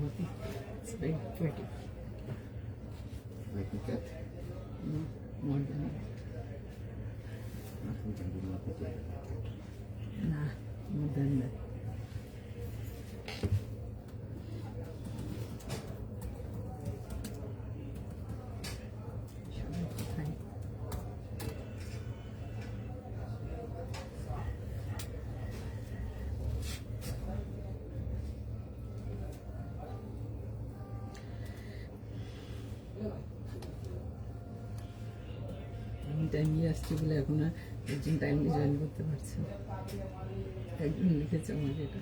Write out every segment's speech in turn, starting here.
moti. It's very pretty. Like a cat. No, more than that. Nothing can be more pretty. Nah, more than that. সবাই কোথায়? আমি timely আসছি বলে এখন আর একজন টাইমলি জয়েন করতে পারছে না। একজন লিখেছে আমাকে এটা।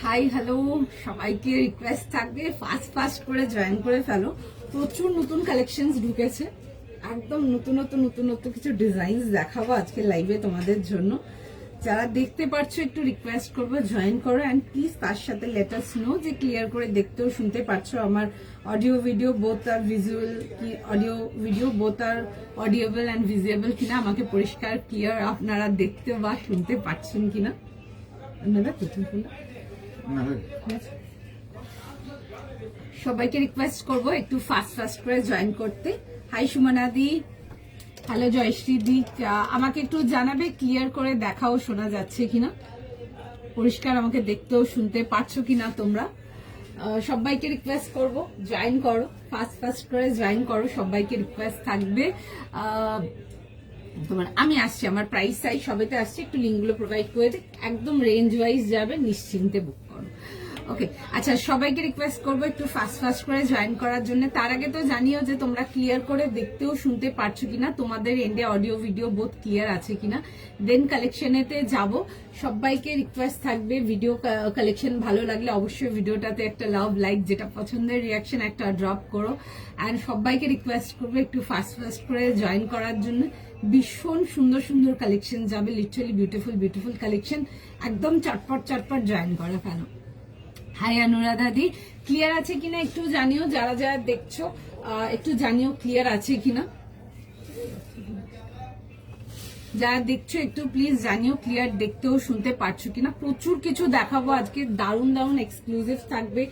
হাই হ্যালো, সবাইকে রিকোয়েস্ট থাকবে ফাস্ট করে জয়েন করে ফেলো। প্রচুর নতুন কালেকশনস ঢুকেছে, একদম নতুন কিছু ডিজাইনস দেখাবো আজকে লাইভে তোমাদের জন্য। যারা দেখতে পারছো একটু রিকোয়েস্ট করবো জয়েন করো, অ্যান্ড প্লিজ তার সাথে লেট আস নো যে ক্লিয়ার করে দেখতেও শুনতে পারছো। আমার অডিও ভিডিও বোথ আর ভিজুয়াল, অডিও ভিডিও বোথ আর অডিওবল অ্যান্ড ভিজিবল কিনা, আমাকে পরিষ্কার ক্লিয়ার আপনারা দেখতে বা শুনতে পাচ্ছেন কিনা। আপনারা প্রথম সবাইকে রিকোয়েস্ট করব একটু ফাস্ট করে জয়েন করতে। হাই সুমনাদি, হ্যালো জয়শ্রী দি, আমাকে একটু জানাবে ক্লিয়ার করে দেখাও শোনা যাচ্ছে কিনা, পরিষ্কার আমাকে দেখতেও শুনতে পারছো কিনা তোমরা। সবাইকে রিকোয়েস্ট করব জয়েন করো, ফাস্ট করে জয়েন করো, সবাইকে রিকোয়েস্ট থাকবে। তোমার আমি আসছি, আমার প্রাইস সাইজ সবেতে আসছে, একটু লিঙ্কগুলো প্রোভাইড করে দিই, একদম রেঞ্জ ওয়াইজ যাবে, নিশ্চিন্তে বুক করো। ওকে, আচ্ছা সবাইকে রিকোয়েস্ট করবো একটু ফাস্ট করে জয়েন করার জন্য। তার আগে তো জানিও যে তোমরা ক্লিয়ার করে দেখতেও শুনতে পারছো কিনা, তোমাদের এন্ডে অডিও ভিডিও বোথ ক্লিয়ার আছে কিনা, দেন কালেকশনেতে যাব। সবাইকে রিকোয়েস্ট থাকবে ভিডিও কালেকশন ভালো লাগলে অবশ্যই ভিডিওটাতে একটা লাভ লাইক, যেটা পছন্দের রিয়াকশন একটা ড্রপ করো। অ্যান্ড সবাইকে রিকোয়েস্ট করবো একটু ফাস্ট করে জয়েন করার জন্য। ভীষণ সুন্দর কালেকশন যাবে, লিটারালি বিউটিফুল কালেকশন, একদম চটপট জয়েন করা কেন। হাই অনুরাধা দি, ক্লিয়ার আছে কিনা একটু জানিও, যারা দেখছো একটু জানিও ক্লিয়ার আছে কিনা, যারা দেখছো একটু প্লিজ জানিও ক্লিয়ার দেখতেও শুনতে পারছো কিনা। প্রচুর কিছু দেখাবো আজকে, দারুণ এক্সক্লুসিভ থাকবে,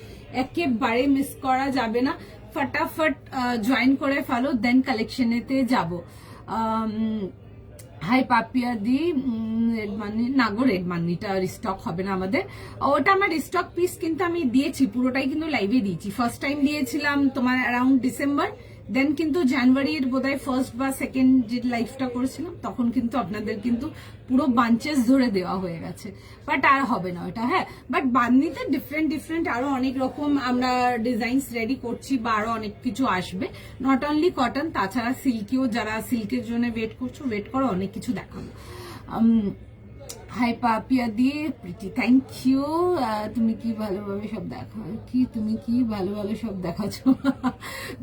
একেবারে মিস করা যাবে না। ফটাফট জয়েন করে ফেলো, দেন কালেকশনেতে যাবো। হাই পাপিয়া দি, রেড মানি না গো, রেড মানিটা রিস্টক হবে না আমাদের, ওটা আমার রিস্টক পিস কিন্তু আমি দিয়েছি পুরোটাই, কিন্তু লাইভে দিয়েছি। ফার্স্ট টাইম দিয়েছিলাম তোমার অ্যারাউন্ড ডিসেম্বর, দেন কিন্তু জানুয়ারির বোধহয় ফার্স্ট বা সেকেন্ড যে লাইভটা করেছিলাম তখন কিন্তু আপনাদের কিন্তু পুরো বাঞ্চেস ধরে দেওয়া হয়ে গেছে, বাট আর হবে না ওটা। হ্যাঁ, বাট বান্নিতে ডিফারেন্ট আরো অনেক রকম আমরা ডিজাইনস রেডি করছি, বা আরো অনেক কিছু আসবে, নট অনলি কটন, তাছাড়া সিল্কিও, যারা সিল্কের জন্য ওয়েট করছো ওয়েট করো, অনেক কিছু দেখাবো। হাই পাপিয়া দিয়ে প্রীতি, থ্যাংক ইউ। তুমি কি ভালোভাবে সব দেখো, তুমি কি ভালো সব দেখাচ্ছ।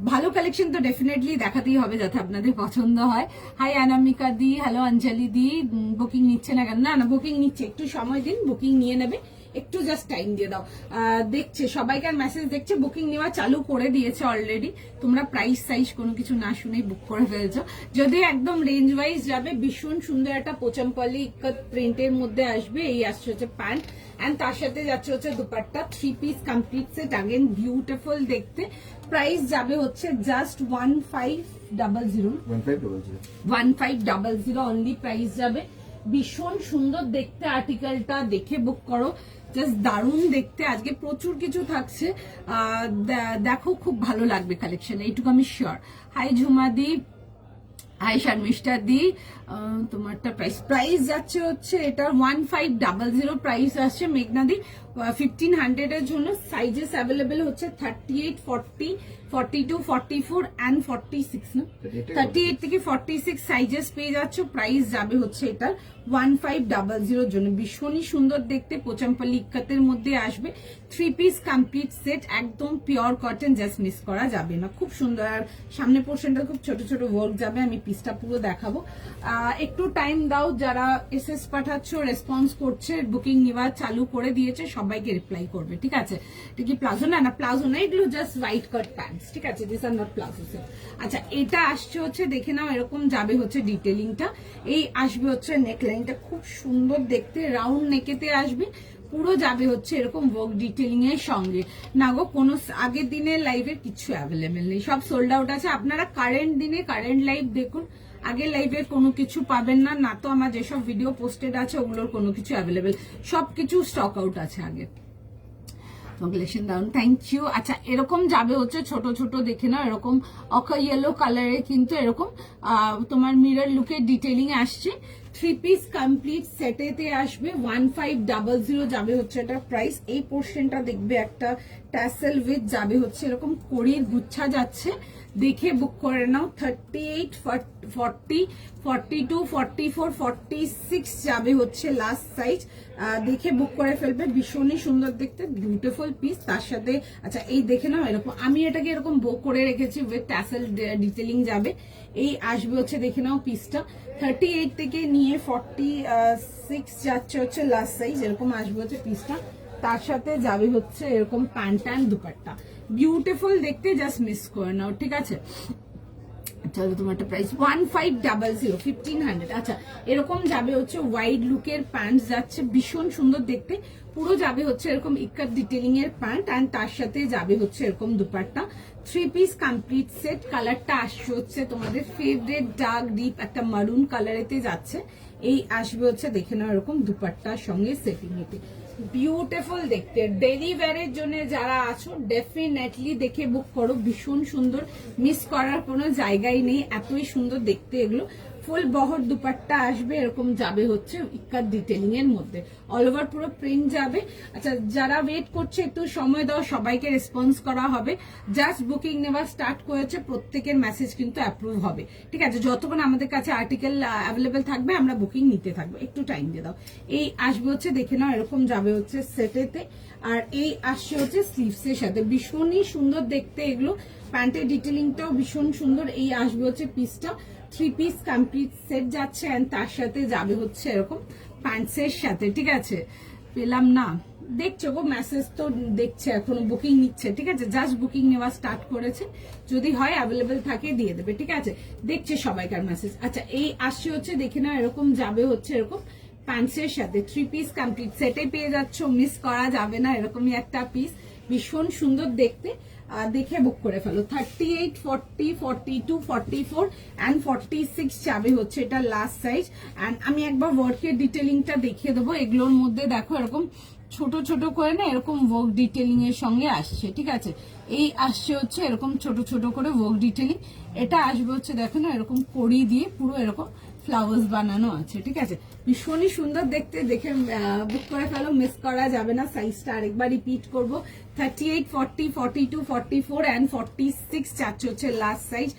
ভালো কালেকশন তো ডেফিনেটলি দেখাতেই হবে যাতে আপনাদের পছন্দ হয়। হাই অনামিকা দি, হ্যালো অঞ্জলি দি, বুকিং নিচ্ছে না কেন? না বুকিং নিচ্ছে, একটু সময় দিন, বুকিং নিয়ে নেবে, একটু জাস্ট টাইম দিয়ে দাও। দেখছে সবাইকার মেসেজ দেখছে, বুকিং নেওয়া চালু করে দিয়েছে অলরেডি। তোমরা প্রাইস সাইজ কোনো কিছু না শুনেই বুক করে ফেলছো, যদি একদম রেঞ্জ ওয়াইজ যাবে। ভীষণ সুন্দর একটা পোচমপল্লি ইক্কত প্রিন্টের মধ্যে আসবে, এই আসছে হচ্ছে প্যান্ট, এন্ড তার সাথে যাচ্ছে হচ্ছে dupatta, 3 piece complete set, again beautiful দেখতে। প্রাইস যাবে হচ্ছে জাস্ট 1500 অনলি প্রাইস যাবে। ভীষণ সুন্দর দেখতে, আর্টিকেলটা দেখে বুক করো, জাস্ট দারুণ দেখতে। আজকে প্রচুর কিছু থাকছে, দেখো খুব ভালো লাগবে কালেকশন, এইটুকু আমি শিওর। হাই ঝুমাদি, হাই শর্মিষ্ঠা দি, তোমারটা প্রাইস যাচ্ছে হচ্ছে এটা 1500 প্রাইস আসছে। মেঘনা দি 1500 এর জন্য সাইজেস অ্যাভেলেবেল হচ্ছে 38, 40, 42, 44 and 46 না 38 থেকে 46 সাইজেস পেয়ে যাচ্ছ। প্রাইস যাবে হচ্ছে এটা 1500 জন্য। ভীষণই সুন্দর দেখতে, পোচামপাল্লি ইক্কাতের মধ্যে আসবে। 3 পিস কমপ্লিট সেট, একদম পিওর কটন, জাস্ট মিস করা যাবে না। খুব সুন্দর, আর সামনে পোর্শনটা খুব ছোট ছোট ওয়ার্ক যাবে। আমি পিসটা পুরো দেখাবো। একটু টাইম দাও, যারা এসএস পাঠাচ্ছ, রেসপন্স করছে, বুকিং নেওয়া চালু করে দিয়েছে, সবাইকে রিপ্লাই করবে, ঠিক আছে? এটা কি প্লাজো? না, প্লাজো না, এগুলো জাস্ট হোয়াইট কাট প্যান্টস, ঠিক আছে? This are not palazzo set. আচ্ছা, এটা আসছে হচ্ছে, দেখে নাও, এরকম যাবে হচ্ছে ডিটেলিংটা। এই আসবে হচ্ছে নেকলাইনটা, খুব সুন্দর দেখতে, রাউন্ড নেকেতে আসবে, পুরো যাবে হচ্ছে এরকম ওয়ার্ক ডিটেলিং এর সঙ্গে। না গো, কোনো আগের দিনের লাইভের কিছু অ্যাভেলেবেল নেই, সব সোল্ড আউট আছে। আপনারা কারেন্ট দিনে কারেন্ট লাইভ দেখুন, আগের লাইভের কোনো কিছু পাবেন না। না তো আমার যেসব ভিডিও পোস্টেড আছে ওগুলোর কোনো কিছু অ্যাভেলেবেল, সবকিছু স্টক আউট আছে আগে। কংগ্রেচুলেশন দাউন, থ্যাংক ইউ। আচ্ছা, এরকম যাবে হচ্ছে ছোট ছোট, দেখে নাও, এরকম অকা ইয়েলো কালারে, কিন্তু এরকম তোমার মিরর লুকের ডিটেলিং আসছে। 3 পিস কমপ্লিট সেটেতে আসবে 1500 যাবে হচ্ছে এটা প্রাইস। এই পোর্শনটা দেখবে একটা ট্যাসেল উইথ যাবে হচ্ছে এরকম কড়ির গুচ্ছা যাচ্ছে, দেখে বুক করে নাও। 38, 40, 42, 44, 46 যাবে হচ্ছে লাস্ট সাইজ, দেখে বুক করে ফেলবে। ভীষণই সুন্দর দেখতে, বিউটিফুল পিস। তার সাথে আচ্ছা, এই দেখে নাও, এরকম আমি এটাকে এরকম বুক করে রেখেছি উইথ ট্যাসেল ডিটেলিং যাবে। এই আসবে হচ্ছে, দেখে নাও পিসটা। 38 থেকে নিয়ে 46 যাচ্ছে হচ্ছে লাস্ট সাইজ, এরকম আসবে হচ্ছে পিসটা। তার সাথে যাবে হচ্ছে এরকম প্যান্ট অ্যান্ড দুপাট্টা, বিউটিফুল দেখতে, জাস্ট মিস করে নাও, ঠিক আছে? চলো, তোমার একটা প্রাইস 1500, 1500। আচ্ছা, এরকম যাবে হচ্ছে ওয়াইড লুকের প্যান্ট যাচ্ছে, ভীষণ সুন্দর দেখতে, পুরো যাবে হচ্ছে এরকম ইক্কাত ডিটেলিং এর প্যান্ট, অ্যান্ড তার সাথে যাবে হচ্ছে এরকম দুপাট্টা। 3 piece complete set. কালারটা আসছে হচ্ছে তোমাদের ফেভারিট ডার্ক ডিপ একটা মারুন কালারেতে যাচ্ছে। এই আসবে হচ্ছে, দেখে নাও, এরকম দুপাট্টার সঙ্গে সেটিং এতে, বিউটিফুল দেখতে। ডেলি ওয়্যারের জন্য যারা আছো ডেফিনেটলি দেখে বুক করো, ভীষণ সুন্দর, মিস করার কোনো জায়গাই নেই, এতই সুন্দর দেখতে এগুলো। ফুল বহর দুপাট্টা আসবে, এরকম যাবে হচ্ছে ইক্কাত ডিটেলিং এর মধ্যে, অল ওভার পুরো প্রিন্ট যাবে। আচ্ছা, যারা ওয়েট করছে একটু সময় দাও, সবাইকে রেসপন্স করা হবে। জাস্ট বুকিং নেওয়া স্টার্ট করেছে, প্রত্যেকের মেসেজ কিন্তু অ্যাপ্রুভ হবে, ঠিক আছে? যতক্ষণ আমাদের কাছে আর্টিকেল অ্যাভেলেবেল থাকবে আমরা বুকিং নিতে থাকবো, একটু টাইম দিয়ে দাও। এই আসবে হচ্ছে, দেখে নাও, এরকম যাবে হচ্ছে সেটেতে, আর এই আসছে হচ্ছে স্লিভস এর সাথে, ভীষণই সুন্দর দেখতে এগুলো। প্যান্টের ডিটেলিংটাও ভীষণ সুন্দর। এই আসবে হচ্ছে পিসটা, 3 পিস কমপ্লিট সেট যাচ্ছে, এন্ড তার সাথে যাবে হচ্ছে এরকম প্যান্টসের সাথে, ঠিক আছে? পেলাম না, দেখছো গো, মেসেজ তো দেখছে, এখনো বুকিং নিচ্ছে, ঠিক আছে? জাস্ট বুকিং নেওয়া স্টার্ট করেছে, যদি হয় অ্যাভেলেবেল থাকে দিয়ে দেবে, ঠিক আছে? দেখছে সবাইকার মেসেজ। আচ্ছা, এই আসছে হচ্ছে, দেখে না, এরকম যাবে হচ্ছে এরকম প্যান্টসের সাথে 3 পিস কমপ্লিট সেটে পেয়ে যাচ্ছ, মিস করা যাবে না, এরকমই একটা পিস, ভীষণ সুন্দর দেখতে, দেখে বুক করে ফেলো। 38, 40, 42, 44 and 46 যাবে হচ্ছে এটা লাস্ট সাইজ। এন্ড আমি একবার ওয়ার্কের ডিটেলিংটা দেখিয়ে দেবো। এগুলোর মধ্যে দেখো এরকম ছোট ছোট করে না, এরকম ওয়ার্ক ডিটেলিং এর সঙ্গে আসছে, ঠিক আছে? এই আসছে হচ্ছে এরকম ছোট ছোট করে ওয়ার্ক ডিটেলিং, এটা আসবে হচ্ছে, দেখো না, এরকম কড়ি দিয়ে পুরো এরকম ফ্লাওয়ার্স বানানো আছে, ঠিক আছে? ভীষণই সুন্দর দেখতে, দেখে বুক করে ফেলো, মিস করা যাবে না। সাইজটা আরেকবার রিপিট করবো, 38, 40, 42, 44 and 46 চাচ্ছে হচ্ছে লাস্ট সাইজ।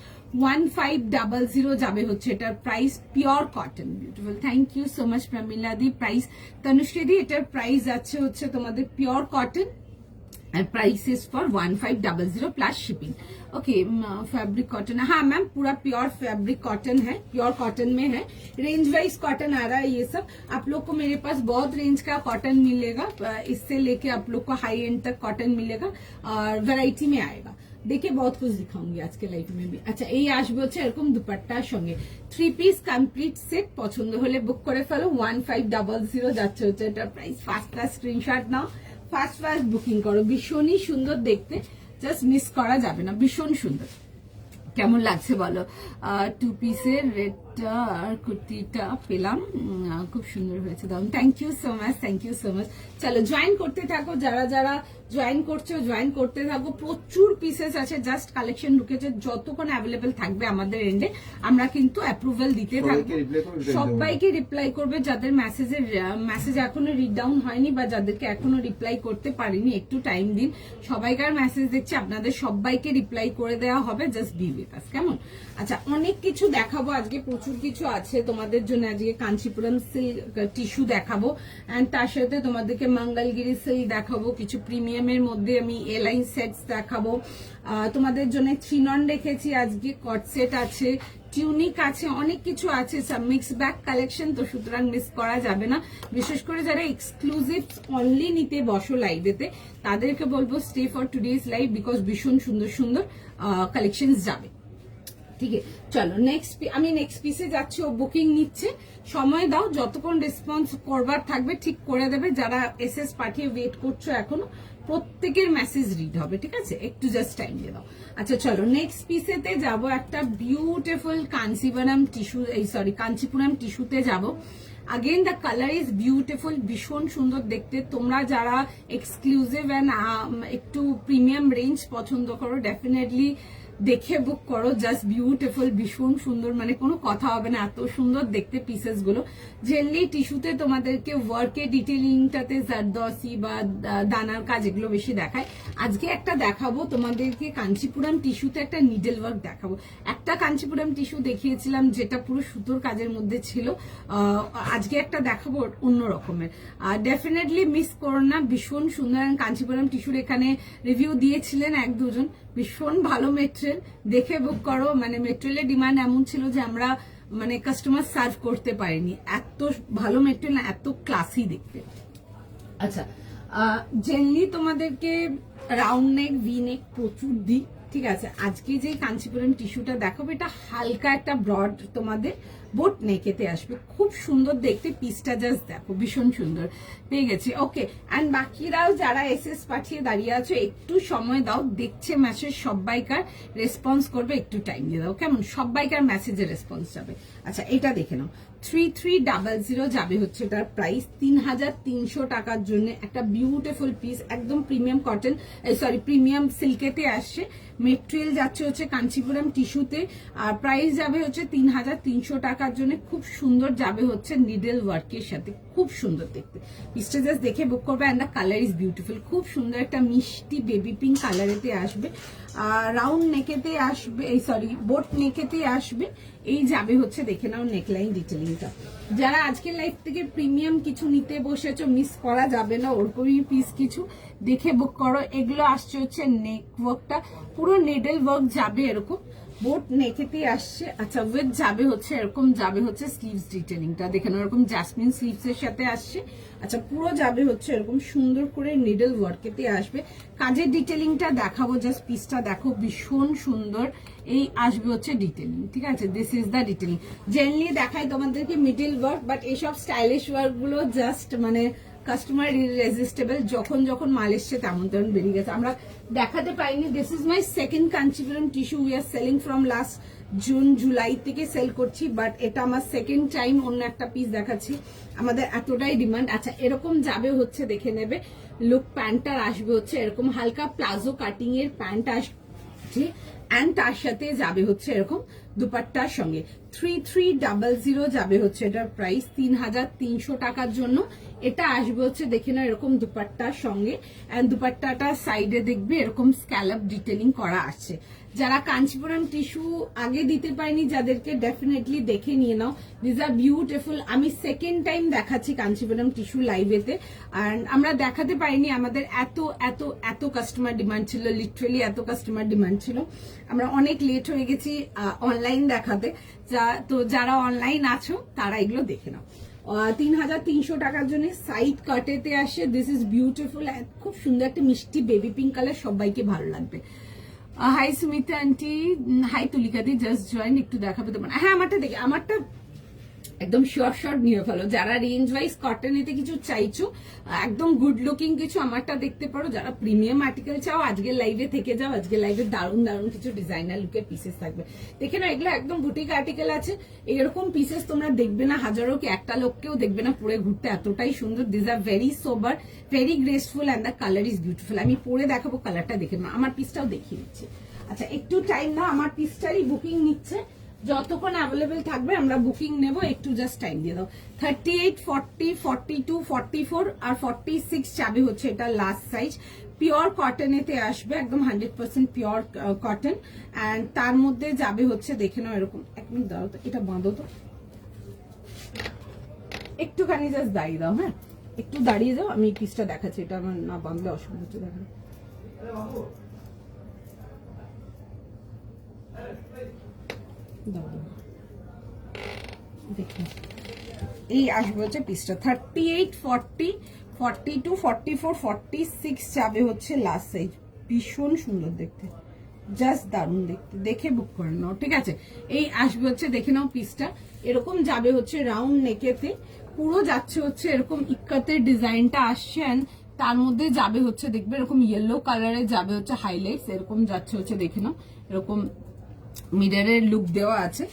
1500 যাবে হচ্ছে এটার price, pure cotton, beautiful. Thank you so much Pramila di. Price Tanushree di, এটার প্রাইস যাচ্ছে হচ্ছে তোমাদের pure cotton, and price is for 1500 plus shipping. Okay, fabric cotton, हाँ मैम, पूरा प्योर फैब्रिक कॉटन है, प्योर कॉटन में है। रेंज वाइज कॉटन आ रहा है ये सब। आप लोग को मेरे पास बहुत रेंज का कॉटन मिलेगा, इससे लेके आप लोग को हाई एंड तक कॉटन मिलेगा, और वैरायटी में आएगा। देखिए, बहुत कुछ दिखाऊंगी आज के लाइफ में भी। अच्छा, এই আসবে হচ্ছে এরকম দুপাট্টার সঙ্গে 3 পিস কমপ্লিট সেট। পছন্দ হলে বুক করে ফেলো, 1500 যাচ্ছে হচ্ছে এটা প্রাইস। ফার্স্ট ক্লাস স্ক্রিনশট নাও, ফার্স্ট বুকিং করো, ভীষণই সুন্দর দেখতে, জাস্ট মিস করা যাবে না, ভীষণ সুন্দর। কেমন লাগছে বলো? 2 পিসের রেড এটা আর কুর্তিটা পেলাম, খুব সুন্দর হয়েছে। দাম, thank you so much, thank you so much. চলো জয়েন করতে থাকো, যারা যারা জয়েন করছো জয়েন করতে থাকো। প্রচুর পিসেস আছে, জাস্ট কালেকশন ঢুকেছে, যতক্ষণ অ্যাভেলেবেল থাকবে আমাদের এন্ডে আমরা কিন্তু অ্যাপ্রুভাল দিতে থাকবো। সবাইকে রিপ্লাই করবে যাদের মেসেজ এখনো রিড ডাউন হয়নি বা যাদেরকে এখনো রিপ্লাই করতে পারিনি, একটু টাইম দিন। সবাইকার মেসেজ দেখছি, আপনাদের সবাইকে রিপ্লাই করে দেওয়া হবে, জাস্ট বি উইথ আস, কেমন? আচ্ছা, অনেক কিছু দেখাবো আজকে, প্রচুর কিছু আছে তোমাদের জন্য। আজকে কাঞ্চিপুরম সিল্ক টিস্যু দেখাবো, এন্ড তার সাথে তোমাদেরকে মঙ্গলগিরি সিল্ক দেখাবো, কিছু প্রিমিয়ামের মধ্যে আমি এলাইন সেটস দেখাবো তোমাদের জন্য। থ্রিনন রেখেছি আজকে, কট সেট আছে, টিউনিক আছে, অনেক কিছু আছে, সব মিক্স ব্যাগ কালেকশন, তো সুতরাং মিস করা যাবে না। বিশেষ করে যারা এক্সক্লুসিভ অনলি নিতে বসো লাইভেতে, তাদেরকে বলবো stay for today's live, because ভীষণ সুন্দর সুন্দর কালেকশন যাবে। ঠিক আছে, চলো নেক্সট, আমি নেক্সট পিসে যাচ্ছি, ও বুকিং নিচ্ছে, সময় দাও, যতক্ষণ রেসপন্স করবার থাকবে ঠিক করে দেবে। যারা এসএস পাঠিয়ে ওয়েট করছো এখনো, প্রত্যেকের মেসেজ রিড হবে, ঠিক আছে, একটু জাস্ট টাইম দিয়ে দাও। আচ্ছা চলো নেক্সট পিসেতে যাব, একটা বিউটিফুল কাঞ্চিপুরম টিস্যু, কাঞ্চিপুরম টিস্যুতে যাব। Again the colour is beautiful, ভীষণ সুন্দর দেখতে। তোমরা যারা এক্সক্লুসিভ এন্ড একটু প্রিমিয়াম রেঞ্জ পছন্দ করো, ডেফিনেটলি দেখে বুক করো, জাস্ট বিউটিফুল, ভীষণ সুন্দর, মানে কোনো কথা হবে না, এত সুন্দর দেখতে পিসেস গুলো। জেনারেলি টিস্যুতে তোমাদেরকে ওয়ার্কের ডিটেলিংটাতে জারদৌসি বা দানার কাজ এগুলো বেশি দেখায়। আজকে একটা দেখাবো তোমাদেরকে কাঞ্চিপুরম টিস্যুতে, একটা নিডল ওয়ার্ক দেখাবো। একটা কাঞ্চিপুরম টিস্যু দেখিয়েছিলাম যেটা পুরো সুতোর কাজের মধ্যে ছিল, আজকে একটা দেখাবো অন্য রকমের। ডেফিনেটলি মিস করো না, ভীষণ সুন্দর। কাঞ্চিপুরম টিস্যুর এখানে রিভিউ দিয়েছিলেন এক দুজন, ভীষণ ভালো মেটেরিয়াল, দেখে বুক করো। মানে মেটেরিয়ালের ডিমান্ড এমন ছিল যে আমরা মানে কাস্টমার সার্ভ করতে পারিনি, এত ভালো মেটেরিয়াল, এত ক্লাসি দেখতে। আচ্ছা, জেনারেলি তোমাদেরকে রাউন্ড নেক, ভি নেক প্রচুর দিই, ঠিক আছে। আজকে যে কাঞ্চিপুরম টিস্যুটা দেখাবো, এটা হালকা একটা ব্রড তোমাদের বোট নেকেতে আসবে, খুব সুন্দর দেখতে। পিসটা জাস্ট দেখো, ভীষণ সুন্দর পেয়ে গেছি। ওকে, অ্যান্ড বাকিরাও যারা এসএস পাঠিয়ে দাঁড়িয়ে আছো, একটু সময় দাও, দেখছে মেসেজ, সবাইকার রেসপন্স করবে, একটু টাইম দিয়ে দাও, কেমন? সবাইকার মেসেজের রেসপন্স যাবে। আচ্ছা, এটা দেখে নাও, 3300 যাবে হচ্ছে এটার প্রাইস, 3300 টাকার জন্য একটা বিউটিফুল পিস, একদম প্রিমিয়াম কটন, প্রিমিয়াম সিল্কেতে আসছে। মেটেরিয়াল যাচ্ছে হচ্ছে কাঞ্চিপুরম টিস্যুতে, আর প্রাইস যাবে হচ্ছে 3300 টাকার জন্য। খুব সুন্দর যাবে হচ্ছে নিডল ওয়ার্কের সাথে, খুব সুন্দর দেখতে। পিসটা জাস্ট দেখে বুক করবে, and the colour is beautiful, খুব সুন্দর একটা মিষ্টি বেবি পিঙ্ক কালারেতে আসবে, রাউন্ড নেকেতে আসবে, বোট নেকেতে আসবে। এই যাবে হচ্ছে, দেখে নাও নেকলাইন ডিটেলিংটা। যারা আজকের লাইফ থেকে প্রিমিয়াম কিছু নিতে বসেছো, মিস করা যাবে না, ওরকমই পিস কিছু দেখে বুক করো। এগুলো আসছে হচ্ছে নেক ওয়ার্কটা, পুরো নিডল ওয়ার্ক যাবে এরকম, বোট নেকেতে আসছে। আচ্ছা, উইথ যাবে হচ্ছে এরকম, যাবে হচ্ছে স্লিভস ডিটেলিংটা, দেখে নাও এরকম জাসমিন স্লিভস এর সাথে আসছে। আচ্ছা, পুরো যাবে হচ্ছে এরকম সুন্দর করে নিডল ওয়ার্কেতে আসবে। কাজের ডিটেলিংটা দেখাবো, জাস্ট পিসটা দেখো, ভীষণ সুন্দর। এই আসবে হচ্ছে ডিটেলিং, ঠিক আছে, this is the detailing. Generally দেখাই তোমাদেরকে মিডল ওয়ার্ক, বাট এইসব স্টাইলিশ ওয়ার্ক গুলো জাস্ট মানে কাস্টমার ইররেজিস্টেবল, যখন যখন মাল এসছে তেমন তেমন বেরিয়ে গেছে, আমরা দেখাতে পাইনি। This is my second Kanchipuram tissue, we are selling from last June July থেকে সেল করছি, বাট এটা আমার সেকেন্ড টাইম অন্য একটা পিস দেখাচ্ছি, আমাদের এতটাই ডিমান্ড। আচ্ছা, এরকম যাবে হচ্ছে, দেখে নেবে লুক। প্যান্টটার আসবে হচ্ছে এরকম হালকা প্লাজো কাটিং এর প্যান্ট আসছে, অ্যান্ড তার সাথে যাবে হচ্ছে এরকম দুপাট্টার সঙ্গে। 3300 যাবে হচ্ছে এটার প্রাইস, 3300 টাকার জন্য। এটা আসবে হচ্ছে, দেখে না, এরকম দুপাট্টার সঙ্গে, এন্ড দুপাট্টাটা সাইডে দেখবে এরকম স্ক্যালপ ডিটেলিং করা আছে। যারা কাঞ্চিপুরম টিস্যু আগে দিতে পারেনি, যাদেরকে ডেফিনেটলি দেখে নিয়ে নাও, দিস আর বিউটিফুল। আমি সেকেন্ড টাইম দেখাচ্ছি কাঞ্চিপুরম টিস্যু লাইভেতে, অ্যান্ড আমরা দেখাতে পারিনি, আমাদের এত এত এত কাস্টমার ডিমান্ড ছিল, লিটারালি এত কাস্টমার ডিমান্ড ছিল, আমরা অনেক লেট হয়ে গেছি অনলাইন দেখাতে। তো যারা অনলাইন আছো তারা এগুলো দেখে নাও। 3300 টাকার জন্য সাইড কাটেতে আসে, দিস ইজ বিউটিফুল, খুব সুন্দর একটা মিষ্টি বেবি পিঙ্ক কালার, সবাইকে ভালো লাগবে। হাই সুমিতা আন্টি, হাই তুলিকাদি, জাস্ট জয়েন, একটু দেখাবে তোমার। হ্যাঁ, আমারটা দেখে, আমারটা একদম শিওর নিয়ে ফেলো। যারা রেঞ্জ ওয়াইজ কটনেতে কিছু চাইছো, একদম গুড লুকিং কিছু, আমারটা দেখতে পারো। যারা প্রিমিয়াম আর্টিকেল চাও, আজকের লাইভে থেকে যাও। আজকের লাইভে দারুণ দারুণ কিছু ডিজাইনার লুকের পিসেস থাকবে। দেখে না, এগুলো একদম বুটিক আর্টিকেল আছে। এরকম পিসেস তোমরা দেখবে না, হাজারো কি একটা লোককেও দেখবে না পরে ঘুরতে, এতটাই সুন্দর। This are very sober, very graceful and the colour is beautiful. আমি পরে দেখাবো, কালারটা দেখে না, আমার পিসটাও দেখিয়ে দিচ্ছি। আচ্ছা, একটু টাইম না, আমার পিসটারই বুকিং নিচ্ছে। যতক্ষণ অ্যাভেলেবেল থাকবে আমরা বুকিং নেব, একটু জাস্ট টাইম দিয়ে দাও। 38, 40, 42, 44 আর 46 যাবে হচ্ছে এটা লাস্ট সাইজ। পিওর কটনেতে আসবে, একদম 100% পিওর কটন। অ্যান্ড তার মধ্যে যাবে হচ্ছে, দেখে নাও এরকম। এক মিনিট দাও তো, এটা বাঁধো তো, একটুখানি জাস্ট দাঁড়িয়ে দাও। হ্যাঁ, একটু দাঁড়িয়ে যাও, আমি পিসটা দেখাচ্ছি। এটা আমার না বাঁধলে অসুবিধা হচ্ছে, দেখো। দেখুন, এই আসবে হচ্ছে পিসটা 38, 40, 42, 44, 46 যাবে হচ্ছে লাস্ট সাইজ। ভীষণ সুন্দর দেখতে, জাস্ট দারুণ দেখতে, দেখে বুক করে নাও, ঠিক আছে। এই আসবে হচ্ছে, দেখে নাও পিসটা এরকম যাবে হচ্ছে রাউন্ড নেকেতে, পুরো যাচ্ছে হচ্ছে এরকম ইক্কাতের ডিজাইনটা আসছে। And তার মধ্যে যাবে হচ্ছে, দেখবে এরকম ইয়েলো কালারে যাবে হচ্ছে হাইলাইটস, এরকম যাচ্ছে হচ্ছে, দেখে নাও এরকম মিররের লুক দেওয়া আছে।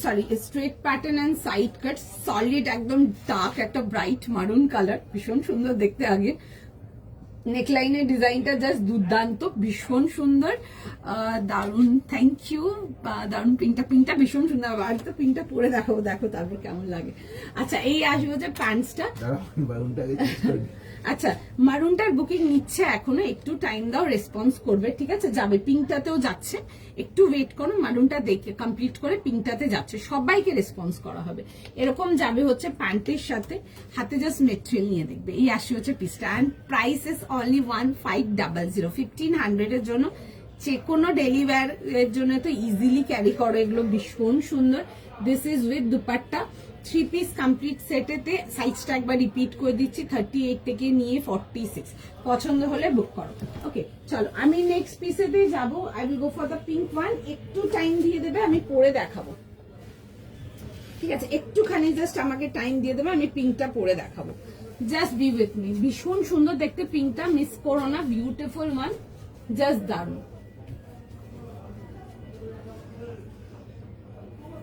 Sorry, straight pattern and side cut, solid একদম ডার্ক একটা ব্রাইট মারুন কালার, ভীষণ সুন্দর দেখতে। আগে নেকলাইনের ডিজাইনটা জাস্ট দুর্দান্ত, ভীষণ সুন্দর, দারুন। থ্যাংক ইউ, দারুন। পিঙ্কটা ভীষণ সুন্দর। আর তো পিঙ্কটা পরে দেখাবো, দেখো তারপর কেমন লাগে। আচ্ছা, এই আসবে যে প্যান্টসটা। আচ্ছা, মারুনটার বুকিং নিচ্ছে এখনো, একটু টাইম দাও, রেসপন্স করবে, ঠিক আছে। যাবে, পিঙ্কটাতেও যাচ্ছে, একটু ওয়েট করো। মারুনটা দেখে কমপ্লিট করে পিঙ্কটাতে যাচ্ছে, সবাইকে রেসপন্স করা হবে। এরকম যাবে হচ্ছে প্যান্টের সাথে, হাতে জাস্ট মেটেরিয়াল নিয়ে দেখবে। এই আসছে হচ্ছে পিসটা। অ্যান্ড প্রাইস ইস অনলি 1500, 1500 এর জন্য। যে কোনো ডেলি ওয়্যার এর জন্য তো ইজিলি ক্যারি করো এগুলো, ভীষণ সুন্দর। This is with dupatta, 3 piece complete সেটেতে। সাইজটা একবার রিপিট করে দিচ্ছি, 38 থেকে নিয়ে 46। পছন্দ হলে বুক করো। ওকে, চলো আমি নেক্সট পিসেতে যাবো। I will go for the pink one. একটু টাইম দিয়ে দেবে, আমি পরে দেখাবো, ঠিক আছে। একটুখানি জাস্ট আমাকে টাইম দিয়ে দেবে, আমি পিঙ্কটা পরে দেখাবো। Just be with me. ভীষণ সুন্দর দেখতে পিঙ্কটা, মিস করো না, বিউটিফুল ওয়ান, জাস্ট দারুন।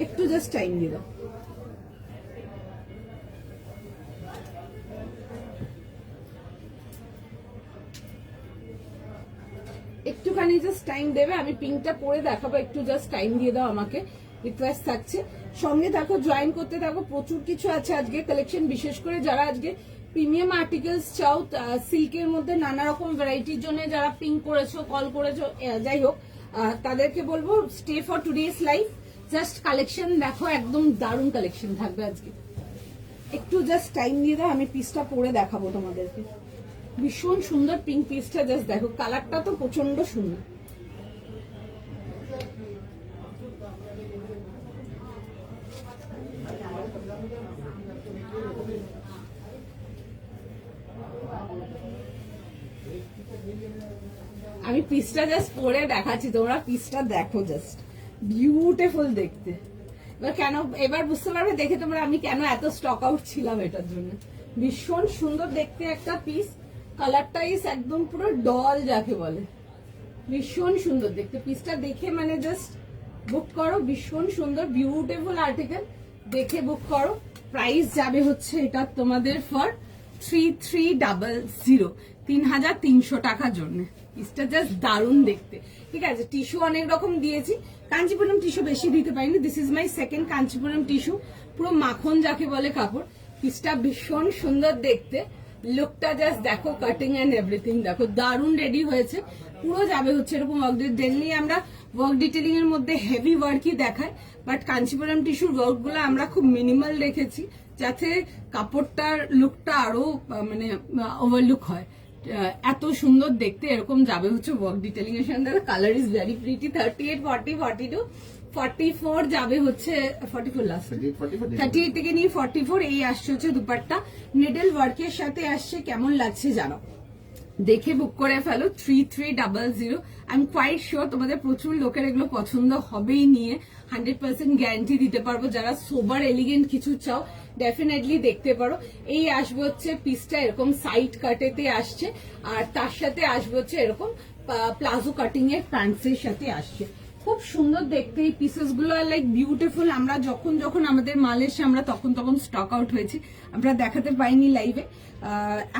একটু জাস্ট টাইম দিয়ে দাও। একটুখানি জাস্ট টাইম দেবে, আমি পিঙ্কটা পরে দেখাবো। একটু জাস্ট টাইম দিয়ে দাও আমাকে, রিকোয়েস্ট থাকছে। সঙ্গে থাকো, জয়েন করতে থাকো, প্রচুর কিছু আছে আজকে কালেকশন। বিশেষ করে যারা আজকে প্রিমিয়াম আর্টিকেলস চাও, সিল্কের মধ্যে নানা রকম ভ্যারাইটির জন্য যারা পিঙ্ক করেছো, কল করেছো, যাই হোক, তাদেরকে বলবো stay for today's live. Just collection দেখো, একদম দারুণ কালেকশন থাকবে আজকে। একটু জাস্ট টাইম দিয়ে দাও, আমি পিসটা পরে দেখাবো তোমাদেরকে। ভীষণ সুন্দর পিঙ্ক পিসটা, জাস্ট দেখো, কালারটা তো প্রচন্ড সুন্দর। আমি পিসটা জাস্ট পরে দেখাচ্ছি, তোমরা পিসটা দেখো, জাস্ট বিউটিফুল দেখতে। এবার বুঝতে পারবে দেখে তোমরা আমি কেন এত স্টক আউট ছিলাম এটার জন্য। ভীষণ সুন্দর দেখতে একটা পিস, কালারটা ইস একদম পুরো ডল যাকে বলে, ভীষণ সুন্দর দেখতে। পিসটা দেখে মানে জাস্ট বুক করো, ভীষণ সুন্দর বিউটিফুল আর্টিকেল, দেখে বুক করো। প্রাইস যাবে হচ্ছে এটা তোমাদের ফর 3300, 3300 টাকার জন্য। পিসটা জাস্ট দারুণ দেখতে, ঠিক আছে। টিস্যু অনেক রকম দিয়েছি, কাঞ্চিপুরম টিস্যু বেশি দিতে পারিনি। This is my second Kanchipuram tissue, পুরো মাখন যাকে বলে কাপড়। পিসটা ভীষণ সুন্দর দেখতে, লুকটা জাস্ট দেখো, কাটিং এন্ড এভরিথিং দেখো, দারুণ রেডি হয়েছে। পুরো যাবে হচ্ছে এরকম ওয়ার্ক। ডেলি আমরা ওয়ার্ক ডিটেলিং এর মধ্যে হেভি ওয়ার্কই দেখাই, বাট কাঞ্চিপুরম টিস্যুর ওয়ার্ক গুলো আমরা খুব মিনিমাল রেখেছি, যাতে কাপড়টার লুকটা আরো মানে ওভারলুক হয়। এত সুন্দর দেখতে, এরকম যাবে হচ্ছে ওয়ার্ক ডিটেলিং এর সঙ্গে। Colour is very pretty. 38, 40, 42, 44 যাবে হচ্ছে 44 লাস্ট, 38 থেকে নিয়ে 44। এই আসছে হচ্ছে দুপাট্টা, নিডল ওয়ার্কের সাথে আসছে। কেমন লাগছে জানো, দেখে বুক করে ফেলো 3300। আই এম কোয়াইট শিওর তোমাদের প্রচুর লোকের এগুলো পছন্দ হবেই, নিয়ে 100% গ্যারান্টি দিতে পারবো। যারা সোবার এলিগেন্ট কিছু চাও ডেফিনেটলি দেখতে পারো। এই আসবে হচ্ছে পিসটা এরকম সাইড কাটেতে আসছে, আর তার সাথে আসবে হচ্ছে এরকম প্লাজো কাটিং এর প্যান্টসের সাথে আসছে। খুব সুন্দর দেখতে এই পিসেস গুলো, লাইক বিউটিফুল। আমরা যখন যখন আমাদের মাল এসে আমরা তখন তখন স্টক আউট হয়েছি, আমরা দেখাতে পাইনি লাইভে।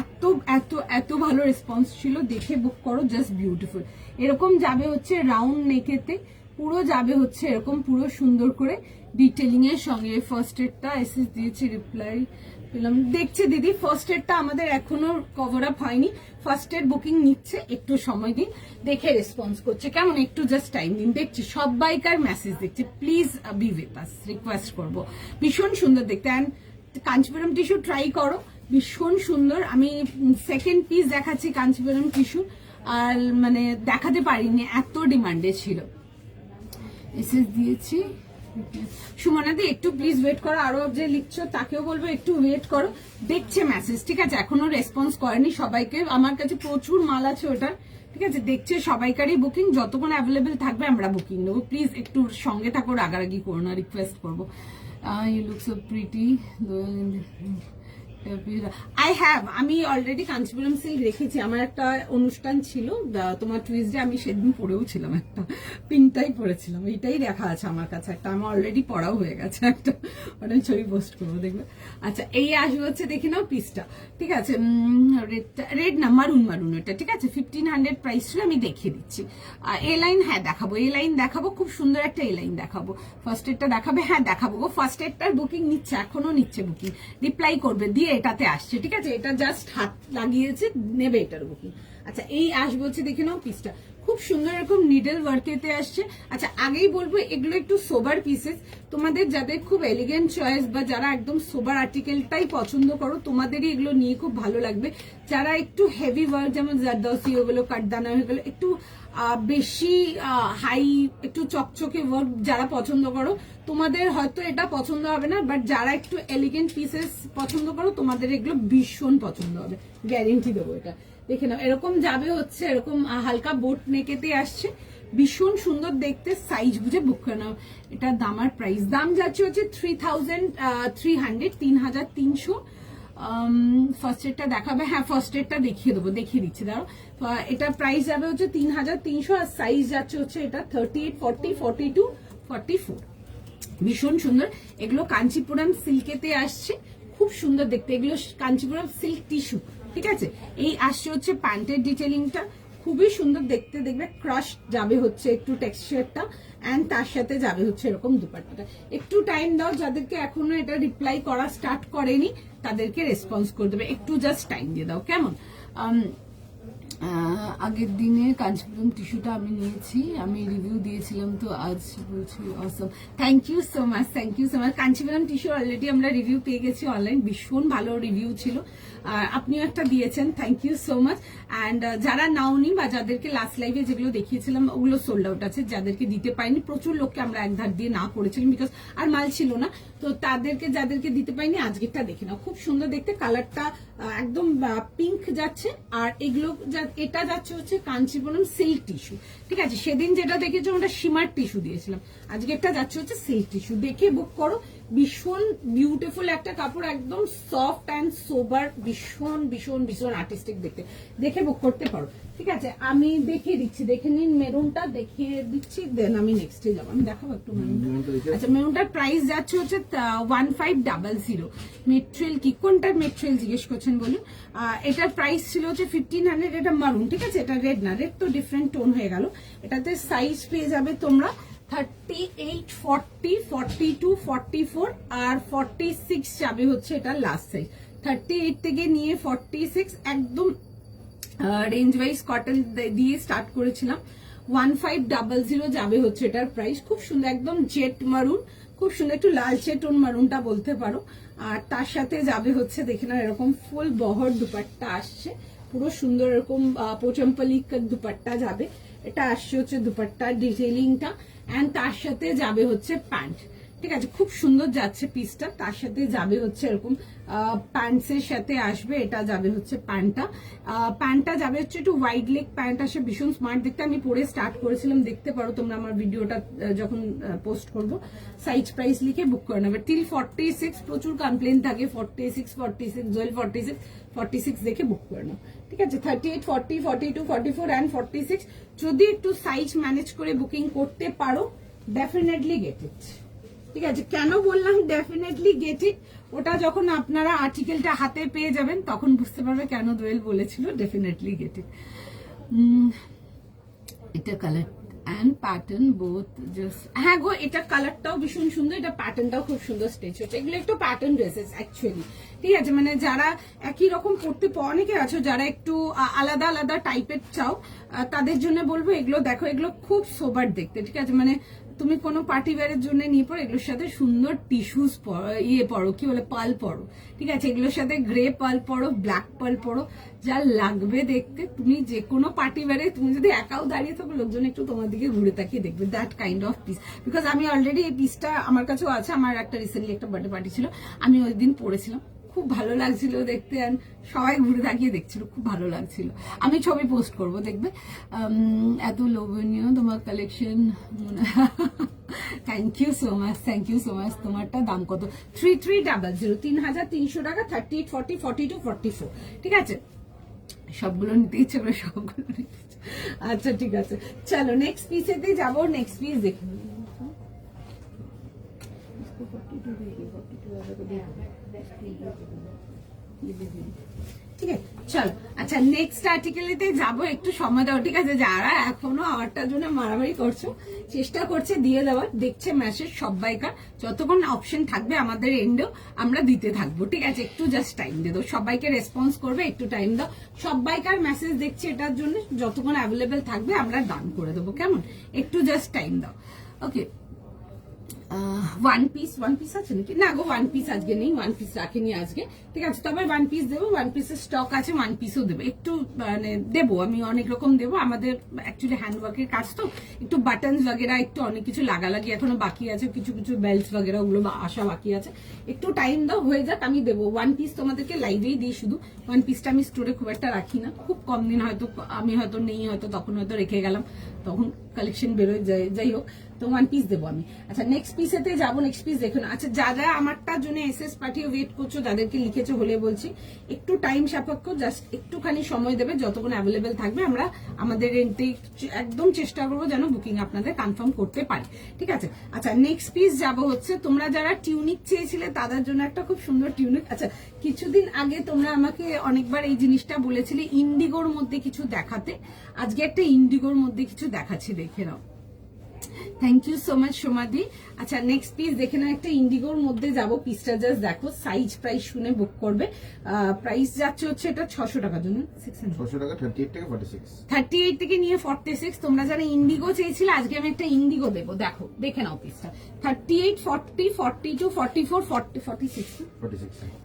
এত এত এত ভালো রেসপন্স ছিল, দেখে বুক করো, জাস্ট বিউটিফুল। এরকম যাবে হচ্ছে রাউন্ড নেকেতে, পুরো যাবে হচ্ছে এরকম পুরো সুন্দর করে ডিটেলিং এর সঙ্গে। ফার্স্ট এডটা এসএস দিয়েছি, রিপ্লাই পেলাম। দেখছে দিদি ফার্স্ট এডটা আমাদের এখনো কভার আপ হয়নি, ফার্স্ট এড বুকিং নিচ্ছে, একটু সময় দিন, দেখে রেসপন্স করছে কেমন, একটু জাস্ট টাইম দিন। দেখছি সবাইকার মেসেজ দেখছি, please be with us, request করবো। ভীষণ সুন্দর দেখতে, অ্যান্ড কাঞ্চিপুরম টিস্যু ট্রাই করো, ভীষণ সুন্দর। আমি সেকেন্ড পিস দেখাচ্ছি কাঞ্চিপুরম টিস্যু, আর মানে দেখাতে পারিনি, এত ডিমান্ডে ছিল। এসএস দিয়েছি। সুমনাদি একটু প্লিজ ওয়েট করো, আরো যে লিখছো তাকেও বলবো একটু ওয়েট করো, দেখছে মেসেজ, ঠিক আছে? এখনো রেসপন্স করেনি সবাইকে, আমার কাছে প্রচুর মাল আছে ওটার, ঠিক আছে? দেখছে সবাইকারই বুকিং, যতক্ষণ অ্যাভেলেবেল থাকবে আমরা বুকিং নেবো। প্লিজ একটু সঙ্গে থাকো, রাগারাগি করো না, রিকোয়েস্ট করবো। You look so pretty. I have, আমি অলরেডি কাঞ্চিপুরম সিল্ক রেখেছি, আমার একটা অনুষ্ঠান ছিল তোমার টুইসডে, আমি সেদিন পরেও ছিলাম, একটা পিনটাই পরেছিলাম, এইটাই দেখা আছে আমার কাছে একটা, আমার অলরেডি পড়াও হয়ে গেছে একটা, ওটা ছবি পোস্ট করবো, দেখবে। আচ্ছা, এই আসবে হচ্ছে দেখে নাও পিসটা, ঠিক আছে? রেড না, মারুন মারুন এটা, ঠিক আছে? 1500 প্রাইস ছিল, আমি দেখিয়ে দিচ্ছি। এ লাইন, হ্যাঁ দেখাবো, এ লাইন দেখাবো, খুব সুন্দর একটা এ লাইন দেখাবো। ফার্স্ট এডটা দেখাবে, হ্যাঁ দেখাবো গো। ফার্স্ট এডটার বুকিং নিচ্ছে, এখনো নিচ্ছে বুকিং, রিপ্লাই করবে, দিয়ে এটাতে আসছে, ঠিক আছে? এটা জাস্ট হাত লাগিয়েছে, নেবে এটার বুকিং। আচ্ছা, এই আসবে হচ্ছে দেখে নাও পিসটা, খুব সুন্দর এরকম নিডল ওয়ার্কেতে আসছে। আচ্ছা, আগেই বলবো এগুলো একটু সোবার পিসেস, তোমাদের যাদের খুব এলিগেন্ট চয়েস বা যারা একদম সোবার আর্টিকেলটাই পছন্দ করো, তোমাদেরই এগুলো নিয়ে খুব ভালো লাগবে। যারা একটু হেভি ওয়ার্ক, যেমন জারদৌসি হয়ে গেলো, কাঠদানা হয়ে গেলো, একটু বেশি হাই, একটু চকচকে ওয়ার্ক যারা পছন্দ করো, তোমাদের হয়তো এটা পছন্দ হবে না, বাট যারা একটু এলিগেন্ট পিসেস পছন্দ করো, তোমাদের এগুলো ভীষণ পছন্দ হবে, গ্যারেন্টি দেবো এটা। দেখে নাও, এরকম যাবে হচ্ছে এরকম হালকা বোট নেকেতে আসছে, ভীষণ সুন্দর দেখতে, সাইজ বুঝে বুক করে নাও। এটা দামার প্রাইস, দাম যাচ্ছে হচ্ছে 3300, 3300। ফার্স্ট এডটা দেখাবে, হ্যাঁ ফার্স্ট এডটা দেখিয়ে দেবো, দেখিয়ে দিচ্ছি দাঁড়ো। এটা প্রাইস যাবে হচ্ছে 3300, আর সাইজ যাচ্ছে হচ্ছে এটা 38, 40, 42, 44। ভীষণ সুন্দর, এগুলো কাঞ্চিপুরম সিল্কেতে আসছে, খুব সুন্দর দেখতে, এগুলো কাঞ্চিপুরম সিল্ক টিস্যু, ঠিক আছে? এই আসছে হচ্ছে প্যান্টের ডিটেলিংটা, খুবই সুন্দর দেখতে, দেখবে ক্রাশ যাবে হচ্ছে একটু টেক্সচারটা, এন্ড তার সাথে যাবে হচ্ছে এরকম দুপাট্টাটা। একটু টাইম দাও, যাদেরকে এখনো এটা রিপ্লাই করা স্টার্ট করেনি তাদেরকে রেসপন্স করে দেবে, একটু জাস্ট টাইম দিয়ে দাও, কেমন? আগের দিনে কাঞ্চিপুরম টিস্যুটা আমি নিয়েছি, আমি রিভিউ দিয়েছিলাম, তো আজ বলছি Assam. Thank you so much, thank you so much. Kanchipuram tissue already আমরা রিভিউ পেয়ে গেছি অনলাইন, ভীষণ ভালো রিভিউ ছিল, আর আপনিও একটা দিয়েছেন, thank you so much. And যারা নাওনি বা যাদেরকে লাস্ট লাইভে যেগুলো দেখিয়েছিলাম ওগুলো সোল্ড আউট আছে, যাদেরকে দিতে পাইনি, প্রচুর লোককে আমরা এক ধার দিয়ে না করেছিলাম, বিকজ আর মাল ছিল না, তো তাদেরকে যাদেরকে দিতে পাইনি আজকেরটা দেখে নাও, খুব সুন্দর দেখতে, কালারটা একদম পিঙ্ক যাচ্ছে, আর এগুলো এটা যাচ্ছে হচ্ছে কাঞ্চিপুরম সিল্ক টিস্যু, ঠিক আছে? সেদিন যেটা দেখেছো ওটা শিমার টিস্যু দিয়েছিলাম, আজকেরটা যাচ্ছে হচ্ছে সিল্ক টিস্যু, দেখে বুক করো। ভীষণ বিউটিফুল একটা কাপড়, একদম সফট অ্যান্ড সোবার, ভীষণ ভীষণ ভীষণ আর্টিস্টিক দেখতে, দেখে বুক করতে পারো, ঠিক আছে? আমি দেখিয়ে দিচ্ছি, দেখে নিন, মেরুনটা দেখিয়ে দিচ্ছি, দেন আমি নেক্সটে যাবো, আমি দেখাবো একটু মেরুনটা। আচ্ছা, মেরুনটার প্রাইস যাচ্ছে হচ্ছে 1500। মেটেরিয়াল কি, কোনটার মেটেরিয়াল জিজ্ঞেস করছেন বলুন? এটার প্রাইস ছিল হচ্ছে 1500, এটা মারুন, ঠিক আছে? এটা রেড না, রেড তো ডিফারেন্ট টোন হয়ে গেল। এটাতে সাইজ পেয়ে যাবে তোমরা 38, 40, 42, 44 আর 46 যাবে হচ্ছে এটা লাস্ট সাইজ। 38 থেকে নিয়ে 46 একদম রেঞ্জ ওয়াইজ কটন দিয়ে স্টার্ট করেছিলাম। 1500 যাবে হচ্ছে এটার প্রাইস, খুব সুন্দর, একদম জেট মারুন, খুব সুন্দর, একটু লালচে টোন মারুনটা বলতে পারো। আর তার সাথে যাবে হচ্ছে দেখে না এরকম ফুল বহর দুপাট্টা আসছে, পুরো সুন্দর এরকম পোচম্পলি দুপাট্টা যাবে, এটা আসছে হচ্ছে দুপাট্টা ডিটেইলিংটা, এন্ড তার সাথে যাবে হচ্ছে প্যান্ট, ঠিক আছে, খুব সুন্দর যাচ্ছে পিসটা। তার সাথে যাবে হচ্ছে এরকম প্যান্টসের সাথে আসবে, এটা যাবে হচ্ছে প্যান্টটা যাবে হচ্ছে একটু ওয়াইড লেগ প্যান্ট আসে, ভীষণ স্মার্ট দেখতে। আমি পরে স্টার্ট করেছিলাম, দেখতে পারো তোমরা আমার ভিডিওটা যখন পোস্ট করব। সাইজ প্রাইস লিখে বুক করে নেবে টিল 46, প্রচুর কমপ্লেন থাকে 46, জয়েল 46 দেখে বুক করে নাও। ঠিক আছে, 38, 40, 42, 44 অ্যান্ড 46 যদি একটু সাইজ ম্যানেজ করে বুকিং করতে পারো, ডেফিনেটলি গেট ইট। ঠিক আছে, কেন বললাম ডেফিনেটলি গেট ইট, ওটা যখন আপনারা আর্টিকেলটা হাতে পেয়ে যাবেন তখন বুঝতে পারবে কেন দোয়েল বলেছিল ডেফিনেটলি গেট ইট। এটা colour and pattern both just, হ্যাঁ গো এটা কালারটাও ভীষণ সুন্দর, এটা প্যাটার্নটাও খুব সুন্দর স্টেচ হচ্ছে। এগুলো একটু প্যাটার্ন ড্রেসেস অ্যাকচুয়ালি। ঠিক আছে, মানে যারা একই রকম পড়তে অনেকে আছো যারা একটু আলাদা আলাদা টাইপের চাও, তাদের জন্য বলবো এগুলো দেখো, এগুলো খুব সোবার দেখতে। ঠিক আছে, মানে তুমি কোনো পার্টি ওয়্যারের জন্য নিয়ে পড়ো, এগুলোর সাথে সুন্দর টিস্যুস পরো, কি বলে পাল পরো। ঠিক আছে, এগুলোর সাথে গ্রে পাল পরো, ব্ল্যাক পাল পরো, যা লাগবে দেখতে। তুমি যে কোনো পার্টি ওয়্যারে তুমি যদি একাও দাঁড়িয়ে থাকো, লোকজন একটু তোমার দিকে ঘুরে তাকিয়ে দেখবে, that kind of piece. Because আমি অলরেডি এই পিসটা আমার কাছেও আছে, আমার একটা রিসেন্টলি একটা বার্থডে পার্টি ছিল, আমি ওই দিন পরেছিলাম, খুব ভালো লাগছিল দেখতে, অ্যান্ড সবাই ঘুরে তাকিয়ে দেখছিল, খুব ভালো লাগছিল। আমি ছবি পোস্ট করব, দেখবে। এত লোভনীয় তোমার collection, thank you so much, thank you so much. তোমারটা দাম কত? 3300, 3300 টাকা, 38, 40, 42, 44। ঠিক আছে, সবগুলো নিতে ইচ্ছে করে সবগুলো নিতে ইচ্ছে। আচ্ছা ঠিক আছে, চলো নেক্সট পিসেতে যাবো। নেক্সট পিস দেখুন, ঠিক আছে চলো। আচ্ছা নেক্সট আর্টিকেলেতে যাবো, একটু সময় দাও। ঠিক আছে, যারা এখনো আমারটার জন্য মারামারি করছো, চেষ্টা করছে দিয়ে দেওয়ার, দেখছে মেসেজ সবাইকার, যতক্ষণ অপশন থাকবে আমাদের এন্ডেও আমরা দিতে থাকবো। ঠিক আছে, একটু জাস্ট টাইম দিয়ে দাও, সবাইকে রেসপন্স করবে, একটু টাইম দাও। সবাইকার মেসেজ দেখছে এটার জন্য, যতক্ষণ অ্যাভেলেবেল থাকবে আমরা দান করে দেবো, কেমন? একটু জাস্ট টাইম দাও। ওকে, ওয়ান পিস আছে নাকি? না গো, ওয়ান পিস আজকে নেই, ওয়ান পিস রাখিনি আজকে। ঠিক আছে, তবে ওয়ান পিস দেবো, ওয়ান পিসের স্টক আছে, ওয়ান পিসও দেবো, একটু মানে দেবো, আমি অনেক রকম দেবো। আমাদের অ্যাকচুয়ালি হ্যান্ডওয়ার্কের কাজ তো, একটু বাটনস বাগেরা, একটু অনেক কিছু লাগালাগি এখনো বাকি আছে, কিছু কিছু বেল্টস বাগেরা, ওগুলো আসা বাকি আছে। একটু টাইম দাও, হয়ে যাক, আমি দেবো। ওয়ান পিস তোমাদেরকে লাইভেই দিই শুধু, ওয়ান পিসটা আমি স্টোরে খুব একটা রাখি না, খুব কম দিন হয়তো আমি হয়তো নেই, হয়তো তখন হয়তো রেখে গেলাম, তখন কালেকশন বেরোয় যায়, যাই হোক, তো ওয়ান পিস দেবো আমি। আচ্ছা নেক্সট পিসেতে যাবো, নেক্সট পিস দেখুন। আচ্ছা যারা আমারটার জন্য এসএস পাঠিয়ে ওয়েট করছো, যাদেরকে লিখেছো হলে বলছি, একটু টাইম সাপেক্ষ, জাস্ট একটুখানি সময় দেবে, যতক্ষণ অ্যাভেলেবেল থাকবে আমরা আমাদের একদম চেষ্টা করবো যেন বুকিং আপনাদের কনফার্ম করতে পারি। ঠিক আছে, আচ্ছা নেক্সট পিস যাবো হচ্ছে, তোমরা যারা টিউনিক চেয়েছিলে তাদের জন্য একটা খুব সুন্দর টিউনিক। আচ্ছা কিছুদিন আগে তোমরা আমাকে অনেকবার এই জিনিসটা বলেছিলে ইন্ডিগোর মধ্যে কিছু দেখাতে, আজকে একটা ইন্ডিগোর মধ্যে কিছু দেখাচ্ছি, দেখে নাও। থ্যাংক ইউ সো মাচ সোমাদি। আচ্ছা নেক্সট পিস দেখে নাও, একটা ইন্ডিগোর মধ্যে যাবো, পিসটা জাস্ট দেখো, সাইজ প্রাইস শুনে বুক করবে। প্রাইস যাচ্ছে হচ্ছে এটা 600 টাকার জন্য, 600 টাকা, 38 থেকে 46, 38 থেকে নিয়ে 46। তোমরা যারা ইন্ডিগো চেয়েছিলে, আজকে আমি একটা ইন্ডিগো দেবো, দেখো দেখে নাও পিসটা। 38, 40, 42, 44, 46,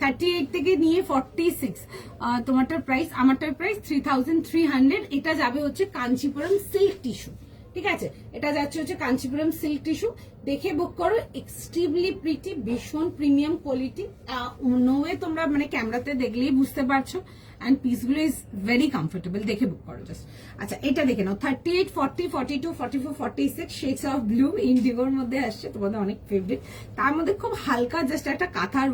38 থেকে নিয়ে 46। তোমারটার প্রাইস, আমারটার প্রাইস 3300। এটা যাবে হচ্ছে কাঞ্চিপুরম সিল্ক টিস্যু। ঠিক আছে, এটা যাচ্ছে হচ্ছে কাঞ্চিপুরম সিল্ক টিস্যু, দেখে বুক করো। এক্সট্রিমলি প্রিটি, ভীষণ প্রিমিয়াম কোয়ালিটি, নোয়ে তোমরা মানে ক্যামেরাতে দেখলেই বুঝতে পারছো, অ্যান্ড পিসগুলো ইজ ভেরি কমফোর্টেবল, দেখে বুক করো জাস্ট। আচ্ছা এটা দেখে নাও, 38, 40, 42, 44, 46 শেডস অফ ব্লু, ইন্ডিগোর মধ্যে আসছে, তোমাদের অনেক ফেভারিট। তার মধ্যে খুব হালকা জাস্ট একটা কাঁথার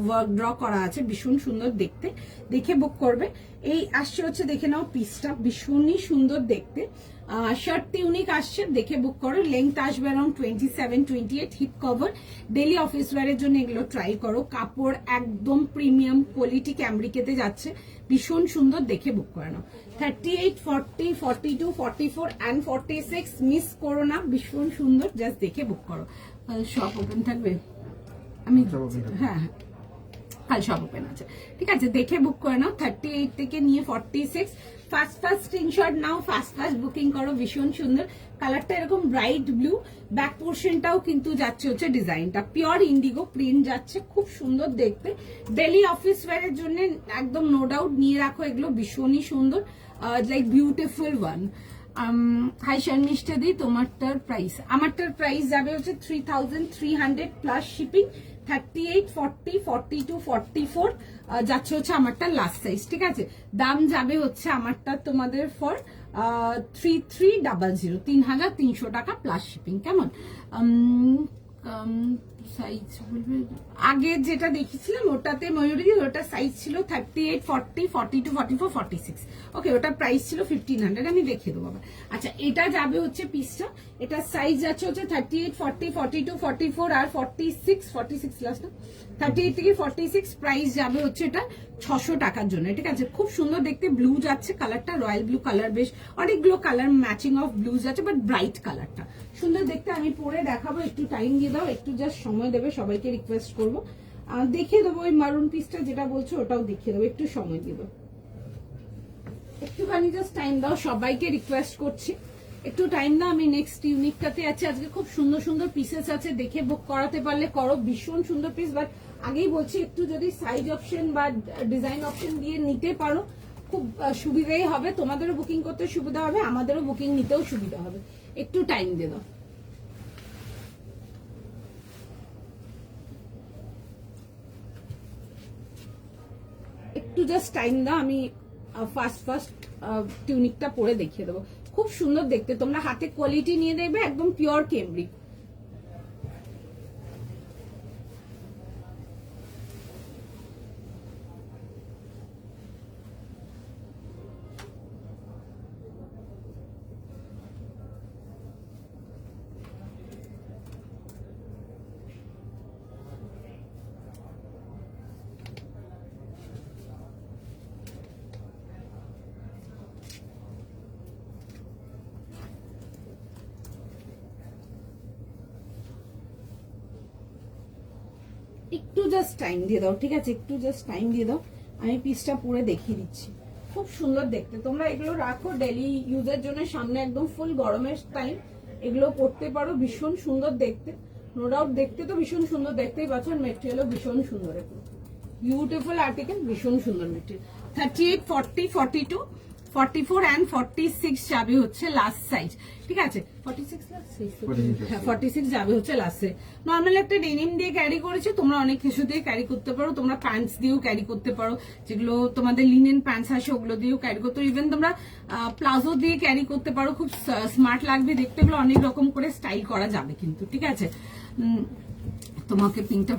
ওয়ার্ক ড্র করা আছে, ভীষণ সুন্দর দেখতে, দেখে বুক করবে। এই আসছে হচ্ছে দেখে নাও পিসটা, ভীষণই সুন্দর দেখতে। শার্ট টিউনিক আসছে, দেখে বুক করো। লেংথ আসবে around 27, 28, hip cover, daily office ওয়্যারের জন্য এগুলো ট্রাই করো। কাপড় একদম প্রিমিয়াম কোয়ালিটি, ক্যামরিকেতে যাচ্ছে, ভীষণ সুন্দর, দেখে বুক করে নাও। 38, 40, 42, 44 অ্যান্ড 46 মিস করো না, ভীষণ সুন্দর, জাস্ট দেখে বুক করো। শপ ওপেন থাকবে, আমি হ্যাঁ কাল সব ওপেন আছে। ঠিক আছে, দেখে বুক করে নাও। 38 থেকে নিয়ে 46, ফার্স্ট স্ক্রিনশট নাও, ফার্স্ট বুকিং করো, ভীষণ সুন্দর কালারটা, এরকম ব্রাইট ব্লু। ব্যাক পোর্শনটাও কিন্তু যাচ্ছে হচ্ছে ডিজাইনটা পিওর ইন্ডিগো প্রিন্ট যাচ্ছে, খুব সুন্দর দেখতে। ডেলি অফিস ওয়্যারের জন্য একদম নো ডাউট নিয়ে রাখো, এগুলো ভীষণই সুন্দর, like beautiful one. Hi Sharmishtha di, তোমারটার প্রাইস, আমারটার প্রাইস যাবে হচ্ছে 3300 প্লাস শিপিং, 38, 40, 42, 44 যাচ্ছে হচ্ছে আমারটা লাস্ট সাইজ, ঠিক আছে। দাম যাবে হচ্ছে আমারটা তোমাদের ফর 3300, 3300 টাকা প্লাস শিপিং। কেমন সাইজ বলবে? আগে যেটা দেখেছিলাম ওটাতে ময়ূরী, ওটা সাইজ ছিল 38, 40, 42, 44, 46। ওকে, ওটা প্রাইস ছিল 1500, আমি দেখিয়ে দেবো আবার। আচ্ছা, এটা যাবে হচ্ছে পিসটা, এটা সাইজ যাচ্ছে হচ্ছে 38, 40, 42, 44 আর 46 লাস্ট না, 38 থেকে 46। প্রাইস যাবে হচ্ছে এটা 600 টাকার জন্য, ঠিক আছে। খুব সুন্দর দেখতে, ব্লু যাচ্ছে কালারটা, রয়্যাল ব্লু কালার, বেশ অনেকগুলো কালার ম্যাচিং অফ ব্লু যাচ্ছে, বাট ব্রাইট কালারটা সুন্দর দেখতে। আমি পরে দেখাবো, একটু টাইম দিয়ে দাও, একটু জাস্ট সময় দেবে, সবাইকে রিকোয়েস্ট করবো। দেখিয়ে দেবো ওই মারুন পিসটা যেটা বলছো, ওটাও দেখিয়ে দেবো, একটু সময় দিয়ে দাও, একটুখানি জাস্ট টাইম দাও, সবাইকে রিকোয়েস্ট করছি একটু টাইম দাও। আমি নেক্সট ইউনিকটাতে আছি, আজকে খুব সুন্দর সুন্দর পিসেস আছে, দেখে বুক করাতে পারলে করো, ভীষণ সুন্দর পিস। বাট আগেই বলছি, একটু যদি সাইজ অপশন বা ডিজাইন অপশন দিয়ে নিতে পারো খুব সুবিধাই হবে, তোমাদেরও বুকিং করতে সুবিধা হবে, আমাদেরও বুকিং নিতেও সুবিধা হবে। একটু টাইম দিয়ে দাও। একটু জাস্ট টাইম দাও, আমি ফার্স্ট টিউনিকটা পরে দেখিয়ে দেবো। খুব সুন্দর দেখতে, তোমরা হাতে কোয়ালিটি নিয়ে দেখবে, একদম পিওর কেমব্রিক। একটু জাস্ট টাইম দিয়ে দাও, ঠিক আছে, একটু জাস্ট টাইম দিয়ে দাও, আমি পিসটা পুরো দেখিয়ে দিচ্ছি। খুব সুন্দর দেখতে, তোমরা এগুলো রাখো ডেলি ইউজের জন্য, সামনে একদম ফুল গরমের টাইম, এগুলো পরতে পারো, ভীষণ সুন্দর দেখতে। নো ডাউট দেখতে তো ভীষণ সুন্দর, দেখতেই পাচ্ছ, মেটেরিয়ালও ভীষণ সুন্দর, বিউটিফুল আর্টিকেল, ভীষণ সুন্দর মেটেরিয়াল। 38, 40, 42, 44 and 46 যাবে হচ্ছে লাস্ট সাইজ, ঠিক আছে। 46 লাস্ট সাইজ, হ্যাঁ 46 যাবে হচ্ছে লাস্ট সাইজ। নর্মাল একটা ডেনিম দিয়ে ক্যারি করেছে, তোমরা অনেক কিছু দিয়ে ক্যারি করতে পারো, তোমরা প্যান্টস দিয়েও ক্যারি করতে পারো, যেগুলো তোমাদের লিনেন প্যান্টস আসে ওগুলো দিয়েও ক্যারি করতে পারো, ইভেন তোমরা প্লাজো দিয়ে ক্যারি করতে পারো, খুব স্মার্ট লাগবে দেখতে, এগুলো অনেক রকম করে স্টাইল করা যাবে কিন্তু, ঠিক আছে। তোমাকে পিঙ্কটা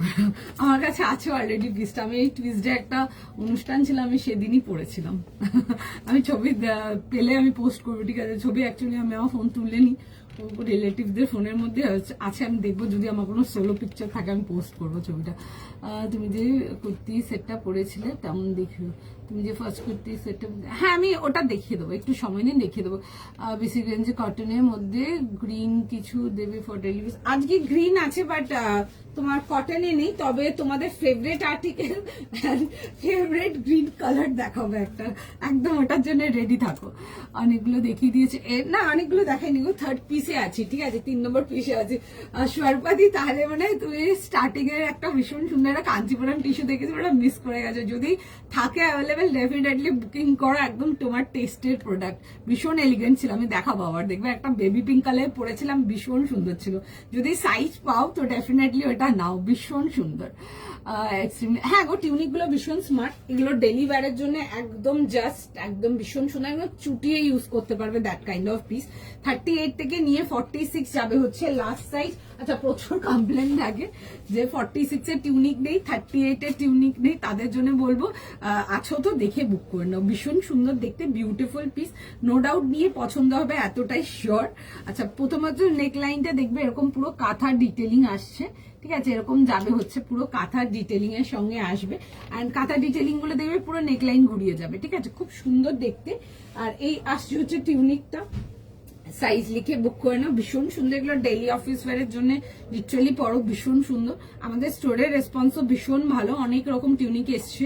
আমার কাছে আছে অলরেডি পিসটা, আমি এই টুইসডে একটা অনুষ্ঠান ছিল, আমি সেদিনই পড়েছিলাম। আমি ছবি পেলে আমি পোস্ট করবো, ঠিক আছে। ছবি অ্যাকচুয়ালি আমি আমার ফোন তুললেনি, রিলেটিভদের ফোনের মধ্যে আছে, আমি দেখবো যদি আমার কোনো সোলো পিকচার থাকে আমি পোস্ট করবো ছবিটা। তুমি যে কুর্তি সেটটা পরেছিলে তেমন দেখো, তুমি যে ফার্স্ট কুর্তি সেটটা, হ্যাঁ আমি ওটা দেখিয়ে দেবো, একটু সময় নিয়ে দেখিয়ে দেবো। বেসিক রেঞ্জে কটনের মধ্যে গ্রিন কিছু দেবে ফর ডেইলি ইউজ। আজকে গ্রিন আছে বাট তোমার কটনে নেই, তবে তোমাদের favourite article favourite green colour দেখাবো একটা, একদম ওটার জন্য রেডি থাকো। অনেকগুলো দেখিয়ে দিয়েছে, না অনেকগুলো দেখাইনি গো, থার্ড পিসে আছি, ঠিক আছে, 3 নম্বর পিসে আছি। সোয়ারপাতি, তাহলে মানে তুমি স্টার্টিং এর একটা ভীষণ সুন্দর একটা কাঞ্চিপুরম টিস্যু দেখেছি, ওটা মিস করে গেছে, যদি থাকে অ্যাভেলেবেল ডেফিনেটলি বুকিং করো, একদম তোমার টেস্টের প্রোডাক্ট, ভীষণ এলিগেন্ট ছিল। আমি দেখাবো আবার, দেখবে একটা বেবি পিঙ্ক কালার পরেছিলাম, ভীষণ সুন্দর ছিল। যদি সাইজ পাও তো ডেফিনেটলি ওটা নাও, ভীষণ সুন্দর। হ্যাঁ গো, টিউনিক গুলো ভীষণ স্মার্ট, এগুলো ডেলি ওয়্যারের জন্য একদম জাস্ট একদম ভীষণ সুন্দর, এগুলো চুটিয়ে ইউজ করতে পারবে, দ্যাট কাইন্ড অফ পিস। 38 থেকে নিয়ে 46 যাবে হচ্ছে লাস্ট সাইজ। আচ্ছা, প্রচুর কমপ্লেন থাকে যে 46 এর টিউনিক নেই, 38 এর টিউনিক নেই, তাদের জন্য বলবো আছো তো দেখে বুক করে নাও, ভীষণ সুন্দর দেখতে, বিউটিফুল পিস, নো ডাউট নিয়ে পছন্দ হবে, এতটাই শিওর। আচ্ছা, প্রথমত নেক লাইনটা দেখবে এরকম পুরো কাঁথা ডিটেলিং আসছে, ঠিক আছে, এরকম যাবে হচ্ছে পুরো কাঁথার ডিটেলিং এর সঙ্গে আসবে, এন্ড কাঁথা ডিটেলিং গুলো দেখবে পুরো নেকলাইন ঘুরিয়ে যাবে, ঠিক আছে, খুব সুন্দর দেখতে। আর এই আসছে হচ্ছে টিউনিকটা, সাইজ লিখে বুক করে নাও, ভীষণ সুন্দর, এগুলো ডেইলি অফিস ওয়্যারের জন্য লিটারালি পরো, ভীষণ সুন্দর। আমাদের স্টোরের রেসপন্সও ভীষণ ভালো, অনেক রকম টিউনিক এসছে,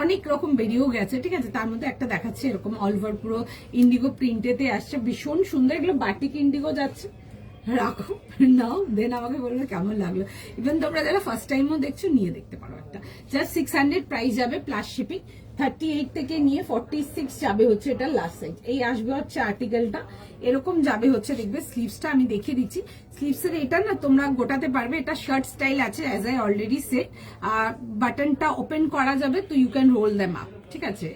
অনেক রকম বেরিয়েও গেছে, ঠিক আছে। তার মধ্যে একটা দেখাচ্ছে এরকম অল ওভার পুরো ইন্ডিগো প্রিন্টেতে আসছে, ভীষণ সুন্দর, এগুলো বাটিক ইন্ডিগো যাচ্ছে, রাখো, নাও, দেন আমাকে বলবে কেমন লাগলো। ইভেন তোমরা যারা ফার্স্ট টাইমও দেখছো নিয়ে দেখতে পারো একটা। জাস্ট 600 প্রাইস যাবে প্লাস শিপিং। 38 থেকে নিয়ে 46 যাবে হচ্ছে এটা লাস্ট সাইজ। এই আসবে হচ্ছে আর্টিকেলটা এরকম যাবে হচ্ছে, দেখবে স্লিভসটা আমি দেখিয়ে দিচ্ছি। স্লিভসের এটা না তোমরা গোটাতে পারবে, এটা শার্ট স্টাইল আছে অ্যাজ আই অলরেডি সেট। আর বাটনটা ওপেন করা যাবে, তো you can roll them up, ঠিক আছে।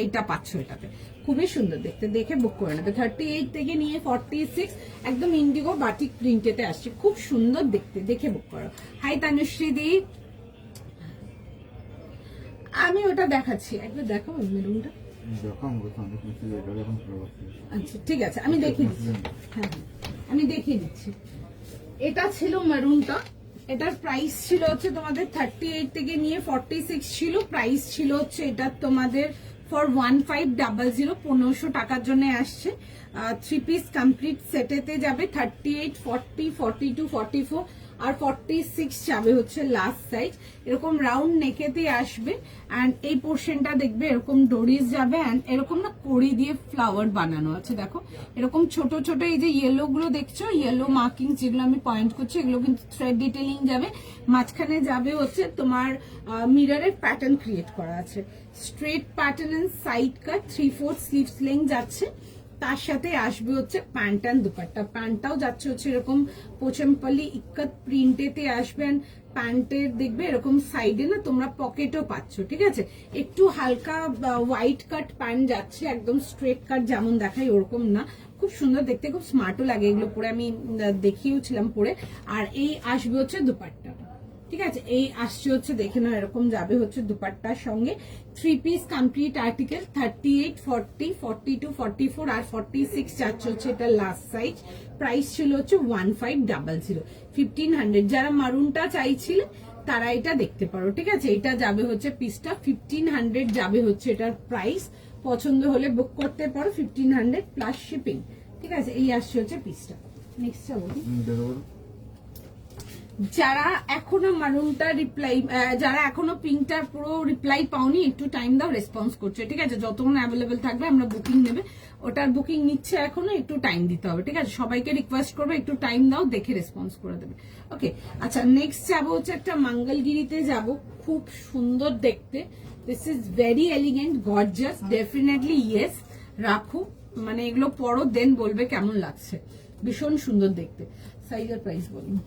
এইটা পাচ্ছ এটাতে, খুবই সুন্দর দেখতে, দেখে বুক করে নেবে। 38 থেকে নিয়ে 46 একদম ইন্ডিগো বাটিক প্রিন্টেতে আসছে, খুব সুন্দর দেখতে, দেখে বুক করো। হাই তানুশ্রী দি, আমি ওটা দেখাচ্ছি, একবার দেখাবো মেরুনটা। আচ্ছা ঠিক আছে, আমি দেখিয়ে দিচ্ছি। হ্যাঁ আমি দেখিয়ে দিচ্ছি। এটা ছিল মেরুনটা, এটার প্রাইস ছিল হচ্ছে তোমাদের 38 থেকে নিয়ে 46 ছিল। প্রাইস ছিল হচ্ছে এটা তোমাদের ফর 1500 1500 টাকার জন্য আসছে। 3 পিস কমপ্লিট সেটেতে যাবে। 38, 40, 42, 44 আর 46 যাবে হচ্ছে লাস্ট সাইজ। এরকম রাউন্ড নেকেতে আসবে অ্যান্ড এই পোর্শনটা দেখবে এরকম ডোরিজ যাবে অ্যান্ড এরকম না কড়ি দিয়ে ফ্লাওয়ার বানানো আছে। দেখো এরকম ছোট ছোট এই যে ইয়েলো গুলো দেখছো, ইয়েলো মার্কিং যেগুলো আমি পয়েন্ট করছি, এগুলো কিন্তু থ্রেড ডিটেলিং যাবে। মাঝখানে যাবে হচ্ছে তোমার মিররের প্যাটার্ন ক্রিয়েট করা আছে, straight pattern and side cut 3/4 sleeves length যাচ্ছে। তার সাথে আসবে হচ্ছে প্যান্ট অ্যান্ড দুপাট্টা। প্যান্টটাও যাচ্ছে হচ্ছে এরকম পোচমপল্লি ইক্কত প্রিন্টেতে আসবেন। প্যান্টের দেখবে এরকম সাইডে না তোমরা পকেটও পাচ্ছ, ঠিক আছে। একটু হালকা হোয়াইট কাট প্যান্ট যাচ্ছে, একদম স্ট্রেট কাট যেমন দেখাই ওরকম না, খুব সুন্দর দেখতে, খুব স্মার্টও লাগে এগুলো পরে, আমি দেখিয়েওছিলাম পরে। আর এই আসবে হচ্ছে দুপাট্টা, ঠিক আছে। এই আসছে হচ্ছে দেখে নাও এরকম যাবে হচ্ছে দুপাট্টার সঙ্গে। 3 পিস কমপ্লিট আর্টিকেল। 38, 40, 42, 44 আর 46 যাচ্ছে হচ্ছে এটা লাস্ট সাইজ। প্রাইস ছিল হচ্ছে 1500 1500। যারা মারুনটা চাইছিলে তারা এটা দেখতে পারো, ঠিক আছে। এটা যাবে হচ্ছে পিসটা 1500 যাবে হচ্ছে এটার প্রাইস। পছন্দ হলে বুক করতে পারো 1500 প্লাস শিপিং, ঠিক আছে। এই আসছে হচ্ছে পিসটা। নেক্সট যাবো। যারা এখনো মারুনটা রিপ্লাই, যারা এখনো পিঙ্কটার পুরো রিপ্লাই পাওনি, একটু টাইম দাও, রেসপন্স করছে, ঠিক আছে। যতক্ষণ অ্যাভেলেবেল থাকবে আমরা বুকিং নেবে, ওটার বুকিং নিচ্ছে এখনো, একটু টাইম দিতে হবে, ঠিক আছে। সবাইকে রিকোয়েস্ট করবে একটু টাইম দাও, দেখে রেসপন্স করে দেবে, ওকে। আচ্ছা নেক্সট যাবো হচ্ছে একটা মঙ্গলগিরিতে যাব, খুব সুন্দর দেখতে। This is very elegant gorgeous, definitely yes. রাখো, মানে এগুলো পরো, দেন বলবে কেমন লাগছে, ভীষণ সুন্দর দেখতে। সাইজের প্রাইস বলুন।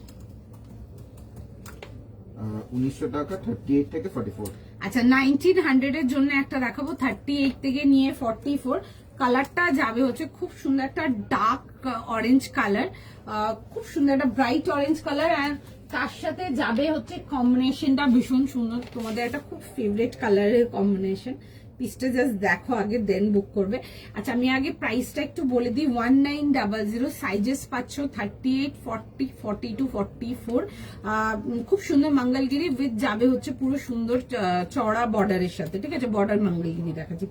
1900 টাকা 38 থেকে 44। আচ্ছা 1900 এর জন্য একটা দেখাবো, 38 থেকে নিয়ে 44। কালারটা যাবে হচ্ছে খুব সুন্দর একটা ডার্ক অরেঞ্জ কালার, খুব সুন্দর একটা ব্রাইট অরেঞ্জ কালার। অ্যান্ড তার সাথে যাবে হচ্ছে কম্বিনেশনটা ভীষণ সুন্দর, তোমাদের একটা খুব ফেভারিট কালারের কম্বিনেশন। পিসটা জাস্ট দেখো আগে, দেন বুক করবে। আচ্ছা আমি আগে প্রাইসটা একটু বলে দিই। 1900। সাইজেস পাচ্ছ 38, 40, 42, 44। খুব সুন্দর মঙ্গলগিরি উইথ যাবে হচ্ছে পুরো সুন্দর চড়া বর্ডারের সাথে, ঠিক আছে। বর্ডার মঙ্গলগিরি দেখাচ্ছি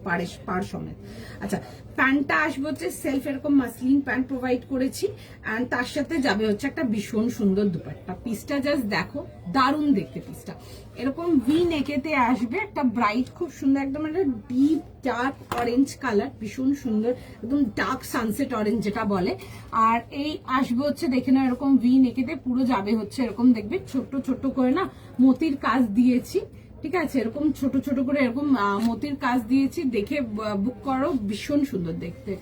পার সমেত। আচ্ছা প্যান্টটা আসবে হচ্ছে সেলফ এরকম মাসলিন প্যান্ট প্রোভাইড করেছি, অ্যান্ড তার সাথে যাবে হচ্ছে একটা ভীষণ সুন্দর দুপাট্টা। পিসটা জাস্ট দেখো, দারুণ দেখতে পিসটা। এরকম ভি নেকেতে আসবে, একটা ব্রাইট খুব সুন্দর একদম একটা ডিপ ডার্ক অরেঞ্জ কালার, ভীষণ সুন্দর, একদম ডার্ক সানসেট অরেঞ্জ যেটা বলে। আর এই আসবে হচ্ছে দেখে না এরকম ভি নেকেতে পুরো যাবে হচ্ছে এরকম, দেখবে ছোট ছোট করে না মতির কাজ দিয়েছি, ঠিক আছে। এরকম ছোট ছোট করে এরকম মতির কাজ দিয়েছি, দেখে বুক করো, ভীষণ সুন্দর দেখতে।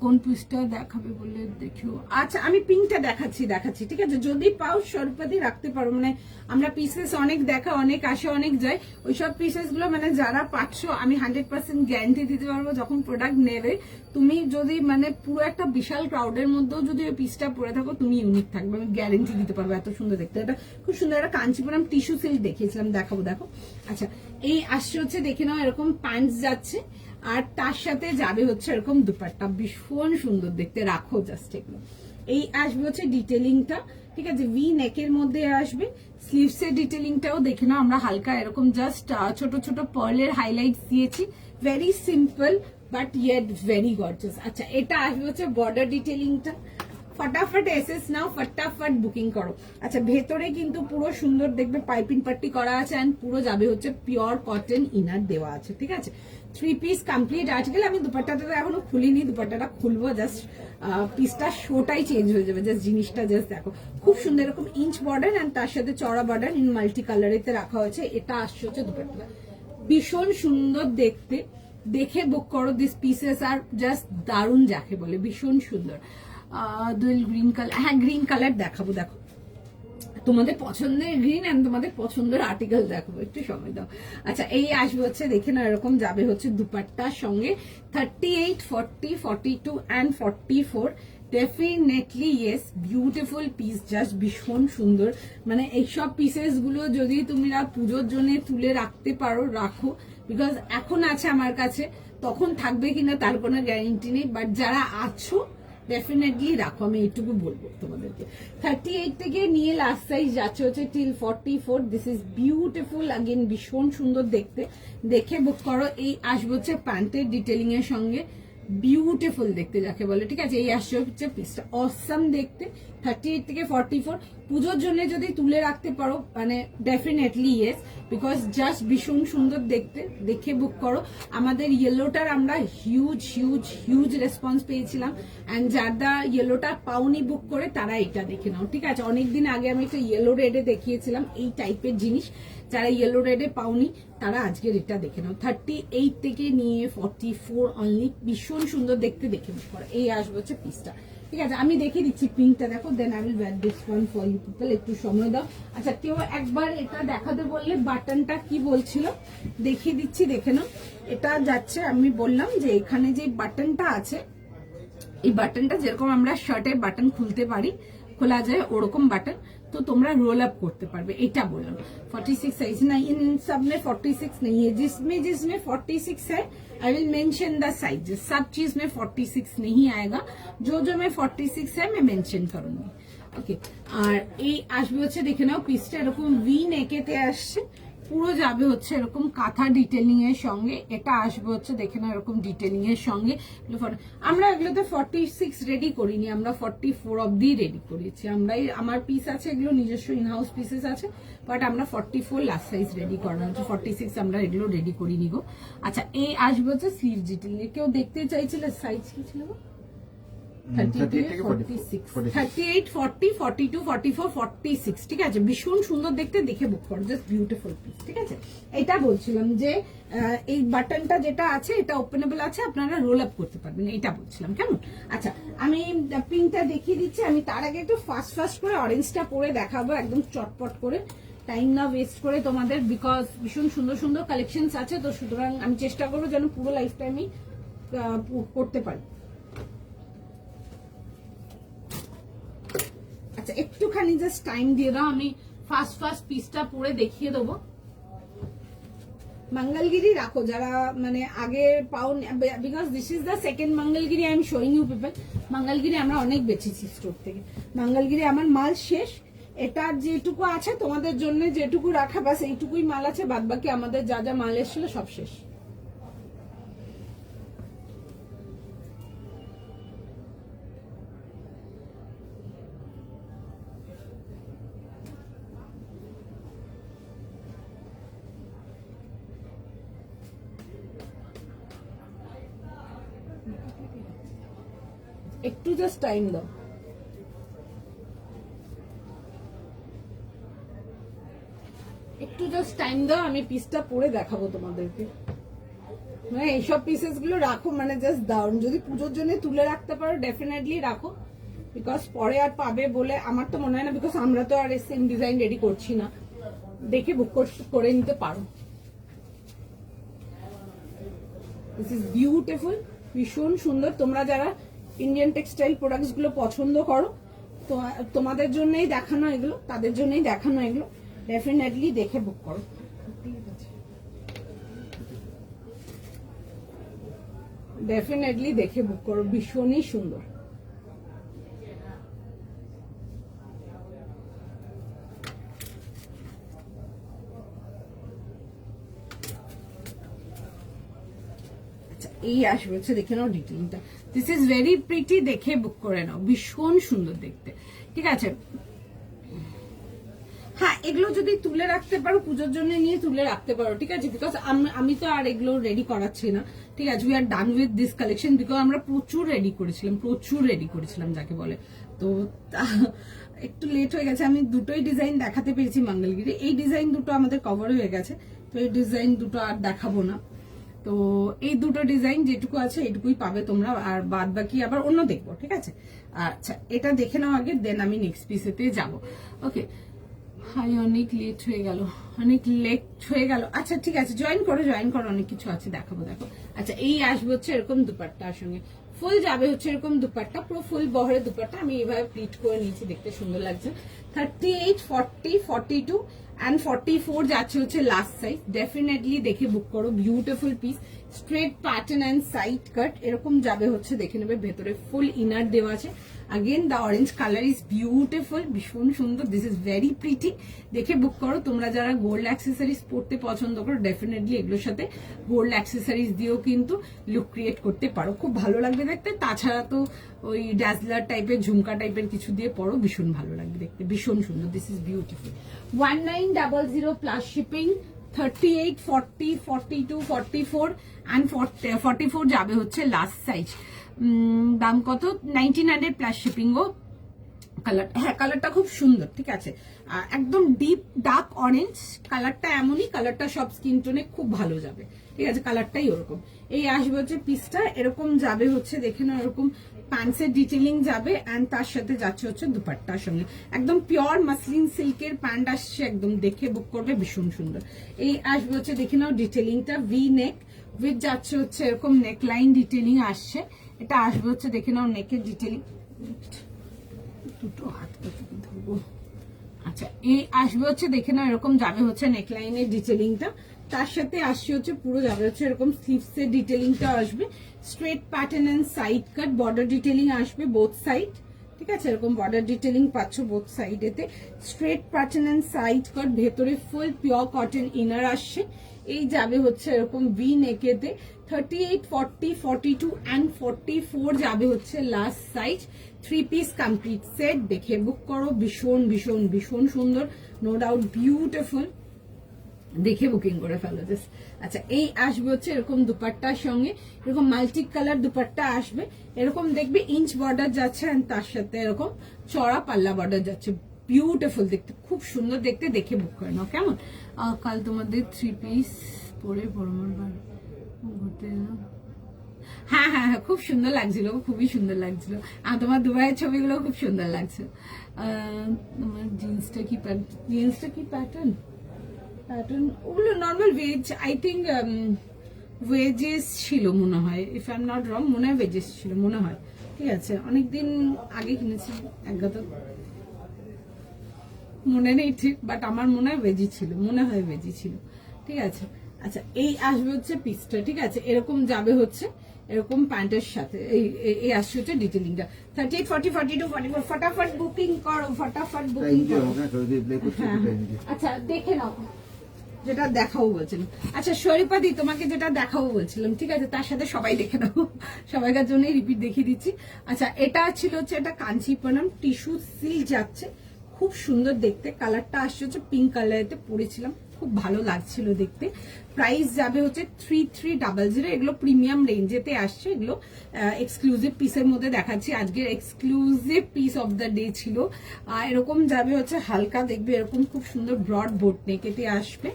কোন পিসটা দেখাবে বলে দেখিও। আচ্ছা আমি পিঙ্কটা দেখাচ্ছি, ঠিক আছে। যদি পাও স্বরূপাদি রাখতে পারো, মানে আমরা পিসেস অনেক দেখা, অনেক আসে, অনেক যায়। ওইসব পিসেস গুলো মানে যারা পাচ্ছ আমি 100% গ্যারান্টি দিতে পারবো, যখন প্রোডাক্ট নেবে তুমি যদি মানে পুরো একটা বিশাল ক্রাউডের মধ্যেও যদি ওই পিসটা পরে থাকো, তুমি ইউনিক থাকবে, আমি গ্যারান্টি দিতে পারবো। এত সুন্দর দেখতে, এটা খুব সুন্দর একটা কাঞ্চিপুরম টিস্যু সিল্ক দেখিয়েছিলাম, দেখাবো দেখো। আচ্ছা এই আসছে হচ্ছে দেখে নাও এরকম প্যান্টস যাচ্ছে, আর তার সাথে যাবে হচ্ছে এরকম দুপাট্টা, ভীষণ সুন্দর দেখতে। রাখো জাস্ট এগুলো। এই আসবে হচ্ছে ডিটেলিংটা, ঠিক আছে। ভি নেকের মধ্যে আসবে। স্লিভস এর ডিটেলিংটাও দেখে নাও, আমরা হালকা এরকম জাস্ট ছোট ছোট পার্লের হাইলাইটস দিয়েছি, very simple but yet very gorgeous. আচ্ছা এটা আসবে হচ্ছে বর্ডার ডিটেলিংটা, ফটাফট এসএস নাও, ফটাফট বুকিং করো। আচ্ছা, ভেতরে কিন্তু পুরো সুন্দর দেখবে পাইপিং পাট্টি করা আছে, এন্ড পুরো যাবে হচ্ছে পিওর কটন ইনার দেওয়া আছে, ঠিক আছে। 3 পিস কমপ্লিট আর্টিকেল। আমি দুপাট্টাটা এখনো খুলিনি, দুপাট্টাটা খুলবো, জাস্ট পিসটা শোটাই চেঞ্জ হয়ে যাবে, জাস্ট জিনিসটা জাস্ট দেখো, খুব সুন্দর এরকম ইঞ্চ বর্ডার এন্ড তার সাথে চড়া বর্ডার ইন মাল্টি কালারেতে রাখা হয়েছে। এটা আসছে হচ্ছে দুপাট্টাটা, ভীষণ সুন্দর দেখতে, দেখে বুক করো। দিস পিসেস আর জাস্ট দারুণ, যাকে বলে ভীষণ সুন্দর। দুইল গ্রিন কালার, হ্যাঁ গ্রিন কালার দেখাবো, দেখো তোমাদের পছন্দের গ্রিন এন্ড তোমাদের পছন্দের আর্টিকেল দেখাবো, একটু সময় দাও। আচ্ছা, এই আসবে হচ্ছে দেখে না, এরকম যাবে হচ্ছে দুপাট্টার সঙ্গে 38, 40, 42 and 44। Definitely yes, beautiful piece, just ভীষণ সুন্দর। মানে এইসব পিসেস গুলো যদি তোমরা পুজোর জন্য তুলে রাখতে পারো, রাখো, বিকজ এখন আছে আমার কাছে, তখন থাকবে কিনা তার কোনো গ্যারেন্টি নেই, বাট যারা আছো ডেফিনেটলি রাখো, আমি এইটুকু বলবো তোমাদেরকে। 38 থেকে নিয়ে লাস্ট সাইজ যাচ্ছে হচ্ছে till 44। This is beautiful, again ভীষণ সুন্দর দেখতে, দেখে বুক করো। এই আসবে হচ্ছে প্যান্টের ডিটেলিং এর সঙ্গে, বিউটিফুল দেখতে যাকে বলে, ঠিক আছে। এই আসছে হচ্ছে পিসটা অসাম দেখতে, 38 থেকে 44। পুজোর জন্য যদি তুলে রাখতে পারো, মানে ডেফিনেটলি ইয়েস, বিকজ জাস্ট ভীষণ সুন্দর দেখতে, দেখে বুক করো। আমাদের ইয়েলোটার আমরা হিউজ হিউজ হিউজ রেসপন্স পেয়েছিলাম, অ্যান্ড যারা ইয়েলোটা পাওনি বুক করে তারা এটা দেখে নাও, ঠিক আছে। অনেকদিন আগে আমি একটা ইয়েলো রেডে দেখিয়েছিলাম এই টাইপের জিনিস, যারা ইয়েলো রেডে পাওনি তারা আজকের এটা দেখে নাও। 38 থেকে নিয়ে 44 অনলি, ভীষণ সুন্দর দেখতে, দেখে বুক করো। এই আসবে হচ্ছে পিসটা, ঠিক আছে। আমি দেখিয়ে দিচ্ছি পিঙ্কটা, দেখো, then I will wear this one for you people, একটু সময় দাও। আচ্ছা, কেউ একবার এটা দেখাতে বললে বাটনটা কি বলছিল দেখিয়ে দিচ্ছি, দেখে নাও। এটা যাচ্ছে, আমি বললাম যে এখানে যে বাটনটা আছে, এই বাটনটা যেরকম আমরা শার্টের বাটন খুলতে পারি, খোলা যায় ওরকম বাটন, तो তোমরা रोल अप করতে পারবে, এটা বললাম। 46 साइज ना, इन सब में 46 नहीं है, जिसमें जिसमें 46 है I will mention the size, सब चीज में 46 नहीं आएगा, जो जो में 46 है मैं मेंशन करूंगी, ओके। আর এই আসবে হচ্ছে দেখে নাও, পিসটা এরকম ভি নেকেতে আসছে, পুরো যাবে হচ্ছে এরকম কাঁথা ডিটেলিং এর সঙ্গে, এটা আসবে হচ্ছে দেখে না এরকম ডিটেলিং এর সঙ্গে। আমরা এগুলোতে 46 রেডি করিনি, আমরা 44 অব্দি রেডি করেছি। আমরাই, আমার পিস আছে এগুলো নিজস্ব ইনহাউস পিসেস আছে, বাট আমরা 44 লাস্ট সাইজ রেডি করানো হচ্ছে, 46 আমরা এগুলো রেডি করিনি গো। আচ্ছা, এই আসবে হচ্ছে স্লিভ ডিটেলিং এ। কেউ দেখতে চাইছিল সাইজ কি ছিল গো? 38, 40, 42, 44, 46, ঠিক আছে। ভীষণ সুন্দর দেখতে, দেখে বুক করো, জাস্ট বিউটিফুল পিস, ঠিক আছে। এটা বলছিলাম যে এই বাটনটা যেটা আছে এটা ওপেনেবল আছে, আপনারা রোল আপ করতে পারবেন, এটা বলছিলাম, কেমন। আচ্ছা, আমি পিঙ্কটা দেখিয়ে দিচ্ছি। আমি তার আগে একটু ফাস্ট ফাস্ট করে অরেঞ্জটা পরে দেখাবো, একদম চটপট করে, টাইম না ওয়েস্ট করে তোমাদের, বিকজ ভীষণ সুন্দর সুন্দর কালেকশন আছে, তো সুতরাং আমি চেষ্টা করবো যেন পুরো লাইফটা আমি করতে পারি। আচ্ছা, একটুখানি জাস্ট টাইম দিয়ে দাও, আমি ফার্স্ট ফার্স্ট পিসটা পরে দেখিয়ে দেবো। মঙ্গলগিরি রাখো যারা মানে আগে পাও, because this is the second Mangalagiri I am showing you people. Mangalagiri আমরা অনেক বেচেছি স্টোর থেকে, মঙ্গলগিরি আমার মাল শেষ, এটা যেটুকু আছে তোমাদের জন্য যেটুকু রাখা বাস এইটুকুই মাল আছে, বাদ বাকি আমাদের যা যা মাল এসেছিল সব শেষ। একটু জাস্ট টাইম দাও। একটু জাস্ট টাইম দাও, আমি পিসটা পরে দেখাবো তোমাদেরকে। মানে এইসব পিসেস গুলো রাখো, মানে জাস্ট দারুন, যদি পুজোর জন্য তুলে রাখতে পারো ডেফিনেটলি রাখো, বিকজ পরে আর পাবে বলে আমার তো মনে হয় না, বিকজ আমরা তো আর সেম ডিজাইন রেডি করছি না, দেখে বুক করে নিতে পারো। দিস ইজ বিউটিফুল, ভীষণ সুন্দর। তোমরা যারা ইন্ডিয়ান টেক্সটাইল প্রোডাক্টস গুলো পছন্দ করো, তো তোমাদের জন্যই দেখানো এগুলো, তাদের জন্যই দেখানো এগুলো, ডেফিনেটলি দেখে বুক করো। ডেফিনেটলি দেখে বুক করো, ভীষণই সুন্দর। এই আসবে হচ্ছে দেখে নাও ডিটেইলটা, দিস ইজ ভেরি প্রিটি, দেখে বুক করে নাও, ভীষণ সুন্দর দেখতে। ঠিক আছে, হ্যাঁ এগুলো যদি তুলে রাখতে পারো, পুজোর জন্য নিয়ে তুলে রাখতে পারো, ঠিক আছে, বিকজ আমি তো আর এগুলো রেডি করাচ্ছি না, ঠিক আছে, we are done with this collection, because আমরা প্রচুর রেডি করেছিলাম যাকে বলে। তো একটু লেট হয়ে গেছে, আমি দুটোই ডিজাইন দেখাতে পেরেছি মঙ্গলগিরি, এই ডিজাইন দুটো আমাদের কভার হয়ে গেছে, তো এই ডিজাইন দুটো আর দেখাবো না। তো এই দুটো ডিজাইন যেটুকু আছে এটুকুই পাবে তোমরা, আর বাদ বাকি আবার অন্য দেখবো, ঠিক আছে। আচ্ছা এটা দেখে নাও আগে, দেন আমি নেক্সট পিসেতে যাবো। ওকে, হাই অনেক লেট হয়ে গেল। আচ্ছা ঠিক আছে, জয়েন করো, অনেক কিছু আছে দেখাবো, দেখো। আচ্ছা এই আসবে হচ্ছে এরকম দুপাট্টার সঙ্গে, ফুল যাবে হচ্ছে এরকম দুপাট্টা, পুরো ফুল বহরের দুপাট্টা, আমি এইভাবে প্লিট করে নিয়েছি, দেখতে সুন্দর লাগছে। 38, 40, 42 and 44 যাচ্ছে হচ্ছে লাস্ট সাইজ, ডেফিনেটলি দেখে বুক করো, beautiful piece, straight pattern and side cut, এরকম যাবে হচ্ছে, দেখে নেবে, ভেতরে ফুল ইনার দেওয়া আছে। Again the orange colour is beautiful, ভীষণ সুন্দর, দিস ইজ ভেরি প্রিটি, দেখে বুক করো। তোমরা যারা গোল্ড অ্যাক্সেসরিজ পরতে পছন্দ করো, ডেফিনেটলি এগুলোর সাথে গোল্ড অ্যাক্সেসরিজ দিয়েও কিন্তু লুক ক্রিয়েট করতে পারো, খুব ভালো লাগবে দেখতে। তাছাড়া তো ওই ড্যাজলার টাইপের, ঝুমকা টাইপের কিছু দিয়ে পরো, ভীষণ ভালো লাগবে দেখতে, ভীষণ সুন্দর, this is beautiful. 1900 plus shipping, 38, 40, 42, 44 and 44 যাবে হচ্ছে লাস্ট সাইজ। দাম কত? 1900 প্লাস শিপিং। ও কালার, হ্যাঁ কালারটা খুব সুন্দর, ঠিক আছে, একদম ডিপ ডার্ক অরেঞ্জ কালারটা, এমনই কালারটা সব স্কিন টোনে খুব ভালো যাবে, ঠিক আছে, কালারটাই ওরকম। এই আসবে হচ্ছে পিসটা, এরকম যাবে হচ্ছে, দেখে না, এরকম প্যান্টসের ডিটেলিং যাবে, এন্ড তার সাথে যাচ্ছে হচ্ছে দুপাট্টার সঙ্গে, একদম পিওর মাসলিন সিল্কের প্যান্ট আসছে, একদম দেখে বুক করবে, ভীষণ সুন্দর। এই আসবে হচ্ছে, দেখে নাও ডিটেলিংটা, ভি নেক উইথ যাচ্ছে হচ্ছে এরকম নেক লাইন ডিটেলিং আসছে, এটা আসবে হচ্ছে, দেখে নাও নেকের ডিটেলিং, দুটো হাত ধরবো। আচ্ছা এই আসবে হচ্ছে, দেখে নাও, এরকম যাবে হচ্ছে নেকলাইনের ডিটেলিংটা, তার সাথে আসছে হচ্ছে পুরো যাবে হচ্ছে এরকম স্লিভস এর ডিটেলিংটা আসবে, straight pattern and side cut, border detailing আসবে বোথ সাইড, ঠিক আছে, এরকম বর্ডার ডিটেলিং পাচ্ছ বোথ সাইডেতে, straight pattern and side cut, ভেতরে ফুল পিওর কটন ইনার আসছে। এই যাবে হচ্ছে এরকম ভি নেকেতে, 38, 40, 42 and 44 যাবে হচ্ছে last size, 3 piece complete set, দেখে বুক করো, ভীষণ ভীষণ ভীষণ সুন্দর, নো ডাউট বিউটিফুল, দেখে বুকিং করে ফেলো জাস্ট। আচ্ছা এই আসবে হচ্ছে এরকম দুপাট্টার সঙ্গে, এরকম মাল্টি কালার দুপাট্টা আসবে, এরকম দেখবে ইঞ্চ বর্ডার যাচ্ছে, আর তার সাথে এরকম চড়া পাল্লা বর্ডার যাচ্ছে, বিউটিফুল দেখতে, খুব সুন্দর দেখতে, দেখে বুক করে নাও কেমন। কাল তোমাদের 3 পিস পরে পরমার বাড়ি ঘুরতে এলাম, হ্যাঁ হ্যাঁ হ্যাঁ খুব সুন্দর লাগছিল, খুবই সুন্দর লাগছিল, আর তোমার দুবাইয়ের ছবিগুলো খুব সুন্দর লাগছে। তোমার জিন্সটা কি প্যাটার্ন ওগুলো normal wedge, I think wedges ছিল মনে হয়, if I am not wrong, মনে হয় ওয়েজেস ছিল মনে হয়, ঠিক আছে, অনেকদিন আগে কিনেছি, একগাদা মনে নেই ঠিক, বাট আমার মনে হয় ভেজি ছিল, ঠিক আছে। আচ্ছা এই আসবে হচ্ছে পিসটা, ঠিক আছে, এরকম যাবে হচ্ছে এরকম প্যান্টের সাথে, এই আসছে হচ্ছে ডিটেলিংটা, 38, 40, 42, 44, ফটাফট বুকিং করো, ফটাফট বুকিং করো। হ্যাঁ আচ্ছা দেখে নাও, যেটা দেখাবো বলছিলাম, আচ্ছা শরীফাদি তোমাকে যেটা দেখাবো বলছিলাম, ঠিক আছে, তার সাথে সবাই দেখে নাও, সবাইকার জন্যই রিপিট দেখিয়ে দিচ্ছি। আচ্ছা এটা ছিল হচ্ছে, এটা কাঞ্চিপুরম টিস্যু সিল্ক যাচ্ছে, খুব সুন্দর দেখতে, কালারটা আসছে হচ্ছে পিঙ্ক কালারেতে পরেছিলাম, খুব ভালো লাগছিল দেখতে। প্রাইস যাবে হচ্ছে 3300, এগুলো প্রিমিয়াম রেঞ্জেতে আসছে, এগুলো এক্সক্লুসিভ পিসের মধ্যে দেখাচ্ছি, আজকের exclusive piece of the day ছিল। এরকম যাবে হচ্ছে হালকা, দেখবে এরকম খুব সুন্দর ব্রড বোট নেকেতে আসবে,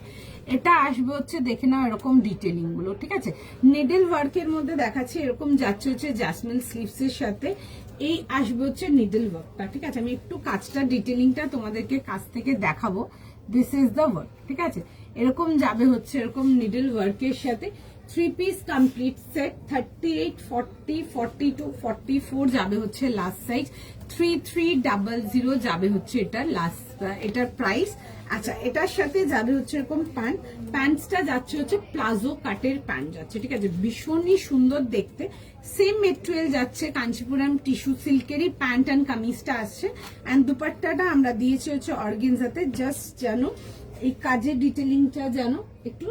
এটা আসবে হচ্ছে, দেখে নাও এরকম ডিটেলিং গুলো, ঠিক আছে, নেডেল ওয়ার্কের মধ্যে দেখাচ্ছি, এরকম যাচ্ছে হচ্ছে জাসমিন স্লিভস এর সাথে, এই আসবে হচ্ছে নিডল ওয়ার্কটা, ঠিক আছে, আমি একটু কাজটা ডিটেলিংটা তোমাদেরকে কাছ থেকে দেখাবো, দিস ইজ দ্য ওয়ার্ক, ঠিক আছে, এরকম যাবে হচ্ছে এরকম নিডল ওয়ার্কের সাথে, 3 পিস কমপ্লিট সেট, 38, 40, 42, 44 যাবে হচ্ছে লাস্ট সাইজ, 3300 যাবে হচ্ছে এটা লাস্ট, এটার প্রাইস। আচ্ছা এটার সাথে যাবে হচ্ছে এরকম প্যান্টসটা যাচ্ছে হচ্ছে প্লাজো কাটের প্যান্ট যাচ্ছে, ঠিক আছে, ভীষণই সুন্দর দেখতে, সেম মেটেরিয়াল যাচ্ছে, কাঞ্চিপুরম টিস্যু সিল্কেরই প্যান্ট অ্যান্ড কামিজটা আসছে, অ্যান্ড দুপাট্টাটা আমরা দিয়েছি হচ্ছে অর্গেনজাতে, জাস্ট যেন এই কাজের ডিটেলিংটা যেন একটু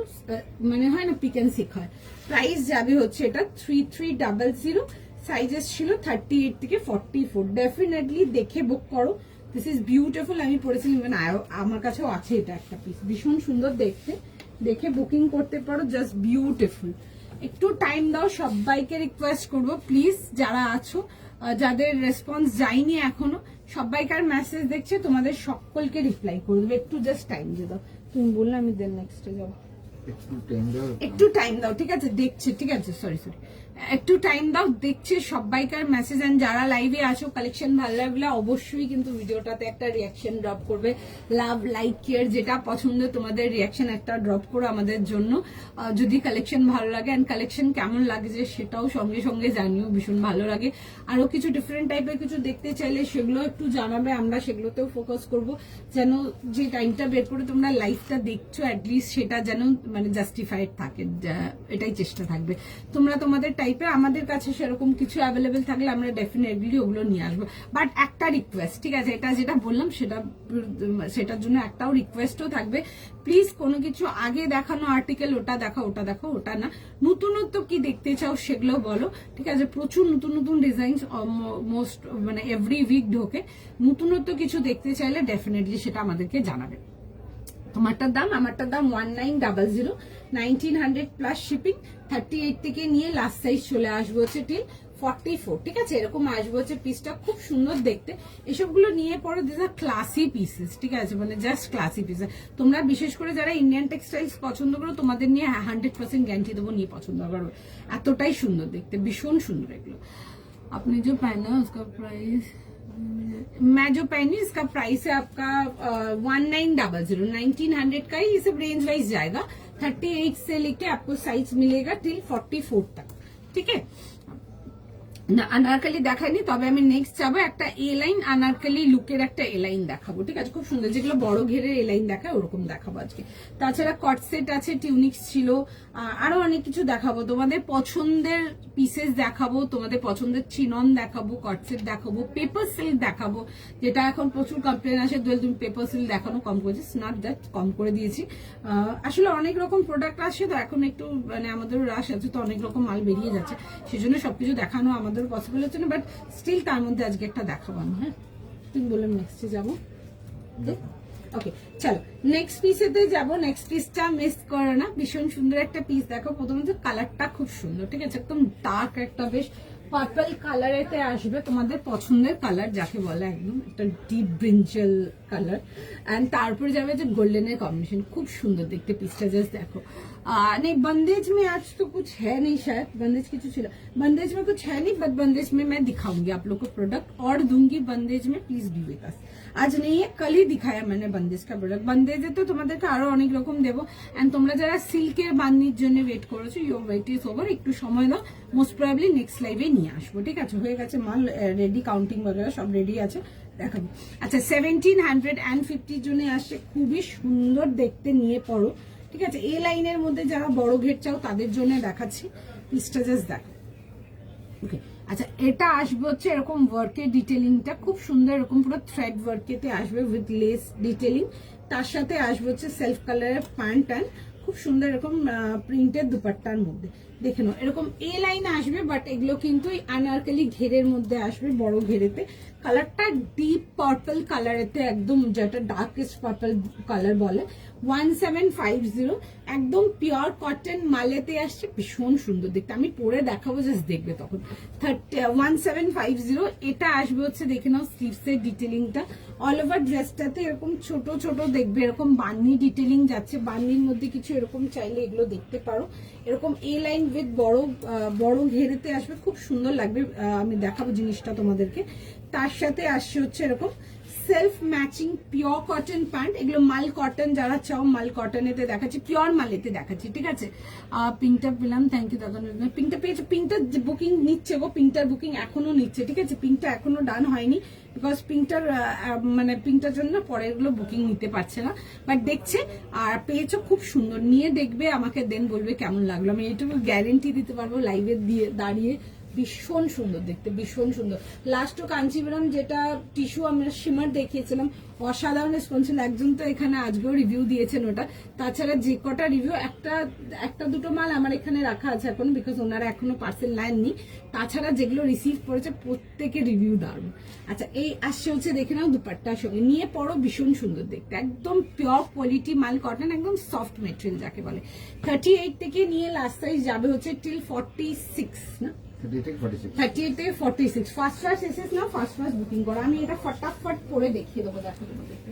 মানে হয় না পিক অ্যান্ড সিক হয়। প্রাইস যাবে হচ্ছে এটা 3300, সাইজেস ছিল 38 থেকে 44। ডেফিনেটলি দেখে বুক করো। This is beautiful. আমি পরেছিলাম, ইভেন আমার কাছেও আছে এটা একটা পিস, ভীষণ সুন্দর দেখতে। দেখে বুকিং করতে পারো, জাস্ট বিউটিফুল। একটু টাইম দাও, সবাইকে রিকোয়েস্ট করবো প্লিজ, যারা আছো যাদের রেসপন্স যায়নি এখনো, সবাইকার মেসেজ দেখছে, তোমাদের সকলকে রিপ্লাই করে দেবে। একটু জাস্ট টাইম দিয়ে দাও। তুমি বললে আমি দেন নেক্সটে যাবো। একটু টাইম দাও, ঠিক আছে? দেখছে, ঠিক আছে, সরি একটু টাইম দাও, দেখছে সবাইকার মেসেজ। এন্ড যারা লাইভে আছো, কালেকশন ভালো লাগলে অবশ্যই কিন্তু ভিডিওটাতে একটা রিয়াকশন ড্রপ করবে। লাভ, লাইক, কেয়ার, যেটা পছন্দ তোমাদের রিয়াকশন একটা ড্রপ করো আমাদের জন্য, যদি কালেকশন ভালো লাগে। এন্ড কালেকশন কেমন লাগছে সেটাও সঙ্গে সঙ্গে জানিও, ভীষণ ভালো লাগে। আরো কিছু ডিফারেন্ট টাইপের কিছু দেখতে চাইলে সেগুলো একটু জানাবে, আমরা সেগুলোতেও ফোকাস করব, যেন যে টাইমটা বের করে তোমরা লাইভটা দেখছো অ্যাটলিস্ট সেটা যেন মানে জাস্টিফাইড থাকে, এটাই চেষ্টা থাকবে। তোমরা তোমাদের টাইপে, আমাদের কাছে সেরকম কিছু অ্যাভেলেবেল থাকলে আমরা ডেফিনেটলি ওগুলো নিয়ে আসবো। বাট একটা রিকোয়েস্ট, ঠিক আছে, এটা যেটা বললাম সেটার জন্য একটাও রিকোয়েস্টও থাকবে, প্লিজ কোনো কিছু আগে দেখানো আর্টিকেল ওটা দেখো, ওটা না, নতুনত্ব কি দেখতে চাও সেগুলো বলো, ঠিক আছে? প্রচুর নতুন নতুন ডিজাইন মোস্ট মানে এভরি উইক ঢোকে। নতুনত্ব কিছু দেখতে চাইলে ডেফিনেটলি সেটা আমাদেরকে জানাবে। আমারটার দাম 1900, 1900 প্লাস শিপিং। 38 থেকে নিয়ে লাস্ট সাইজ চলে আসবো হচ্ছে টিল 44, ঠিক আছে? এরকম আসবো হচ্ছে পিসটা, খুব সুন্দর দেখতে। এসবগুলো নিয়ে পরে দিস আর ক্লাসি পিসেস, ঠিক আছে, মানে জাস্ট ক্লাসি পিসেস। তোমরা বিশেষ করে যারা ইন্ডিয়ান টেক্সটাইলস পছন্দ করো, তোমাদের নিয়ে 100% গ্যারান্টি দেবো নিয়ে পছন্দ করো, এতটাই সুন্দর দেখতে, ভীষণ সুন্দর এগুলো। আপনি যে पहना उसका प्राइस, मैं जो पहनी इसका प्राइस है आपका 1900, 1900 का ही। ये सब रेंज वाइज जाएगा, 38 से लेके आपको साइज मिलेगा टिल 44 तक, ठीक है? না আনারকলি দেখাইনি, তবে আমি নেক্সট যাবো একটা এ লাইন আনারকলি লুকের একটা এ লাইন দেখাবো, ঠিক আছে? খুব সুন্দর, যেগুলো বড় ঘেরের এ লাইন দেখায় ওরকম দেখাবো আজকে। তাছাড়া কট সেট আছে, টিউনিক্স ছিল, আরো অনেক কিছু দেখাবো। তোমাদের পছন্দের পিসেস দেখাবো, তোমাদের পছন্দের চিনন দেখাবো, কট সেট দেখাবো, পেপার সিল্ক দেখাবো, যেটা এখন প্রচুর কমপ্লেন আসে, তুমি পেপার সিল্ক দেখানো কম করেছিস, নট দ্যাট, কম করে দিয়েছি। আসলে অনেক রকম প্রোডাক্ট আসে তো এখন, একটু মানে আমাদেরও রাশ আছে, তো অনেক রকম মাল বেরিয়ে যাচ্ছে, সেজন্য সবকিছু দেখানো আমাদের পসিবল হচ্ছে না, বাট স্টিল তার মধ্যে আজকে একটা দেখাবো। হ্যাঁ, তুমি বললাম নেক্সটে যাবো। ওকে, চলো নেক্সট পিসেতে যাবো। নেক্সট পিসটা মিস করো না, ভীষণ সুন্দর একটা পিস দেখো। প্রথমত কালারটা খুব সুন্দর, ঠিক আছে? একদম ডার্ক একটা বেশ পার্পল কালারেতে আসবে, তোমাদের পছন্দের কালার যাকে বলে, একদম একটা ডিপ ব্রিঞ্জাল কালার। এন্ড তারপরে যাবে যে গোল্ডেনের কম্বিনেশন, খুব সুন্দর দেখতে পিসটা, জাস্ট দেখো। नहीं बंदेज में आज तो कुछ है नहीं, शायद बंदेज की जो छिला, बंदेज में कुछ है नहीं, बट बंदेज में मैं दिखाऊंगी आप लोग को प्रोडक्ट और दूंगी बंदेज में, प्लीज बी विद अस। आज नहीं है, कल ही दिखाया मैंने बंदेज का प्रोडक्ट। बंदेजे तो তোমাদেরকে আরো অনেক রকম দেবো। এন্ড তোমরা যারা সিল্কের বান্দির জন্য ওয়েট করেছো, ইউর ওয়েট ইজ ওভার, একটু সময় দাও, মোস্ট প্রবাবলি নেক্সট লাইভে নিয়ে আসবো, ঠিক আছে? হয়ে গেছে মাল রেডি, কাউন্টিং বগেরা সব রেডি আছে, দেখাবো। আচ্ছা, 1750 জন্য আসছে, খুবই সুন্দর দেখতে, নিয়ে পড়ো, ঠিক আছে? এই লাইনের মধ্যে যারা বড় ঘের চাও তাদের জন্য দেখাচ্ছি, পিসটা জাস্ট দেখো। ওকে, আচ্ছা, এটা আসবে হচ্ছে এরকম ওয়ার্কের ডিটেলিংটা খুব সুন্দর, এরকম পুরো থ্রেড ওয়ার্কেতে আসবে উইথ লেস ডিটেলিং। তার সাথে আসবে হচ্ছে সেলফ কালারের প্যান্ট অ্যান্ড খুব সুন্দর এরকম প্রিন্টের দুপাট্টার মধ্যে। দেখে নাও, এরকম এ লাইন আসবে, বাট এগুলো কিন্তু আনারকলি ঘেরের মধ্যে আসবে, বড় ঘেরেতে। কালারটা ডিপ পার্পল কালারেতে, একদম যেটা ডার্কেস্ট পার্পল কালার বলে। 1750, একদম পিওর কটন মালেতে আসছে, ভীষণ সুন্দর দেখতে। আমি পরে দেখাবো, জাস্ট দেখবে তখন। 1750, এটা আসবে হচ্ছে, দেখে নাও স্লিভসের ডিটেলিংটা। অল ওভার ড্রেসটাতে এরকম ছোট ছোট দেখবে, এরকম বান্নি ডিটেলিং যাচ্ছে। বান্নির মধ্যে কিছু এরকম চাইলে এগুলো দেখতে পারো, এরকম এ লাইন উইথ বড় ঘেরেতে আসবে, খুব সুন্দর লাগবে। আমি দেখাবো জিনিসটা তোমাদেরকে। তার সাথে আসছে হচ্ছে এরকম self matching pure cotton pant. এগুলো মাল কটন যারা চাও, মাল কটনেতে দেখাচ্ছি, পিওর মালেতে দেখাচ্ছি, ঠিক আছে? পিঙ্কটা পেলাম, থ্যাংক ইউ দাদা। পিঙ্কটা পেয়েছে, পিঙ্কটা বুকিং নিচ্ছে গো, পিঙ্কটার বুকিং এখনো নিচ্ছে, ঠিক আছে? পিঙ্কটা এখনো ডান হয়নি, বিকজ পিঙ্কটার মানে পিঙ্কটার জন্য পরে এগুলো বুকিং নিতে পারছে না, বাট দেখছে। আর পেয়েছো, খুব সুন্দর, নিয়ে দেখবে, আমাকে দেন বলবে কেমন লাগলো। আমি এইটুকু গ্যারেন্টি দিতে পারবো লাইভে দিয়ে দাঁড়িয়ে, ভীষণ সুন্দর দেখতে, ভীষণ সুন্দর। লাস্ট কাঞ্চিপুরম যেটা টিস্যু আমরা শিমার দেখিয়েছিলাম, অসাধারণ রেসপন্স ছিল। একজন তো এখানে আজকেও রিভিউ দিয়েছেন ওটা। তাছাড়া যে কটা রিভিউ, একটা দুটো মাল আমার এখানে রাখা আছে এখন, বিকজ ওনারা এখনো পার্সেল নেননি। তাছাড়া যেগুলো রিসিভ করেছে প্রত্যেকে রিভিউ দারুন। আচ্ছা, এই আসছে হচ্ছে দেখে নাও দুপাট্টার সঙ্গে, নিয়ে পড়ো, ভীষণ সুন্দর দেখতে, একদম পিওর কোয়ালিটি মাল, কটন, একদম সফট মেটেরিয়াল যাকে বলে। 38 থেকে নিয়ে লাস্ট সাইজ যাবে হচ্ছে টিল 46 না, 38 থেকে 46। ফার্স্ট এসেস না, ফার্স্ট বুকিং করো। আমি এটা ফটাফট পরে দেখিয়ে দেবো, দেখো তোমাদেরকে।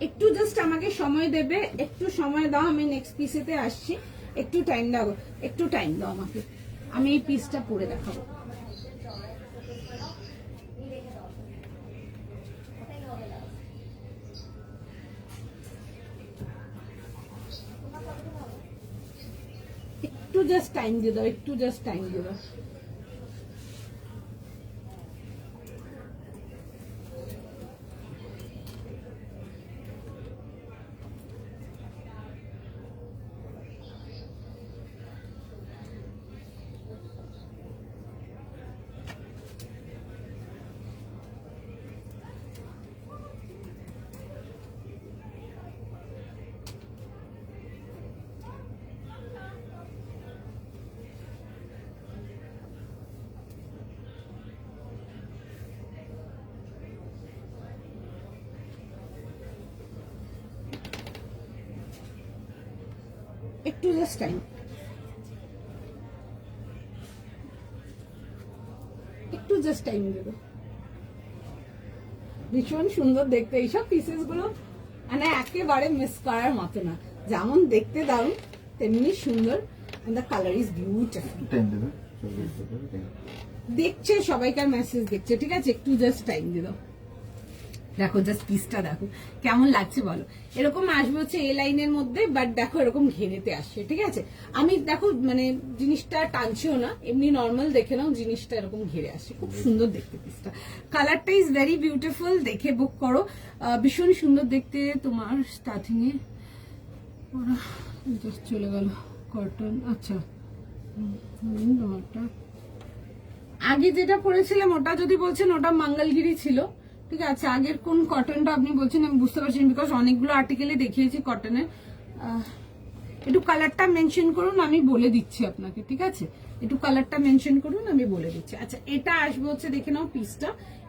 একটু জাস্ট আমাকে সময় দেবে, একটু সময় দাও, আমি নেক্সট পিসেতে আসছি। একটু টাইম দাও, একটু টাইম দাও আমাকে, আমি এই পিসটা পরে দেখাবো। একটু জাস্ট টাইম দিয়ে দাও, একটু জাস্ট টাইম দিয়ে দাও। একটু জাস্ট টাইম, একটু জাস্ট টাইম দেবো। ভীষণ সুন্দর দেখতে এইসব পিসেস গুলো, মানে একেবারে মিস করার মতো না। যেমন দেখতে দারুন তেমনি সুন্দর, and the color is beautiful। দেখছে সবাইকার মেসেজ দেখছে, ঠিক আছে, একটু জাস্ট টাইম দিয়ে দাও। দেখো জাস্ট পিসটা দেখো কেমন লাগছে বলো। এরকম আসবে হচ্ছে এ লাইনের মধ্যে, বাট দেখো এরকম ঘেরেতে আসছে, ঠিক আছে। আমি দেখো মানে জিনিসটা টানছেও না, এমনি নর্মাল দেখে নাও, জিনিসটা এরকম ঘেরে আসছে, খুব সুন্দর দেখতে পিসটা। কালারটা ইজ ভেরি বিউটিফুল, দেখে বুক করো, ভীষণ সুন্দর দেখতে। তোমার স্টার্টিং এ জাস্ট চলে গেল কটন। আচ্ছা, আগে যেটা পরেছিলাম ওটা যদি বলছেন ওটা মঙ্গলগিরি ছিল, ঠিক আছে। আগের কোন কটনটা আপনি বলছেন আমি বুঝতে পারছেন, বিকজ অনেকগুলো আর্টিকেলে দেখিয়েছি কটনের। একটু কালারটা মেনশন করুন, আমি বলে দিচ্ছি আপনাকে, ঠিক আছে। একটু কালারটা মেনশন করুন, আমি বলে দিচ্ছি। আচ্ছা, এটা আসবে হচ্ছে দেখে নাও পিসটা,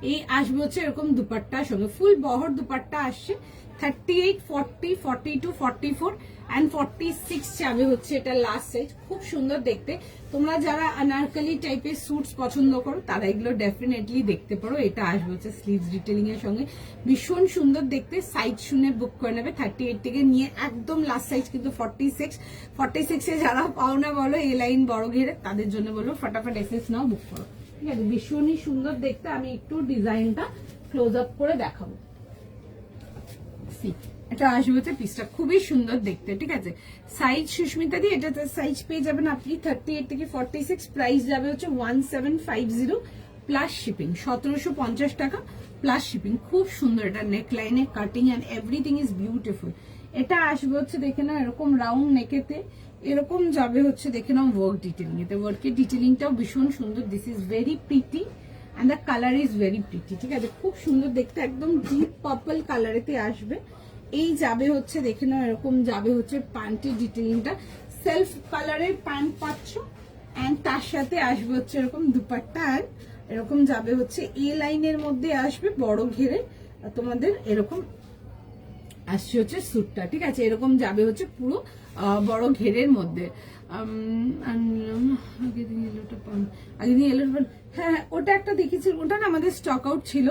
এই আসবে হচ্ছে এরকম দুপাট্টার সঙ্গে, ফুল বহর দুপাট্টা আসছে। 38, 40, 42, 44 and 46 যাবে হচ্ছে এটা লাস্ট সাইজ। খুব সুন্দর দেখতে। তোমরা যারা আনারকলি টাইপের স্যুটস পছন্দ করো তারা এগুলো ডেফিনেটলি দেখতে পারো। এটা আসবে হচ্ছে স্লিভস ডিটেলিং এর সঙ্গে, ভীষণ সুন্দর দেখতে। সাইজ শুনে বুক করে নেবে, 38 থেকে নিয়ে একদম লাস্ট সাইজ কিন্তু 46 এ যারা পাও না বলো এ লাইন বড় ঘেরে, তাদের জন্য বলবো ফটাফট এসএস নাও, বুক করো, ঠিক আছে। ভীষণই সুন্দর দেখতে। আমি একটু ডিজাইনটা ক্লোজ আপ করে দেখাবো। এটা আসবে হচ্ছে পিসটা, খুবই সুন্দর দেখতে, ঠিক আছে। সাইজ সুস্মিতা দি এটা সাইজ পেয়ে যাবেন আপনি 38 থেকে 46, প্রাইস যাবে হচ্ছে 1750 প্লাস শিপিং, 1750 টাকা প্লাস শিপিং। খুব সুন্দর, এটা নেক লাইনে cutting and everything is beautiful. এটা আসবে হচ্ছে দেখে নাও এরকম রাউন্ড নেকেতে, এরকম যাবে হচ্ছে দেখে নাও ওয়ার্ক ডিটেলিং এতে। ওয়ার্কের ডিটেলিংটাও ভীষণ সুন্দর। This is very pretty and the color is very pretty, ঠিক আছে। খুব সুন্দর দেখতে, একদম ডিপ পার্পল কালারেতে আসবে। এই যাবে হচ্ছে দেখে নাও এরকম যাবে হচ্ছে প্যান্টের ডিটেলিংটা, সেলফ কালারের প্যান্ট পাচ্ছ, এন্ড তার সাথে আসবে হচ্ছে এরকম দুপাট্টা, আর এরকম যাবে হচ্ছে এ লাইনের মধ্যে আসবে বড় ঘেরে তোমাদের এরকম আসছে হচ্ছে স্যুটটা, ঠিক আছে। এরকম যাবে হচ্ছে পুরো বড় ঘেরের মধ্যে। আগের দিন এলোটা হ্যাঁ, ওটা একটা দেখেছি, ওটা না আমাদের স্টক আউট ছিল,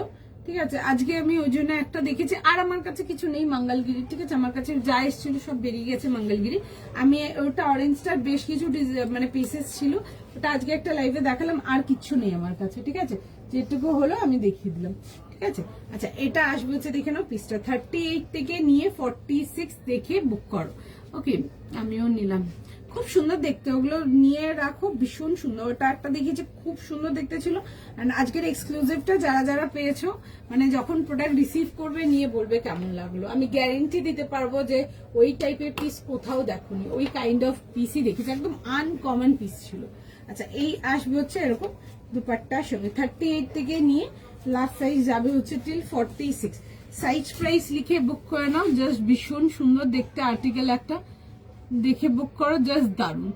ঠিক আছে। আজকে আমি ওই জন্য একটা দেখেছি, আর আমার কাছে কিছু নেই মঙ্গলগিরি, ঠিক আছে। আমার কাছে যা এসেছিল সব বেরিয়ে গেছে মঙ্গলগিরি। আমি ওটা অরেঞ্জটার বেশ কিছু মানে পিসেস ছিল, ওটা আজকে একটা লাইভে দেখালাম, আর কিছু নেই আমার কাছে, ঠিক আছে। যেটুকু হলো আমি দেখিয়ে দিলাম, ঠিক আছে। আচ্ছা, এটা আসবে হচ্ছে দেখে নাও পিসটা 38 থেকে নিয়ে 46 দেখে বুক করো, ওকে। আমিও নিলাম, খুব সুন্দর দেখতে, ওগুলো নিয়ে রাখো, ভীষণ সুন্দর। ওটা একটা দেখিয়েছি, খুব সুন্দর দেখতে ছিল। এন্ড আজকের এক্সক্লুসিভটা যারা যারা পেয়েছো, মানে যখন প্রোডাক্ট রিসিভ করবে নিয়ে বলবে কেমন লাগলো। আমি গ্যারেন্টি দিতে পারবো যে ওই টাইপের পিস কোথাও দেখোনি, ওই কাইন্ড অফ পিসই দেখেছি, একদম আনকমন পিস ছিল। আচ্ছা এই আসবে হচ্ছে এরকম দুপাট্টার সঙ্গে 38 থেকে নিয়ে লাস্ট সাইজ যাবে হচ্ছে টিল 46। সাইজ প্রাইস লিখে বুক করে নাও, জাস্ট ভীষণ সুন্দর দেখতে আর্টিকেল একটা, দেখে বুক করো, জাস্ট দারুণ।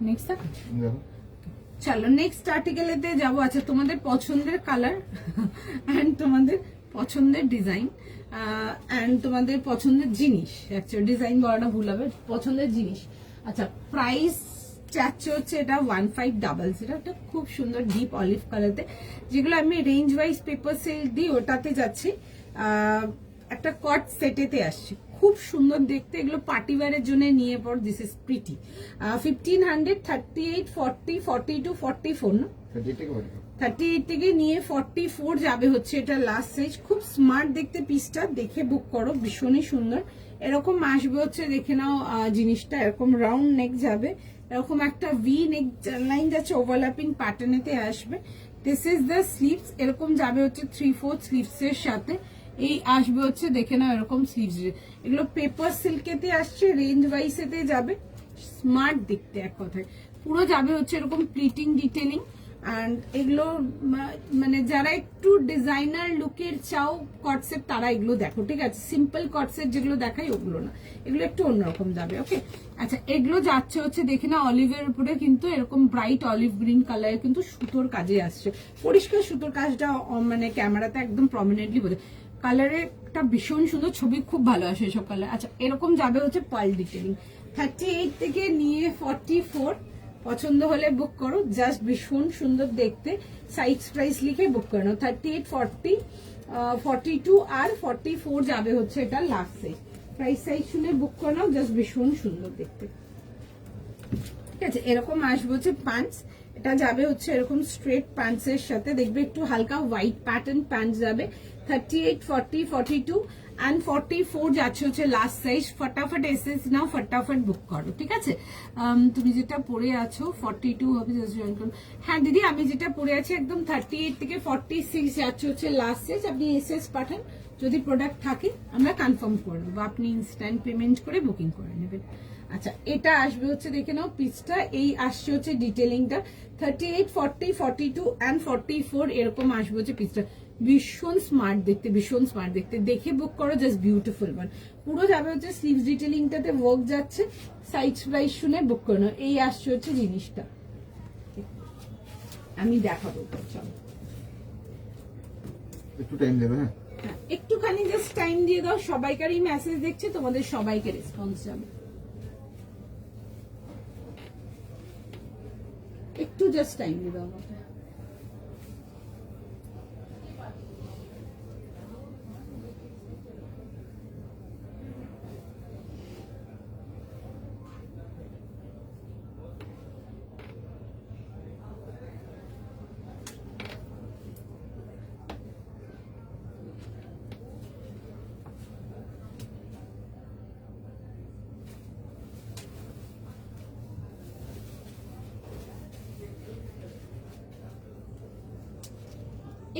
নেক্সট দেখো চলো নেক্সট আর্টিকেলেতে যাবো। আচ্ছা তোমাদের পছন্দের কালার অ্যান্ড তোমাদের পছন্দের ডিজাইন অ্যান্ড তোমাদের পছন্দের জিনিস, অ্যাকচুয়ালি ডিজাইন বলাটা ভুল হবে, পছন্দের জিনিস। আচ্ছা প্রাইস চাচ্ছে হচ্ছে এটা 1500, এটা খুব সুন্দর ডিপ অলিভ কালারতে, যেগুলো আমি রেঞ্জ ওয়াইজ পেপার সেল দিই ওটাতে যাচ্ছি। একটা কট সেটেতে আসছে, খুব সুন্দর দেখতে, এগুলো পার্টি ওয়্যারের জন্য নিয়ে পড়। দিস ইজ প্রিটি 1500, 38, 40, 42, 44 না 38 থেকে নিয়ে 44 যাবে হচ্ছে এটা লাস্ট সাইজ। খুব স্মার্ট দেখতে পিসটা, দেখে বুক করো, ভীষণই সুন্দর। এরকম আসবে হচ্ছে দেখে নাও জিনিসটা, এরকম রাউন্ড নেক যাবে, এরকম একটা ভি নেক লাইন যাচ্ছে, ওভারল্যাপিং প্যাটার্নেতে আসবে। দিস ইজ দ্য স্লিভস, এরকম যাবে হচ্ছে 3/4 স্লিভস এর সাথে। এই আসবে হচ্ছে দেখে নাও এরকম স্লিভস, এগুলো পেপার সিল্কেতে আসছে, রেঞ্জ ওয়াইজ এতে যাবে, স্মার্ট দেখতে এক কথায়। পুরো যাবে হচ্ছে এরকম প্লিটিং ডিটেলিং, অ্যান্ড এগুলো মানে যারা একটু ডিজাইনার লুকের চাও কটসেট তারা এগুলো দেখো, ঠিক আছে? সিম্পল কটসেট যেগুলো দেখাই ওগুলো না, এগুলো একটু অন্যরকম যাবে। ওকে আচ্ছা এগুলো যাচ্ছে হচ্ছে দেখে না অলিভের উপরে, কিন্তু এরকম ব্রাইট অলিভ গ্রিন কালারে কিন্তু সুতোর কাজে আসছে, পরিষ্কার সুতোর কাজটা মানে ক্যামেরাতে একদম প্রমিনেন্টলি বোঝে। কালারেরটা ভীষণ সুন্দর, ছবি খুব ভালো আসে এসব কালার। আচ্ছা এরকম যাবে হচ্ছে পার্ল ডিটেলিং, 38 থেকে নিয়ে 44, পছন্দ হলে বুক করো, জাস্ট ভীষণ সুন্দর দেখতে। সাইজ প্রাইস লিখে বুক করে নাও, 38, 40, 42 আর 44 যাবে হচ্ছে এটা লাস্ট সাইজ। প্রাইস সাইজ শুনে বুক করে নাও, জাস্ট ভীষণ সুন্দর দেখতে, ঠিক আছে? এরকম আসবে হচ্ছে প্যান্টস, এটা যাবে হচ্ছে এরকম স্ট্রেট প্যান্টস এর সাথে, দেখবে একটু হালকা হোয়াইট প্যাটার্ন প্যান্টস যাবে। 38, 40, 42 and 44 যাচ্ছে হচ্ছে লাস্ট সাইজ। ফটাফট এসএস নাও, ফটাফট বুক করো, ঠিক আছে? তুমি যেটা পরে আছো 42 হবে, হ্যাঁ দিদি আমি যেটা পরে আছি একদম 38 থেকে 46 যাচ্ছে হচ্ছে লাস্ট সাইজ। আপনি এসএস পাঠান, যদি প্রোডাক্ট থাকে আমরা কনফার্ম করে নেবো, আপনি ইনস্ট্যান্ট পেমেন্ট করে বুকিং করে নেবেন। আচ্ছা এটা আসবে হচ্ছে দেখে নাও পিসটা, এই আসছে হচ্ছে ডিটেলিংটা 38, 40, 42 and 44 এরকম আসবে হচ্ছে পিসটা। ভীষণ স্মার্ট দেখতে, ভীষণ স্মার্ট দেখতে, দেখে বুক করো, জাস্ট বিউটিফুল ওয়ান। পুরো যাবে হচ্ছে স্লিভস ডিটেলিংটাতে ওয়ার্ক যাচ্ছে, সাইজ প্রাইস শুনে বুক করে নাও। এই আসছে হচ্ছে জিনিসটা, আমি দেখাবো, চলো একটু টাইম দেবে। হ্যাঁ একটুখানি জাস্ট টাইম দিয়ে দাও, সবাইকারই মেসেজ দেখছে, তোমাদের সবাইকে রেসপন্স যাবে, একটু জাস্ট টাইম দিয়ে দাও আমাকে।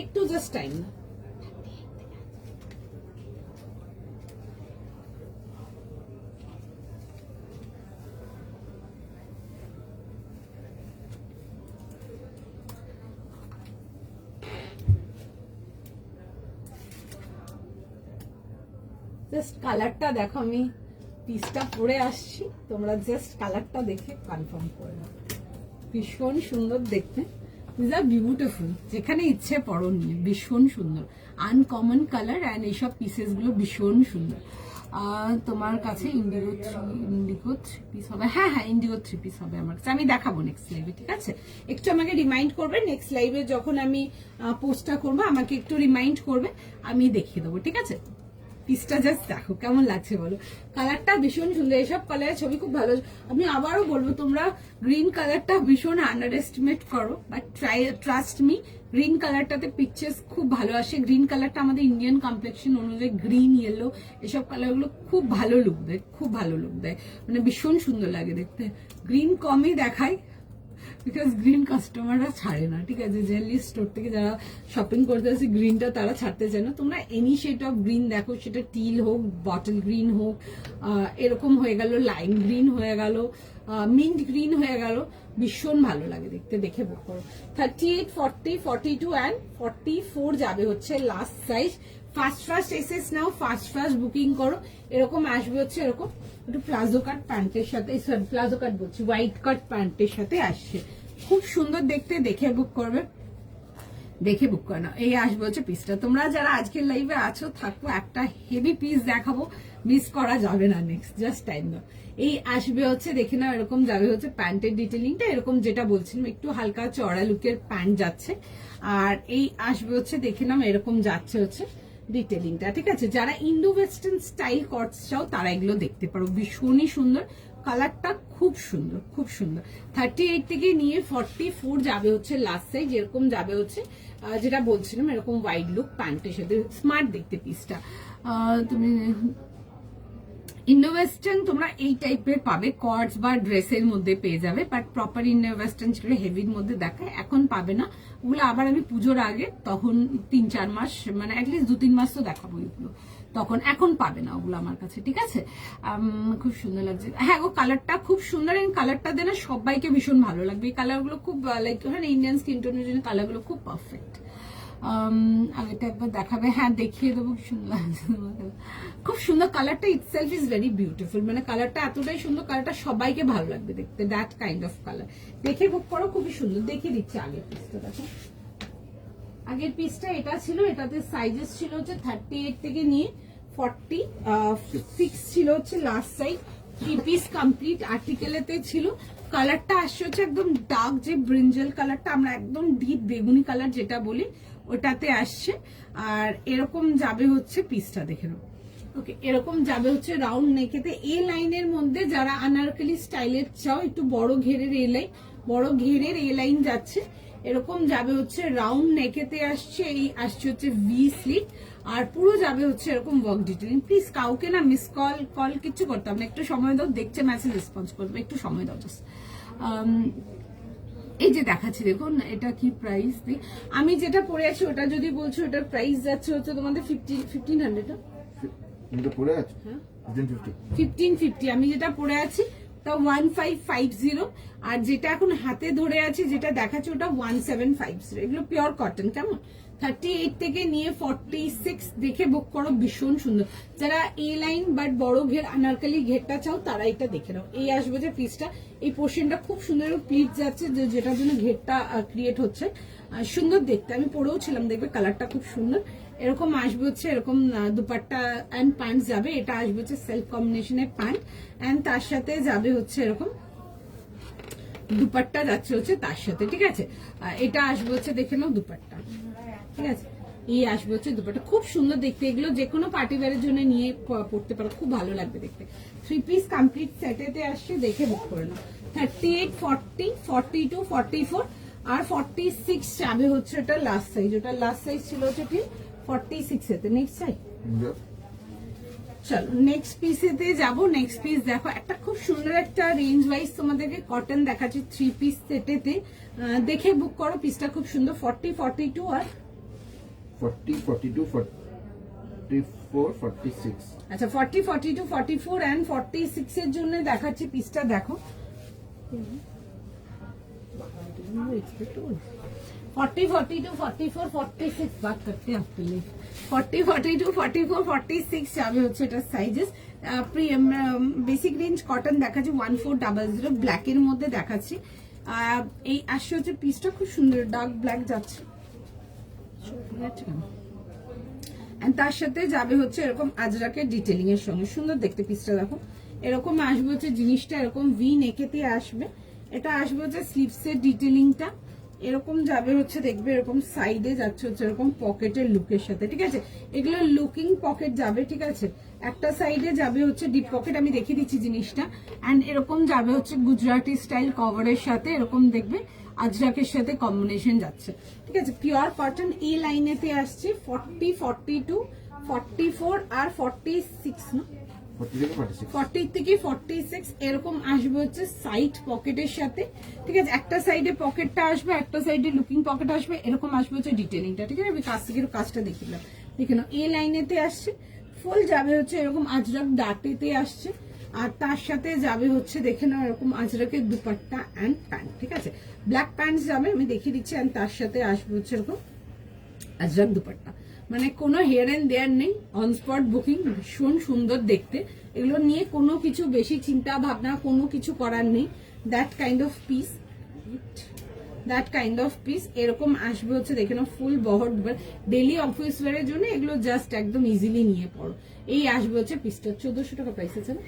একটু জাস্ট টাইম না, জাস্ট কালারটা দেখো, আমি পিসটা পরে আসছি, তোমরা জাস্ট কালারটা দেখে কনফার্ম করে নাও, ভীষণ সুন্দর দেখতে। দিস আর বিউটিফুল, যেখানে ইচ্ছে পরো নিয়ে, ভীষণ সুন্দর আনকমন কালার অ্যান্ড এইসব পিসেস গুলো ভীষণ সুন্দর। তোমার কাছে ইন্ডিগো থ্রি পিস হবে? হ্যাঁ হ্যাঁ ইন্ডিগো 3 পিস হবে আমার কাছে, আমি দেখাবো নেক্সট লাইভে, ঠিক আছে? একটু আমাকে রিমাইন্ড করবে, নেক্সট লাইভে যখন আমি পোস্টটা করবো আমাকে একটু রিমাইন্ড করবে, আমি দেখিয়ে দেবো, ঠিক আছে? পিসটা জাস্ট দেখো কেমন লাগছে বলো, কালারটা ভীষণ সুন্দর, এসব কালারের ছবি খুব ভালো। আমি আবারও বলবো তোমরা গ্রিন কালারটা ভীষণ আন্ডার এস্টিমেট করো, বাট ট্রাস্ট মি, গ্রিন কালারটাতে পিকচার্স খুব ভালো আসে। গ্রিন কালারটা আমাদের ইন্ডিয়ান কমপ্লেক্সন অনুযায়ী গ্রিন ইয়েলো এসব কালারগুলো খুব ভালো লুক দেয়, খুব ভালো লুক দেয়, মানে ভীষণ সুন্দর লাগে দেখতে। গ্রিন কমই দেখায়, বিকজ গ্রিন কাস্টমাররা ছাড়ে না, ঠিক আছে? জেনারেলি স্টোর থেকে যারা শপিং করতে আসে গ্রিনটা তারা ছাড়তে চায় না। তোমরা এনি শেড অফ গ্রিন দেখো, সেটা টিল হোক, বটল গ্রিন হোক, এরকম হয়ে গেল, লাইম গ্রিন হয়ে গেল, মিন্ট গ্রিন হয়ে গেল, ভীষণ ভালো লাগে দেখতে, দেখে বুক করো। 38, 40, 42 অ্যান্ড 44 যাবে হচ্ছে লাস্ট সাইজ। ফার্স্ট এসেস নাও, ফার্স্ট বুকিং করো। এরকম আসবে হচ্ছে এরকম একটু প্লাজো কাট প্যান্টের সাথে, সরি প্লাজো কাট বলছি, হোয়াইট কাট প্যান্টের সাথে আসছে, খুব সুন্দর দেখতে, দেখে বুক করবে, দেখে বুক করে নাও। এই আসবে হচ্ছে পিসটা। তোমরা যারা আজকের লাইভে আছো থাকবো, একটা হেভি পিস দেখাবো, মিস করা যাবে না। নেক্সট জাস্ট টাইম দাও। এই আসবে হচ্ছে দেখে নাও, এরকম যাবে হচ্ছে প্যান্টের ডিটেলিংটা, এরকম যেটা বলছিলাম একটু হালকা চড়া লুকের প্যান্ট যাচ্ছে। আর এই আসবে হচ্ছে দেখে নাও, এরকম যাচ্ছে হচ্ছে ডিটেলিংটা, ঠিক আছে? যারা ইন্ডো ওয়েস্টার্ন স্টাইল কটস চাও তারা এগুলো দেখতে পারো, ভীষণই সুন্দর, কালারটা খুব সুন্দর, খুব সুন্দর। 38 থেকে নিয়ে 44 যাবে হচ্ছে লাস্ট সাইজ, এরকম যাবে হচ্ছে যেটা বলছিলাম এরকম ওয়াইড লুক প্যান্টের সাথে, স্মার্ট দেখতে পিসটা। তুমি ইন্ডো ওয়েস্টার্ন তোমরা এই টাইপের পাবে, কটস বা ড্রেসের মধ্যে পেয়ে যাবে, বাট প্রপার ইন্ডো ওয়েস্টার্ন যেগুলো হেভির মধ্যে দেখায় এখন পাবে না ওগুলো। আবার আমি পুজোর আগে তখন 3-4 মাস, মানে অ্যাটলিস্ট 2-3 মাস তো দেখাবো এগুলো, তখন এখন পাবে না ওগুলো আমার কাছে, ঠিক আছে? খুব সুন্দর লাগছে। হ্যাঁ গো, কালারটা খুব সুন্দর, এই কালারটা দিয়ে না সবাইকে ভীষণ ভালো লাগবে। এই কালারগুলো খুব লাইক ইন্ডিয়ান স্কিন টোনের জন্য কালারগুলো খুব পারফেক্ট। আগেটা একবার দেখাবে, হ্যাঁ দেখিয়ে দেবো, কি সুন্দর লাগছে, খুব সুন্দর কালারটা। ইটসেলফ ইজ ভেরি বিউটিফুল, মানে কালারটা এতটাই সুন্দর, কালারটা সবাইকে ভালো লাগবে দেখতে, দ্যাট কাইন্ড অফ কালার। দেখে বুক করো, খুবই সুন্দর। দেখিয়ে দিচ্ছি আগের পিসটা, দেখো আগের পিসটা এটা ছিল, এটাতে সাইজেস ছিল হচ্ছে 38 থেকে নিয়ে 46 ছিল হচ্ছে লাস্ট সাইজ। 3 পিস কমপ্লিট আর্টিকেলেতে ছিল। কালারটা আসছে হচ্ছে একদম ডার্ক, যে ব্রিঞ্জাল কালারটা আমরা একদম ডিপ বেগুনি কালার যেটা বলি ওটাতে আসছে। আর এরকম যাবে হচ্ছে পিসটা, দেখে নাও। ওকে, এরকম যাবে হচ্ছে রাউন্ড নেকেতে, এ লাইনের মধ্যে যারা আনারকলি স্টাইলের চাও, একটু বড় ঘেরের এ লাইন, বড় ঘেরের এ লাইন যাচ্ছে, এরকম যাবে হচ্ছে রাউন্ড নেকেতে আসছে। এই আসছে হচ্ছে ভি স্লিট, আর পুরো যাবে হচ্ছে এরকম ওয়ার্ক ডিটেলিং। প্লিজ কাউকে না মিস কল কিছু করতে হবে না, একটু সময় দাও, দেখছে মেসেজ রেসপন্স করবে, একটু সময় দাও জাস্ট। এই যে দেখাচ্ছি দেখুন, এটা কি প্রাইস দিই, আমি যেটা পরে আছি ওটা যদি বলছো, ওটার প্রাইস যাচ্ছে হচ্ছে তোমাদের 1500। পরে আছে 1550। আমি যেটা পরে আছি তা 1550, আর যেটা এখন হাতে ধরে আছে যেটা দেখাচ্ছে ওটা 1750। এগুলো পিওর কটন, কেমন? 38 থেকে নিয়ে 46 দেখে বুক করো, ভীষণ সুন্দর। যারা এ লাইন বাট বড় ঘের আনারকলি ঘেরটা চাও তারা এটা দেখে নাও। এই আসবে যে পিসটা, এই পোর্শনটা খুব সুন্দর প্লিট যাচ্ছে, যেটার জন্য ঘেরটা ক্রিয়েট হচ্ছে, সুন্দর দেখতে। আমি পরেও ছিলাম, দেখবে কালারটা খুব সুন্দর। এরকম আসবে হচ্ছে এরকম দুপাট্টা অ্যান্ড প্যান্ট যাবে, এটা আসবে হচ্ছে সেলফ কম্বিনেশনের প্যান্ট, অ্যান্ড তার সাথে যাবে হচ্ছে এরকম দুপাট্টা যাচ্ছে হচ্ছে তার সাথে, ঠিক আছে? এটা আসবে হচ্ছে দেখে নাও দুপাট্টা, ঠিক আছে? এই আসবে হচ্ছে দুপাট্টা, খুব সুন্দর দেখতে। এগুলো যে কোনো পার্টি ওয়্যারের জন্য নিয়ে পড়তে পারো, খুব ভালো লাগবে দেখতে। 3 পিস কমপ্লিট সেটেতে আসছে, দেখে বুক করে নাও। 38, 40, 42, 44 আর 46 যাবে হচ্ছে ওটা লাস্ট সাইজ। ওটা লাস্ট সাইজ ছিল হচ্ছে ঠিক 46 এতে। নেক্সট সাইজ, চলো নেক্সট পিসেতে যাবো। নেক্সট পিস দেখো, একটা খুব সুন্দর একটা রেঞ্জ ওয়াইজ তোমাদেরকে কটন দেখাচ্ছি 3 পিস সেটেতে, দেখে বুক করো। পিসটা খুব সুন্দর, 40, 42 আর 40, 42, 44, 46। আচ্ছা 40, 42, 44 এন্ড 46 এর জন্য দেখাচ্ছি পিসটা, দেখো 40, 42, 44, 46 बात करते हैं आपके लिए। 40, 42, 44, 46 যাবে হচ্ছে এটা সাইজেস। বেসিক রেঞ্জ কটন দেখাচ্ছি 1400 ব্ল্যাক এর মধ্যে দেখাচ্ছি। এই আসছে হচ্ছে পিসটা খুব সুন্দর, ডার্ক ব্ল্যাক যাচ্ছে, তার সাথে যাবে হচ্ছে এরকম আজরাকের ডিটেলিং এর সঙ্গে, সুন্দর দেখতে পিসটা দেখো। এরকম আসবে হচ্ছে জিনিসটা, এরকম ভি নেকেতে আসবে। এটা আসবে হচ্ছে স্লিভস এর ডিটেলিংটা, এরকম যাবে হচ্ছে দেখবে এরকম সাইডে যাচ্ছে হচ্ছে এরকম পকেটের লুকের সাথে, ঠিক আছে? এগুলো লুকিং পকেট যাবে, ঠিক আছে? একটা সাইডে যাবে হচ্ছে ডিপ পকেট, আমি দেখিয়ে দিচ্ছি জিনিসটা। অ্যান্ড এরকম যাবে হচ্ছে গুজরাটি স্টাইল কভারের সাথে, এরকম দেখবে আজরাকের সাথে কম্বিনেশন যাচ্ছে, ঠিক আছে? পিওর কটন এই লাইনেতে আসছে। 40, 42, 44 আর 46 না 40 থেকে 46 40 থেকে 46 এরকম আসবে হচ্ছে সাইড পকেটের সাথে, ঠিক আছে? একটা সাইডে পকেটটা আসবে, একটা সাইডে লুকিং পকেট আসবে, এরকম আসবে হচ্ছে ডিটেলিংটা, ঠিক আছে? আমি কাছ থেকে কাজটা দেখিলাম, দেখে নাও এই লাইনেতে আসছে, ফুল যাবে হচ্ছে এরকম আজরাক ডাটেতে আসছে, আর তার সাথে যাবে হচ্ছে দেখে নাও এরকম আজরাকের দুপাট্টা অ্যান্ড প্যান্ট, ঠিক আছে? ব্ল্যাক প্যান্ট যাবে, আমি দেখিয়ে দিচ্ছি, অ্যান্ড তার সাথে আসবে হচ্ছে এরকম আজরাক দুপাট্টা। মানে কোনো হেয়ার এন্ড দেয়ার নেই, অন স্পট বুকিং, ভীষণ সুন্দর দেখতে। এগুলো নিয়ে কোনো কিছু বেশি চিন্তা ভাবনা কোনো কিছু করার নেই। দ্যাট কাইন্ড অফ পিস এরকম আসবে হচ্ছে দেখে নাও, ফুল বহর ডেলি অফিস ওয়ারের জন্য এগুলো জাস্ট একদম ইজিলি নিয়ে পড়ো। এই আসবে হচ্ছে পিসটা 1400 টাকা প্রাইস আছে না,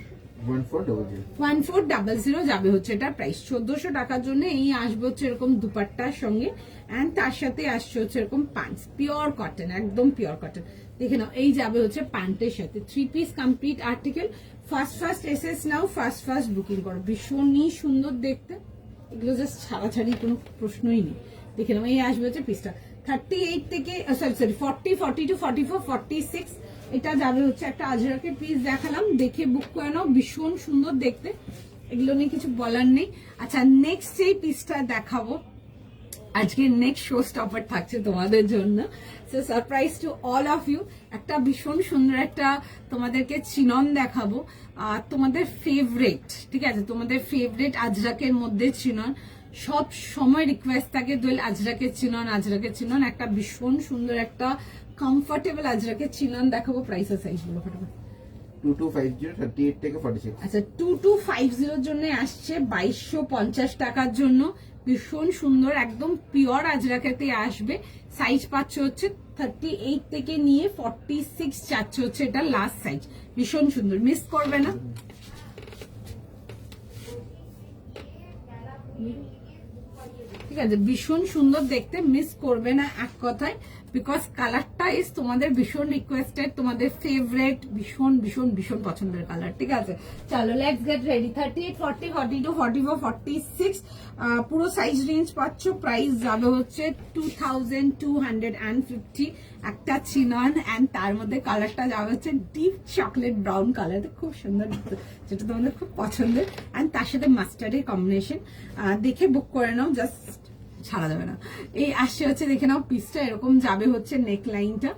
1400 যাবে হচ্ছে এটা প্রাইস। 1400 টাকার জন্য এই আসবে হচ্ছে এরকম দুপাট্টার সঙ্গে, এন্ড তার সাথে আসছে হচ্ছে এরকম প্যান্টস, পিওর কটন, একদম পিওর কটন। দেখে নাও এই যাবে হচ্ছে প্যান্টের সাথে, 3 piece complete article. First SS নাও, ফার্স্ট বুকিং করো, ভীষণই সুন্দর দেখতে। এগুলো জাস্ট ছাড়াছাড়ি কোনো প্রশ্নই নেই। দেখে নাও এই আসবে হচ্ছে পিসটা 38 থেকে সরি 40, 42, 44, 46, এটা যাবে হচ্ছে একটা আজরাকের পিস দেখালাম, দেখে বুক করে নাও, ভীষণ সুন্দর দেখতে, এগুলো নিয়ে কিছু বলার নেই। আচ্ছা নেক্সট যেই পিসটা দেখাবো, আজকে নেক্সট শো স্টপার থাকছে তোমাদের জন্য, so surprise to all of you. একটা ভীষণ সুন্দর একটা তোমাদেরকে চিনন দেখাবো, তোমাদের ফেভারিট, ঠিক আছে? তোমাদের ফেভারিট আজরাকের মধ্যে চিনন, সব সময় রিকোয়েস্ট থাকে দোয়েল আজরাকের চিনন, একটা ভীষণ সুন্দর একটা কমফোর্টেবল আজরাকের চিনন দেখাবো। প্রাইস আর সাইজ গুলো ফটাফট। 2250 38 থেকে 46। আচ্ছা 2250 এর জন্য আসছে 2250 টাকার জন্য, ভীষণ সুন্দর একদম পিওর আজরাকেতে আসবে। সাইজ পাচ্ছ হচ্ছে 38 থেকে নিয়ে 46 চাচ্ছে হচ্ছে এটা লাস্ট সাইজ, ভীষণ সুন্দর, মিস করবে না। ঠিক আছে, ভীষণ সুন্দর দেখতে, মিস করবে না এক কথায়, বিকজ কালারটা ইজ তোমাদের ভীষণ রিকোয়েস্টেড, তোমাদের ফেভারিট, ভীষণ ভীষণ ভীষণ পছন্দের কালার, ঠিক আছে? চলো লেটস গেট রেডি। 38, 40, 42, 44, 46 পুরো সাইজ রেঞ্জ পাচ্ছ। প্রাইস যাবে হচ্ছে 2250, একটা চিনন, অ্যান্ড তার মধ্যে কালারটা যাবে হচ্ছে ডিপ চকলেট ব্রাউন কালার, খুব সুন্দর, যেটা তোমাদের খুব পছন্দের, অ্যান্ড তার সাথে মাস্টার্ডের কম্বিনেশন। দেখে বুক করে নাও, জাস্ট ছাড়া যাবে না। এই আসছে হচ্ছে দেখে নাও পিসটা এরকম যাবে হচ্ছে নেক লাইনটা,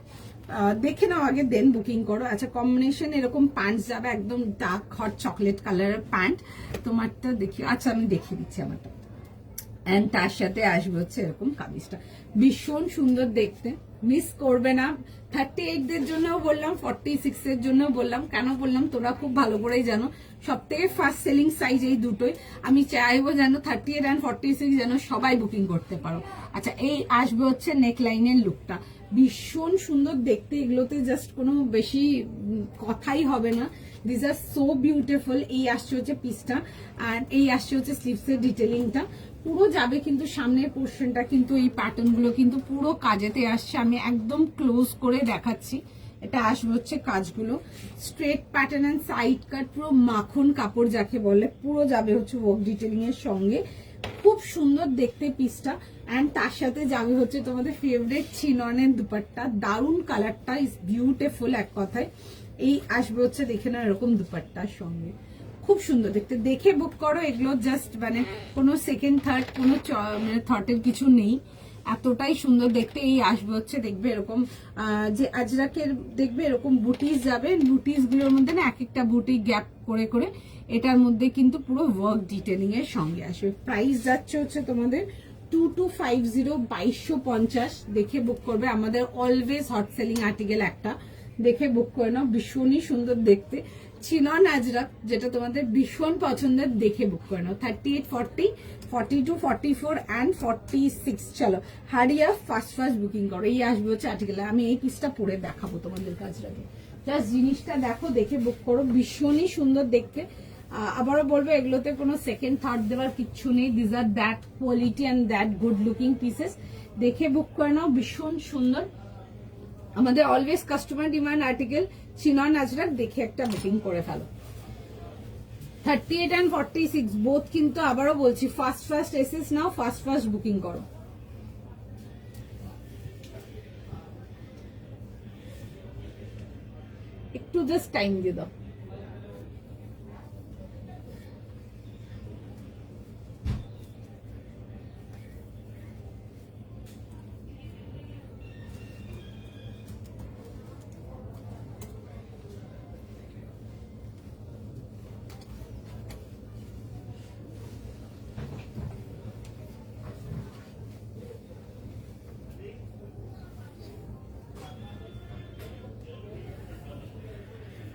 দেখে নাও আগে, দেন বুকিং করো। আচ্ছা কম্বিনেশন এরকম প্যান্টস যাবে, একদম ডার্ক হট চকলেট কালারের প্যান্ট তোমারটা দেখি, আচ্ছা আমি দেখিয়ে দিচ্ছি আমারটা, এন্ড তার সাথে আসবে হচ্ছে এরকম কামিজটা, ভীষণ সুন্দর দেখতে, মিস করবে না। 38 দের জন্য বললাম, 46 এর জন্য বললাম, কেন বললাম তোরা খুব ভালো করেই জানো, সব থেকে ফার্স্ট সেলিং সাইজ এই দুটোই। আমি চাইবো যেন 38 and 46 যেন সবাই বুকিং করতে পারো। আচ্ছা এই আসবে হচ্ছে নেক লাইনের লুকটা, ভীষণ সুন্দর দেখতে, এগুলোতে জাস্ট কোনো বেশি কথাই হবে না, দিস আর সো বিউটিফুল। এই আসছে হচ্ছে পিসটা, আর এই আসছে হচ্ছে স্লিভসের ডিটেলিংটা, পুরো যাবে কিন্তু সামনের পোর্শনটা কিন্তু এই প্যাটার্ন গুলো কিন্তু পুরো কাজেতে আসছে, আমি একদম ক্লোজ করে দেখাচ্ছি। এটা আসবে হচ্ছে কাজগুলো straight pattern and side cut, পুরো মাখন কাপড় যাকে বলে, পুরো যাবে হচ্ছে ওয়ার্ক ডিটেলিং এর সঙ্গে, খুব সুন্দর দেখতে পিসটা। এন্ড তার সাথে যাবে হচ্ছে তোমাদের ফেভারিট চিননের দুপাট্টা, দারুন কালারটা, ইজ বিউটিফুল এক কথায়। এই আসবে হচ্ছে দেখে না এরকম দুপাট্টার সঙ্গে, খুব সুন্দর দেখতে, দেখে বুক করো। এগুলো জাস্ট মানে কোনো সেকেন্ড থার্ড কোনো থটের কিছু নেই, এতটাই সুন্দর দেখতে। এই আসবে হচ্ছে দেখবে এরকম যে আজরাকের দেখবে এরকম বুটিস যাবে, বুটিস গুলোর মধ্যে না এক একটা বুটি গ্যাপ করে করে, এটার মধ্যে কিন্তু পুরো ওয়ার্ক ডিটেলিং এর সঙ্গে আসবে। প্রাইস যাচ্ছে হচ্ছে তোমাদের 2250, 2250, দেখে বুক করবে। আমাদের অলওয়েজ হট সেলিং আর্টিকেল একটা, দেখে বুক করে নাও, ভীষণই সুন্দর দেখতে, চিনন আজরাক, যেটা তোমাদের ভীষণ পছন্দের, দেখে বুক করে নাও। 38, 40, 42, 44 and 46, চলো হারিয়া ফার্স্ট বুকিং করো। এই আসবে হচ্ছে আর্টিকেল, আমি এই পিসটা পরে দেখাবো তোমাদের আজরাকে, জাস্ট জিনিসটা দেখো, দেখে বুক করো, ভীষণই সুন্দর দেখতে। আবারও বলবো এগুলোতে কোনো সেকেন্ড থার্ড দেওয়ার কিচ্ছু নেই, this are that quality and that good looking pieces, দেখে বুক করে নাও, ভীষণ সুন্দর। আমাদের always customer demand article chinon ajrak, দেখে একটা বুকিং করে ফেলো। 38 and 46 বোথ কিন্তু আবারও বলছি ফার্স্ট এসএস নাও, ফার্স্ট বুকিং করো। একটু জাস্ট টাইম দিয়ে দাও।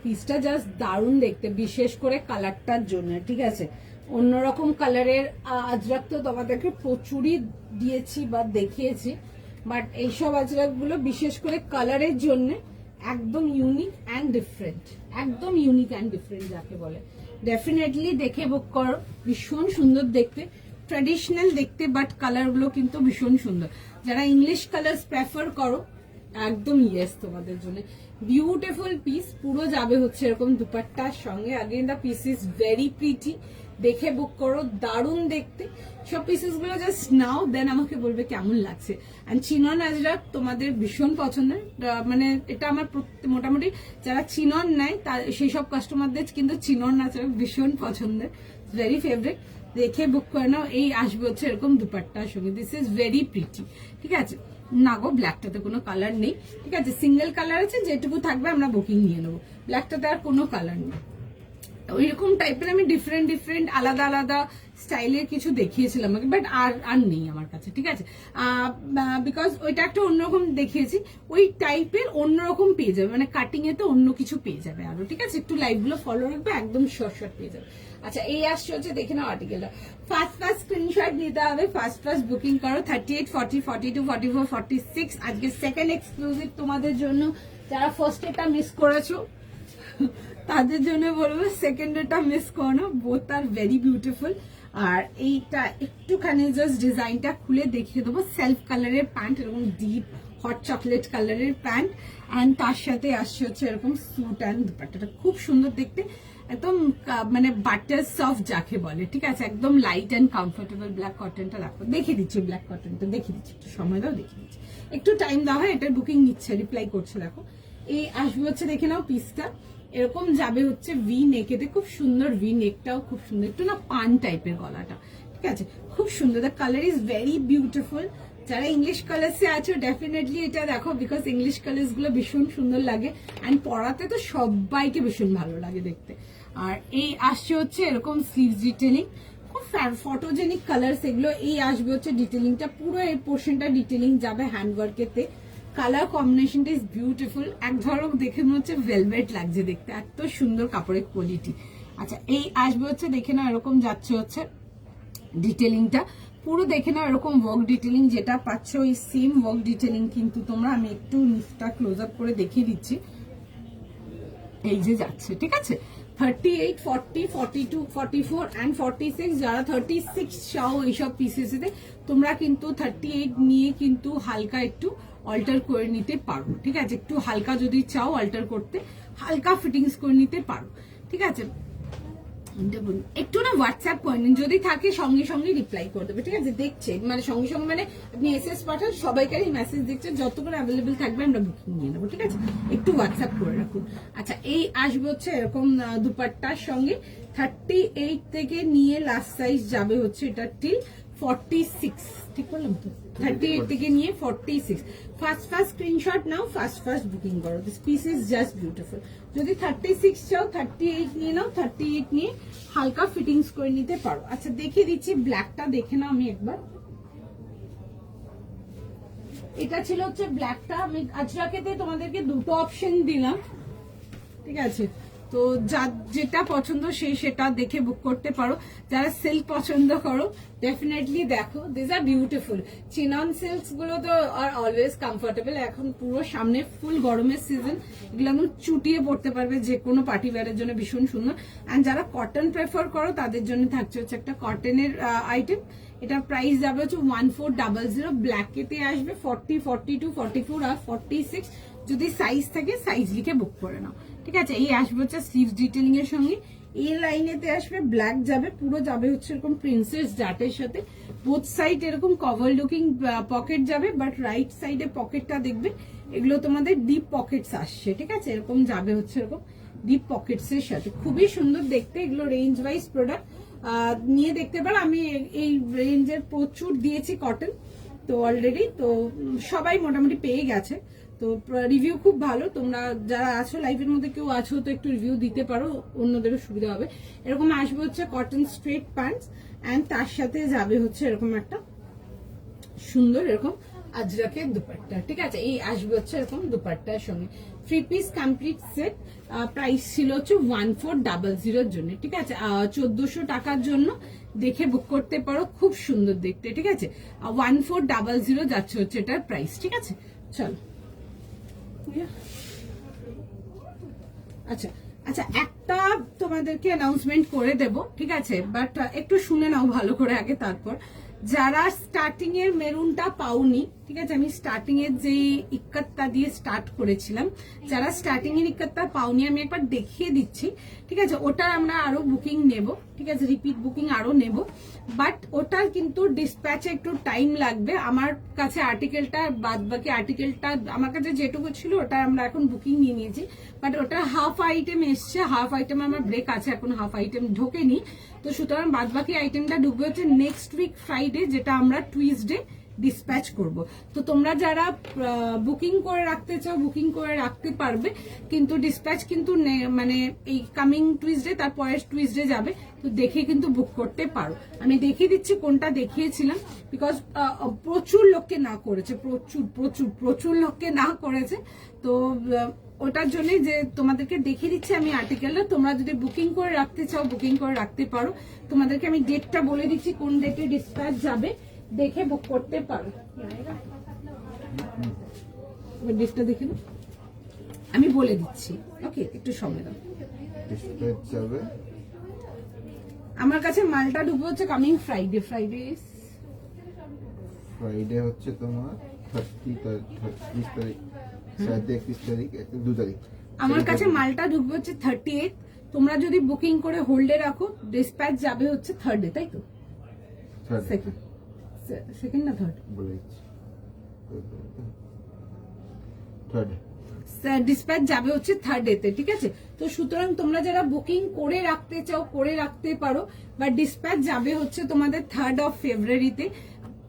পিসটা জাস্ট দারুণ দেখতে, বিশেষ করে কালারটার জন্য। ঠিক আছে, অন্যরকম কালারের আজরাক তো তোমাদেরকে প্রচুরই দিয়েছি বা দেখিয়েছি, বাট এইসব আজরাক গুলো বিশেষ করে কালারের জন্য একদম ইউনিক অ্যান্ড ডিফারেন্ট, একদম ইউনিক অ্যান্ড ডিফারেন্ট যাকে বলে। ডেফিনেটলি দেখে বুক করো, ভীষণ সুন্দর দেখতে, ট্র্যাডিশনাল দেখতে, বাট কালার গুলো কিন্তু ভীষণ সুন্দর। যারা ইংলিশ কালার প্রেফার করো একদম ইয়েস তোমাদের জন্য। বিউটিফুল পিস, পুরো যাবে হচ্ছে এরকম দুপাট্টার সঙ্গে। Again the piece is very pretty, দেখে বুক করো, দারুণ দেখতে। সব পিসেস গুলো জাস্ট নাও, দেন আমাকে বলবে কেমন লাগছে। এন্ড চিনন আজরাক তোমাদের ভীষণ পছন্দের, মানে এটা আমার মোটামুটি যারা চিনন নেয় সেই সব কাস্টমারদের কিন্তু চিনন আজরাক ভীষণ পছন্দের, ভেরি ফেভারিট। দেখে বুক করে নাও। এই আসবে হচ্ছে এরকম দুপাট্টার সঙ্গে, দিস ইজ ভেরি প্রিটি। ঠিক আছে, না গো ব্ল্যাকটাতে কোনো কালার নেই। ঠিক আছে, সিঙ্গেল কালার আছে, যেটুকু থাকবে আমরা বুকিং নিয়ে নেবো। ব্ল্যাকটাতে আর কোনো কালার নেই। ওইরকম টাইপের আমি ডিফারেন্ট ডিফারেন্ট আলাদা আলাদা স্টাইলের কিছু দেখিয়েছিলাম, বাট আর নেই আমার কাছে। ঠিক আছে, বিকজ ওইটা একটা অন্যরকম দেখিয়েছি, ওই টাইপের অন্যরকম পেয়ে যাবে, মানে কাটিং এ তো অন্য কিছু পেয়ে যাবে আরো। ঠিক আছে, একটু লাইভ গুলো ফলো রাখবে, একদম শর্ট পেয়ে যাবে। আচ্ছা, এই আসছে হচ্ছে, দেখে নাও আর্টিকেলটা। ফার্স্ট স্ক্রিনশট নিতে হবে, ফার্স্ট বুকিং করো। 38, 40, 42, 44, 46 আজকে সেকেন্ড এক্সক্লুসিভ তোমাদের জন্য। যারা ফার্স্ট এটা মিস করেছো তাদের জন্য বলবো সেকেন্ড এটা মিস করো না, বোথ আর ভেরি বিউটিফুল। আর এইটা একটুখানি জাস্ট ডিজাইনটা খুলে দেখিয়ে দেবো। সেলফ কালারের প্যান্ট, এরকম ডিপ হট চকলেট কালারের প্যান্ট, অ্যান্ড তার সাথে আসছে হচ্ছে এরকম স্যুট অ্যান্ড দুপাট্টাটা খুব সুন্দর দেখতে, একদম মানে বাটার সফট যাকে বলে। ঠিক আছে, একদম লাইট অ্যান্ড কমফোর্টেবল। ব্ল্যাক কটনটা দেখো, দেখিয়ে দিচ্ছি, ব্ল্যাক কটনটা দেখিয়ে দিচ্ছি, একটু সময় দাও, দেখিয়ে দিচ্ছি, একটু টাইম দাও। হয় এটার বুকিং নিচ্ছে, রিপ্লাই করছে, দেখো। এই আসবে হচ্ছে, দেখে নাও পিসটা এরকম যাবে হচ্ছে ভি নেকেতে, খুব সুন্দর ভি নেকটাও খুব সুন্দর, একটু না পান টাইপের গলাটা। ঠিক আছে, খুব সুন্দর, the colour is very beautiful. যারা ইংলিশ কালার্সে আছো ডেফিনেটলি এটা দেখো, বিকজ ইংলিশ কালার্স গুলো ভীষণ সুন্দর লাগে, অ্যান্ড পরাতে তো সবাইকে ভীষণ ভালো লাগে দেখতে। আর এই আসছে হচ্ছে এরকম স্লিভস ডিটেলিং, খুব ফটোজেনিক কালার্স এগুলো। এই আসবে হচ্ছে ডিটেলিংটা, পুরো এই পোর্শনটা ডিটেলিং যাবে হ্যান্ডওয়ার্কেতে। কালার কম্বিনেশনটা ইজ বিউটিফুল, এক ধরক দেখে মনে হচ্ছে ভেলভেট লাগছে দেখতে, এত সুন্দর কাপড়ের কোয়ালিটি। আচ্ছা, এই আসবে হচ্ছে, দেখে না এরকম যাচ্ছে হচ্ছে ডিটেলিংটা, পুরো দেখে না এরকম ওয়ার্ক ডিটেলিং যেটা পাচ্ছ, ওই সেম ওয়ার্ক ডিটেলিং কিন্তু তোমরা, আমি একটু নিচটা ক্লোজ আপ করে দেখিয়ে দিচ্ছি, এই যে যাচ্ছে। ঠিক আছে, 38, 40, 42, 44 অ্যান্ড 46। যারা 36 চাও এইসব পিসেসে, তোমরা কিন্তু 38 নিয়ে কিন্তু হালকা একটু অল্টার করে নিতে পারো। ঠিক আছে, একটু হালকা যদি চাও অল্টার করতে, হালকা ফিটিংস করে নিতে পারো। ঠিক আছে, একটু না হোয়াটসঅ্যাপ করে নিন, যদি থাকে সঙ্গে সঙ্গে রিপ্লাই করে দেবে। ঠিক আছে, দেখছে মানে সঙ্গে সঙ্গে, মানে আপনি এসএস পাঠান, সবাইকারই মেসেজ দিচ্ছে, যত করে অ্যাভেলেবেল থাকবে আমরা বুকিং নিয়ে নেবো। ঠিক আছে, একটু হোয়াটসঅ্যাপ করে রাখুন। আচ্ছা, এই আসবে হচ্ছে এরকম দুপাট্টার সঙ্গে, 38 থেকে নিয়ে লাস্ট সাইজ যাবে হচ্ছে এটা টিল 46। ঠিক বললাম তো, 38 থেকে নিয়ে 46। ফার্স্ট স্ক্রিনশট নাও, ফার্স্ট বুকিং করো। This piece is just beautiful. যদি 36 চাও 38 নিয়ে নাও, 38 নিয়ে হালকা ফিটিংস করে নিতে পারো। আচ্ছা, দেখিয়ে দিচ্ছি ব্ল্যাকটা, দেখে নাও আমি একবার। এটা ছিল হচ্ছে ব্ল্যাকটা, আমি আজরাকেতে তোমাদেরকে দুটো অপশন দিলাম। ঠিক আছে, তো যেটা পছন্দ সেটা দেখে বুক করতে পারো। যারা সিল্ক পছন্দ করো ডেফিনেটলি দেখো, this are beautiful. Chinon silks গুলো তো আর অলওয়েজ কমফোর্টেবল। এখন পুরো সামনে ফুল গরমের সিজন, এগুলো আমি চুটিয়ে পড়তে পারবে, যে কোনো পার্টি ওয়্যারের জন্য ভীষণ সুন্দর। অ্যান্ড যারা কটন প্রেফার করো তাদের জন্য থাকছে হচ্ছে একটা কটনের আইটেম। এটার প্রাইস যাবে হচ্ছে 1400। ব্ল্যাকেতে আসবে 40, 42, 44 আর 46। যদি সাইজ থাকে সাইজ লিখে বুক করে নাও। ঠিক আছে, এই আসবে হচ্ছে স্লিভস ডিটেলিং এর সঙ্গে। এই লাইনেতে আসবে ব্ল্যাক যাবে, পুরো যাবে হচ্ছে এরকম প্রিন্সেস জাটের সাথে। বোথ সাইড এরকম কভার লুকিং পকেট যাবে, বাট রাইট সাইডে পকেটটা দেখবে, এগুলো তোমাদের ডিপ পকেটস আসছে। ঠিক আছে, এরকম যাবে হচ্ছে এরকম ডিপ পকেটস এর সাথে, খুবই সুন্দর দেখতে। এগুলো রেঞ্জ ওয়াইজ প্রোডাক্ট নিয়ে দেখতে পারো। আমি এই রেঞ্জের প্রচুর দিয়েছি কটন তো অলরেডি, তো সবাই মোটামুটি পেয়ে গেছে। তো রিভিউ খুব ভালো। তোমরা যারা আছো লাইভের মধ্যে কেউ আছো তো একটু রিভিউ দিতে পারো, অন্যদেরও সুবিধা হবে। এরকম আসবে হচ্ছে কটন স্ট্রেট প্যান্টস, অ্যান্ড তার সাথে যাবে হচ্ছে এরকম একটা সুন্দর এরকম আজরাকের দুপাট্টা, ঠিক আছে। এই আসবে হচ্ছে এরকম দুপাট্টার সঙ্গে, 3 পিস কমপ্লিট সেট। প্রাইস ছিল হচ্ছে 1400 জন্য, ঠিক আছে। 1400 টাকার জন্য দেখে বুক করতে পারো, খুব সুন্দর দেখতে, ঠিক আছে। 1400 যাচ্ছে হচ্ছে এটার প্রাইস, ঠিক আছে। চলো, আচ্ছা আচ্ছা, একটা তোমাদেরকে অ্যানাউন্সমেন্ট করে দেব, ঠিক আছে, বাট একটু শুনে নাও ভালো করে আগে, তারপর যারা স্টার্টিং এর মেরুনটা পাওনি, ঠিক আছে, আমি স্টার্টিং এর যে ইক্কাতটা দিয়ে স্টার্ট করেছিলাম, যারা স্টার্টিং এর ইক্কাতটা পাওনি আমি একবার দেখিয়ে দিচ্ছি, ঠিক আছে। ওটার আমরা আরো বুকিং নেব, ঠিক আছে, রিপিট বুকিং আরো নেব, বাট ওটার কিন্তু ডিসপ্যাচে একটু টাইম লাগবে। আমার কাছে আর্টিকেলটা, বাদ বাকি আর্টিকেলটা আমার কাছে যেটুকু ছিল ওটা আমরা এখন বুকিং নিয়ে নিয়েছি, বাট ওটা হাফ আইটেম এসছে, হাফ আইটেম আমার ব্রেক আছে, এখন হাফ আইটেম ঢোকেনি, তো সুতরাং বাদ বাকি আইটেমটা ঢুকবে হচ্ছে নেক্সট উইক ফ্রাইডে, যেটা আমরা টুইসডে ডিসপ্যাচ করব। তো তোমরা যারা বুকিং করে রাখতে চাও বুকিং করে রাখতে পারবে, কিন্তু ডিসপ্যাচ কিন্তু মানে এই কামিং টুইসডে, তারপরের টুইসডে যাবে, তো দেখে কিন্তু বুক করতে পারো। আমি দেখিয়ে দিচ্ছি কোনটা দেখিয়েছিলাম, বিকজ প্রচুর লোককে না করেছে, প্রচুর প্রচুর প্রচুর লোককে না করেছে, তো ওটার জন্য যে তোমাদেরকে দেখিয়ে দিচ্ছি আমি আর্টিকেলটা, তোমরা যদি বুকিং করে রাখতে চাও বুকিং করে রাখতে পারো। তোমাদেরকে আমি ডেটটা বলে দিচ্ছি কোন ডেটে ডিসপ্যাচ যাবে, দেখে বুক করতে পারো। ডেটটা দেখে নাও, আমি বলে দিচ্ছি, ওকে, একটু সময় দাও। ডিসপ্যাচ যাবে, আমার কাছে মালটা ঢুকবে হচ্ছে কামিং ফ্রাইডে, ফ্রাইডে হচ্ছে তোমার 30 তারিখ, 31 তারিখ, 2 তারিখ। আমার কাছে মালটা ঢুকবে হচ্ছে 38। তোমরা যদি বুকিং করে হোল্ডে রাখো, ডিসপ্যাচ যাবে হচ্ছে 3rd, তাই তো? সেকেন্ড না থার্ড বলে দিচ্ছি, 3rd ডিসপ্যাচ যাবে হচ্ছে 3rd তে, ঠিক আছে। তো সুতরাং তোমরা যারা বুকিং করে রাখতে চাও করে রাখতে পারো, বা ডিসপ্যাচ যাবে হচ্ছে তোমাদের 3rd অফ ফেব্রুয়ারিতে।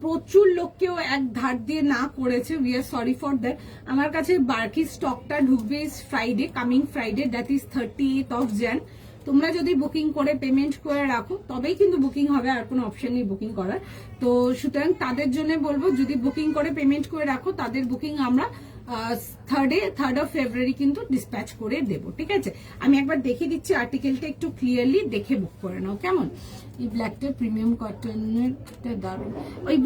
প্রচুর লোককেও এক ধার দিয়ে না করেছে, we are sorry for that. আমার কাছে বাকি স্টকটা ঢুকবে Friday, coming Friday, that is 38th of jan। তোমরা যদি বুকিং করে পেমেন্ট করে রাখো তবেই কিন্তু বুকিং হবে, আর কোনো অপশন নেই বুকিং করার। তো সুতরাং তাদের জন্য বলবো, যদি বুকিং করে পেমেন্ট করে রাখো তাদের বুকিং আমরা 3rd অফ ফেব্রুয়ারি কিন্তু ডিসপ্যাচ করে দেব, ঠিক আছে। আমি একবার দেখিয়ে দিচ্ছি আর্টিকেলটা, একটু ক্লিয়ারলি দেখে বুক করে নাও, কেমন। এই ব্ল্যাকটা প্রিমিয়াম কটনের দারুণ, ওই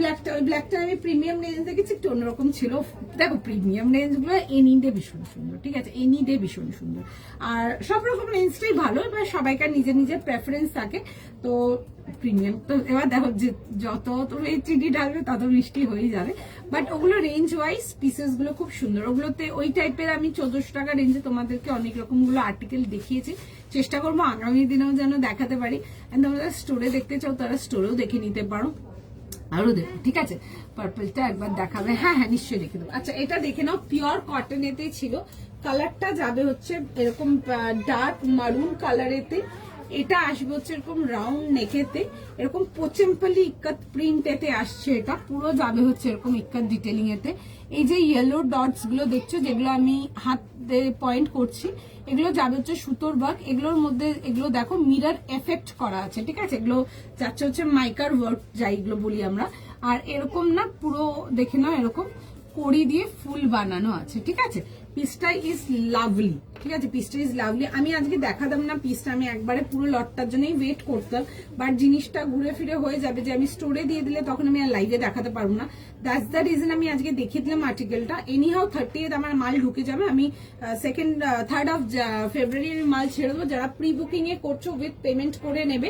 ব্ল্যাকটা আমি প্রিমিয়াম রেঞ্জ দেখেছি, একটু অন্যরকম ছিল। দেখো প্রিমিয়াম রেঞ্জ গুলো এনি ডে ভীষণ সুন্দর, ঠিক আছে, এনি ডে ভীষণ সুন্দর, আর সব রকম রেঞ্জটাই ভালো, এবার সবাইকার নিজের নিজের প্রেফারেন্স থাকে। তো প্রিমিয়াম তো এবার দেখো যে যত তুমি চিনি ঢালবে তত মিষ্টি হয়ে যাবে, বাট ওগুলো রেঞ্জ ওয়াইজ পিসেস গুলো খুব সুন্দর। ওগুলোতে ওই টাইপের আমি 1400 টাকা রেঞ্জে তোমাদেরকে অনেক রকম গুলো আর্টিকেল দেখিয়েছি, চেষ্টা করবো আগামী দিনেও যেন দেখাতে পারি। তোমরা স্টোরে দেখতে চাও তারা স্টোরেও দেখে নিতে পারো, আরো দেখো, ঠিক আছে। পার্পলটা একবার দেখাবে, হ্যাঁ হ্যাঁ নিশ্চয়ই দেখে দেবো। আচ্ছা এটা দেখে নাও, পিওর কটনেতে ছিল, কালারটা যাবে হচ্ছে এরকম ডার্ক মারুন কালারেতে, এটা আসবে হচ্ছে এরকম রাউন্ড নেকেতে, এরকম পোচেম্পলি ইক্কাত প্রিন্টেতে আসছে, এটা পুরো যাবে হচ্ছে এরকম ইক্কাত ডিটেলিং এতে। এই যে ইয়েলো ডটস গুলো দেখছো, যেগুলো আমি হাতে পয়েন্ট করছি, এগুলো যাবে হচ্ছে সুতোর ওয়ার্ক। এগুলোর মধ্যে এগুলো দেখো মিরর এফেক্ট করা আছে, ঠিক আছে, এগুলো যাচ্ছে হচ্ছে মাইকার ওয়ার্ক যাই এগুলো বলি আমরা। আর এরকম না পুরো দেখে নাও, এরকম কড়ি দিয়ে ফুল বানানো আছে, ঠিক আছে। পিসটা ইজ লাভলি, ঠিক আছে, পিসটা ইজ লাভলি। আমি আজকে দেখাতাম না পিসটা, আমি একবারে পুরো লটটার জন্যই ওয়েট করতাম, বাট জিনিসটা ঘুরে ফিরে হয়ে যাবে যে আমি স্টোরে দিয়ে দিলে তখন আমি আর লাইভে দেখাতে পারবো না, দ্যাটস দ্য রিজন আমি আজকে দেখিয়ে দিলাম আর্টিকেলটা। এনিহাও 30th আমার মাল ঢুকে যাবে, আমি 3rd অফ ফেব্রুয়ারি মাল ছেড়ে দেবো। যারা প্রি বুকিং এ করছো উইথ পেমেন্ট করে নেবে,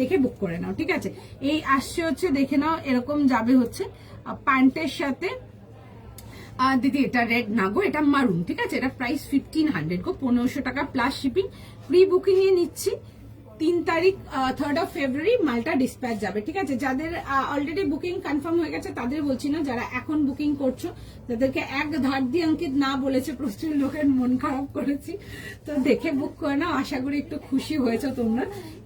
দেখে বুক করে নাও, ঠিক আছে। এই আসছে হচ্ছে দেখে নাও, এরকম যাবে হচ্ছে প্যান্টের সাথে। দিদি এটা রেড না গো, এটা মারুন, ঠিক আছে, এটা প্রাইস 1500 গো, 1500 টাকা প্লাস শিপিং। প্রি বুকিং এ নিচ্ছি 3 তারিখ 3rd অফ ফেব্রুয়ারি মালটা ডিসপ্যাচ যাবে, ঠিক আছে। যাদের অলরেডি বুকিং কনফার্ম হয়ে গেছে তাদের বলছি না, যারা এখন বুকিং করছো তাদেরকে এক ধার দিয়ে অঙ্কিত না বলেছে, প্রচুর লোকের মন খারাপ করেছি, তো দেখে বুক করে নাও, আশা করি একটু খুশি হয়েছে তোমরা।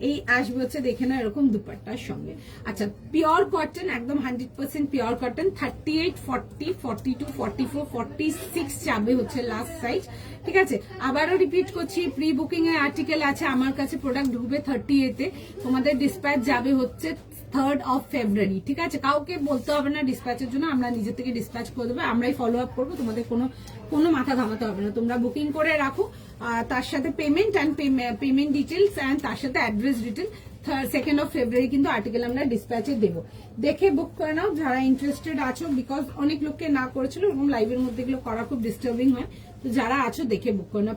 এই আসবে হচ্ছে দেখে নাও এরকম দুপাট্টার সঙ্গে। আচ্ছা পিওর কটন, একদম 100% পিওর কটন, 38, 40, 42, 44, 46 যাবে হচ্ছে লাস্ট সাইজ, ঠিক আছে। আবারও রিপিট করছি, প্রি বুকিং এর আর্টিকেল আছে আমার কাছে, প্রোডাক্ট ঢুকবে 30th, তোমাদের ডিসপ্যাচ যাবে হচ্ছে 3rd of February, ঠিক আছে? কাউকে বলতে হবে না ডিসপ্যাচের জন্য, আমরা নিজে থেকে ডিসপ্যাচ করে দেবো, আমরাই ফলো আপ করবো, তোমাদের কোনো মাথা ঘামাতে হবে না। তোমরা বুকিং করে রাখো, তার সাথে পেমেন্ট ডিটেলস অ্যান্ড তার সাথে address detail. 2nd of February কিন্তু আর্টিকেল আমরা ডিসপ্যাচে দেবো, দেখে বুক করে নাও যারা ইন্টারেস্টেড আছো, বিকজ অনেক লোককে না করেছিল এবং লাইভের মধ্যে এগুলো করা খুব ডিস্টার্বিং হয়, তো যারা আছো দেখে বুক করে নাও।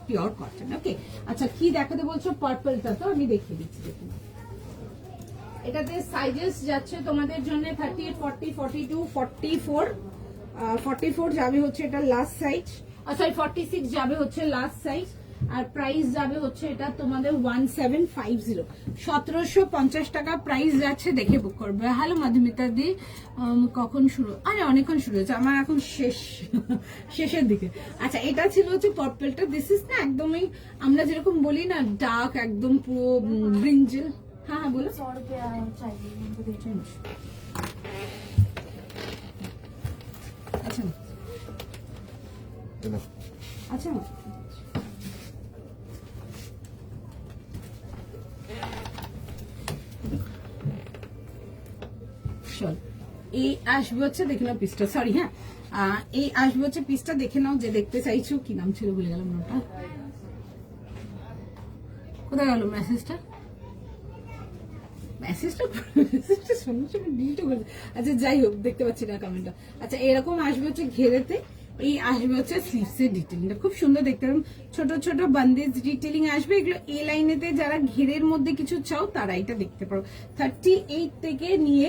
Pure cotton. ওকে, আচ্ছা কি দেখাতে বলছো? পার্পলটা তো আমি দেখিয়ে দিচ্ছি, দেখুন এটাতে সাইজেস যাচ্ছে তোমাদের জন্য 38, 40, 42, 44, 44 যাবে হচ্ছে এটা লাস্ট সাইজ, সরি 46 যাবে হচ্ছে লাস্ট সাইজ, আর প্রাইস যাবে হচ্ছে এটা তোমাদের 1750, 1750 টাকা প্রাইস যাচ্ছে, দেখে বুক করবে। হ্যালো মধুমিতা দি, কখন শুরু? আরে অনেকক্ষণ শুরু হয়েছে, আমার এখন শেষের দিকে। আচ্ছা এটা ছিল হচ্ছে পার্পলটা, দিস ইজ না একদমই আমরা যেরকম বলি না ডার্ক, একদম পুরো ব্রিঞ্জেল। হ্যাঁ হ্যাঁ বলো। 100 रुपया चाहिए उनको दे दो। আচ্ছা चलो আচ্ছা চল এই আসবে হচ্ছে দেখে নাও পিসটা, সরি হ্যাঁ এই আসবে হচ্ছে পিসটা, দেখে নাও যে দেখতে চাইছো। কি নাম ছিল ভুলে গেলাম নামটা, কোথায় গেল মেসেজটা? আচ্ছা যাই হোক, দেখতে পাচ্ছি না কমেন্টটা। আচ্ছা এরকম আসবে হচ্ছে ঘেরেতে, এই আসবে হচ্ছে স্লিভসের ডিটেলিংটা খুব সুন্দর দেখতে পারো, ছোট ছোট বান্দেজ ডিটেলিং আসবে। এগুলো এ লাইনেতে যারা ঘেরের মধ্যে কিছু চাও তারা এটা দেখতে পারো। 38 থেকে নিয়ে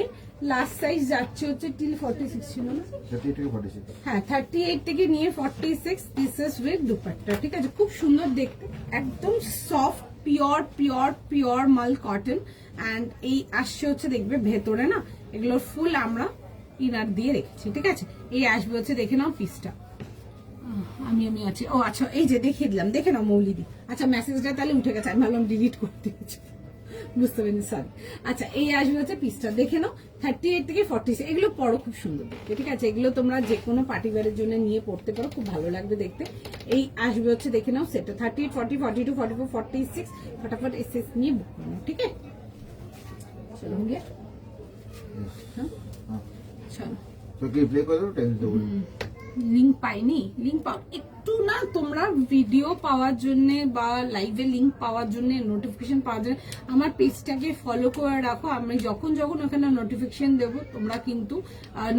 লাস্ট সাইজ যাচ্ছে হচ্ছে টিল 46 ছিল না? 38 থেকে 46। হ্যাঁ 38 থেকে নিয়ে 46 পিসেস উইথ দুপাট্টা, ঠিক আছে? খুব সুন্দর দেখতে, একদম সফট পিওর মাল কটন। অ্যান্ড এই আসছে হচ্ছে দেখবে ভেতরে না এগুলোর ফুল আমরা ইনার দিয়ে রেখেছি, ঠিক আছে? এই আসবে হচ্ছে দেখে নাও পিসটা, আমি আছি। ও আচ্ছা এই যে দেখিয়ে দিলাম, দেখে নাও মৌলিদি। আচ্ছা মেসেজটা তাহলে উঠে গেছে, আমি ভাবলাম ডিলিট করতে গেছি, বুঝতে পারিনি, সরি। আচ্ছা এই আসবে হচ্ছে পিসটা, দেখে নাও 38 থেকে 46, এগুলো পরো খুব সুন্দর দেখতে, ঠিক আছে? এগুলো তোমরা যে কোনো পার্টি ওয়্যারের জন্য নিয়ে পড়তে পারো, খুব ভালো লাগবে দেখতে। এই আসবে হচ্ছে দেখে নাও সেটা 38, 40, 42, 44, 46, ফটাফট এসএস নিয়ে বুক করো, ঠিক আছে? চলো हो गया, হ্যাঁ চলো। तो कि प्ले करो टेंस दो। লিংক পাইনি, লিংক পাও একটু না তোমরা ভিডিও পাওয়ার জন্য বা লাইভে লিংক পাওয়ার জন্য, নোটিফিকেশন পাওয়ার জন্য আমার পেজটাকে ফলো করে রাখো। আমি যখন ওখানে নোটিফিকেশন দেব তোমরা কিন্তু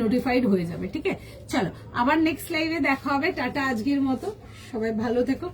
নোটিফাইড হয়ে যাবে, ঠিক আছে? চলো আবার নেক্সট লাইভে দেখা হবে, টাটা আজকের মতো, সবাই ভালো থেকো।